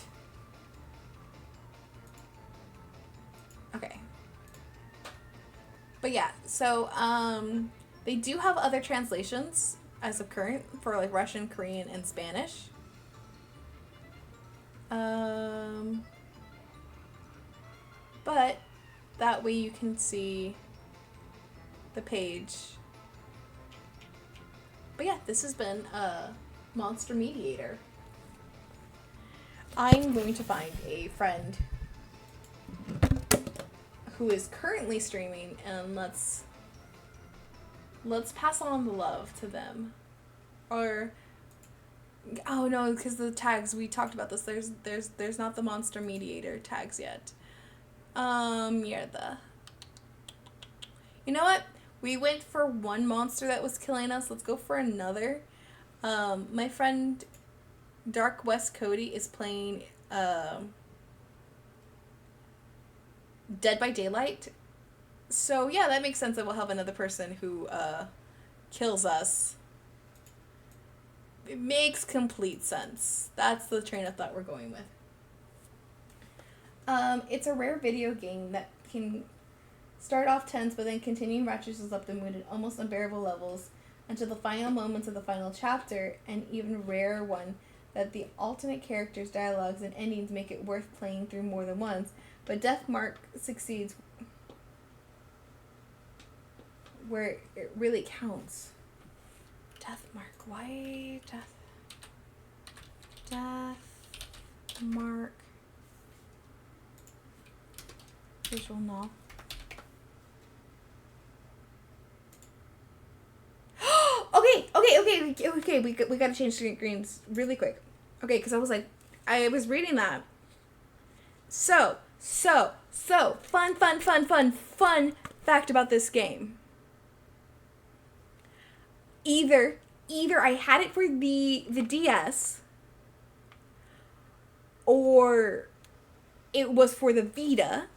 Speaker 1: Okay. But yeah, so, they do have other translations as of current for, like, Russian, Korean, and Spanish. But that way you can see the page. But yeah, this has been Monster Mediator. I'm going to find a friend who is currently streaming, and let's pass on the love to them. Or oh no, because the tags, we talked about this. There's not the Monster Mediator tags yet. You know what? We went for one monster that was killing us. Let's go for another. My friend Dark West Cody is playing Dead by Daylight. So yeah, that makes sense that we'll have another person who kills us. It makes complete sense. That's the train of thought we're going with. It's a rare video game that can start off tense, but then continue ratchets up the mood at almost unbearable levels until the final moments of the final chapter, and even rarer one that the alternate characters, dialogues, and endings make it worth playing through more than once. But Deathmark succeeds where it really counts. Deathmark. Why Deathmark visual novel. Okay, we gotta change screens really quick. Okay, because I was reading that. So, fun fact about this game. Either I had it for the DS, or it was for the Vita,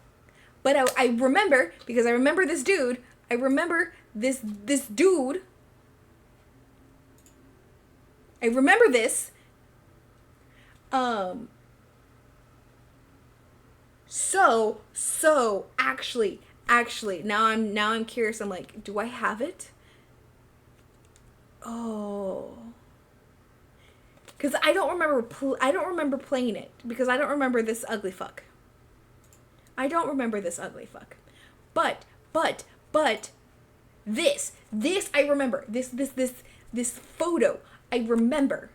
Speaker 1: but I remember, because I remember this dude, I remember this dude, I remember this, so actually, now I'm curious. I'm like, do I have it? Oh, because I don't remember playing it, because I don't remember this ugly fuck. But this I remember. This photo I remember.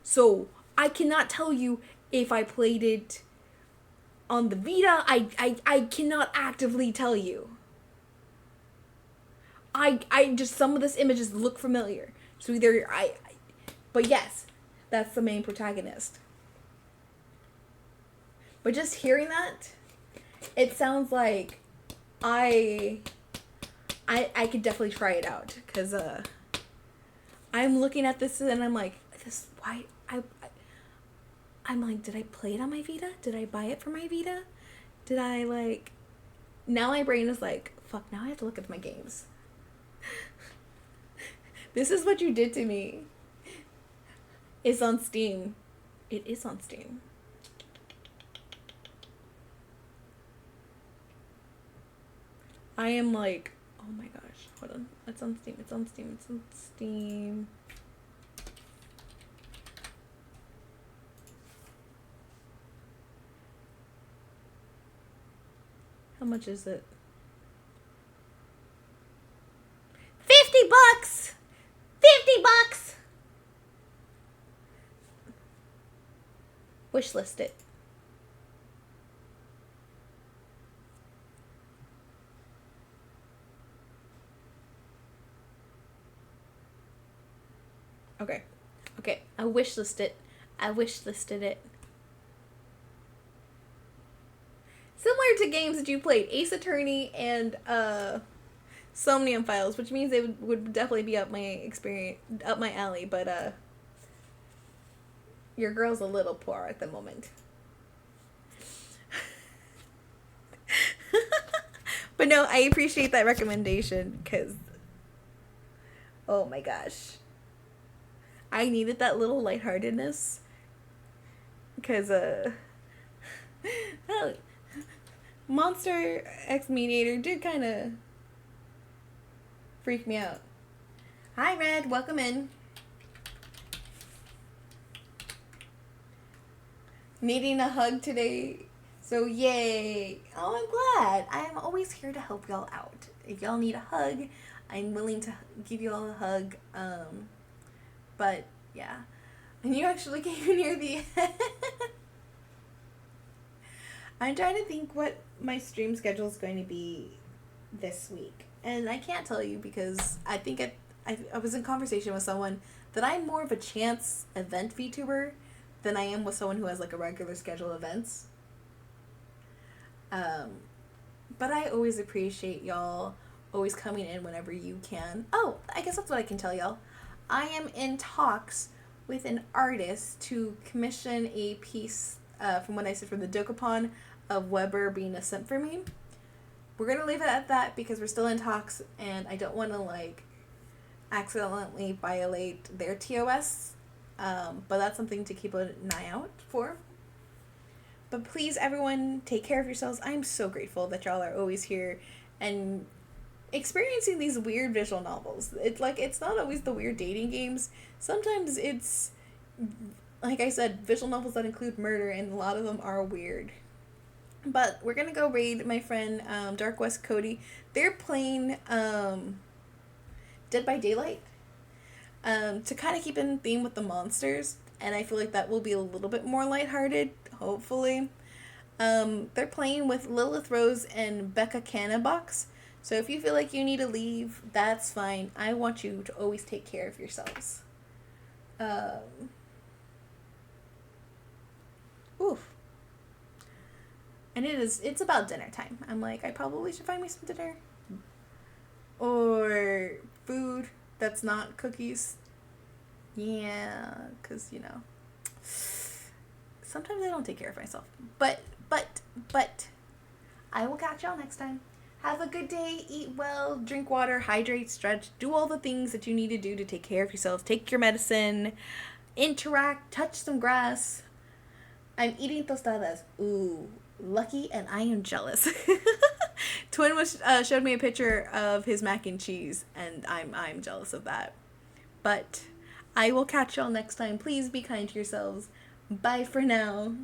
Speaker 1: So I cannot tell you if I played it on the Vita. I cannot actively tell you. I just, some of this images look familiar. So either but yes, that's the main protagonist. But just hearing that, it sounds like I could definitely try it out, because I'm looking at this and I'm like, I'm like, did I play it on my Vita? Did I buy it for my Vita? Did I like... Now my brain is like, fuck, now I have to look at my games. This is what you did to me. It's on Steam. It is on Steam. I am like, oh my gosh, hold on. It's on Steam, it's on Steam, it's on Steam. How much is it? $50! $50! Wishlist it. Okay. Okay. I wishlisted it. I wishlisted it. Similar to games that you played, Ace Attorney and Somnium Files, which means they would definitely be up my alley, but your girl's a little poor at the moment. But no, I appreciate that recommendation, because oh my gosh, I needed that little lightheartedness, because Monster X Mediator did kind of freak me out. Hi Red, welcome in. Needing a hug today, so yay. Oh, I'm glad. I'm always here to help y'all out. If y'all need a hug, I'm willing to give y'all a hug. But yeah, and you actually came near the end. I'm trying to think what my stream schedule is going to be this week, and I can't tell you because I think I was in conversation with someone that I'm more of a chance event VTuber than I am with someone who has like a regular schedule events. But I always appreciate y'all always coming in whenever you can. Oh, I guess that's what I can tell y'all. I am in talks with an artist to commission a piece from what I said from the Dokapon of Weber being a simp for me. We're going to leave it at that because we're still in talks and I don't want to like accidentally violate their TOS. But that's something to keep an eye out for. But please, everyone, take care of yourselves. I'm so grateful that y'all are always here and experiencing these weird visual novels. It's like, it's not always the weird dating games. Sometimes it's, like I said, visual novels that include murder, and a lot of them are weird. But we're gonna go raid my friend Dark West Cody. They're playing Dead by Daylight to kind of keep in theme with the monsters, and I feel like that will be a little bit more lighthearted, hopefully. They're playing with Lilith Rose and Becca Cannonbox, so if you feel like you need to leave, that's fine. I want you to always take care of yourselves. Oof. And it's about dinner time. I'm like, I probably should find me some dinner. Or food that's not cookies. Yeah, because, you know, sometimes I don't take care of myself. But, I will catch y'all next time. Have a good day, eat well, drink water, hydrate, stretch, do all the things that you need to do to take care of yourself. Take your medicine, interact, touch some grass. I'm eating tostadas. Ooh, lucky, and I am jealous. Twin showed me a picture of his mac and cheese, and I'm jealous of that. But I will catch y'all next time. Please be kind to yourselves. Bye for now.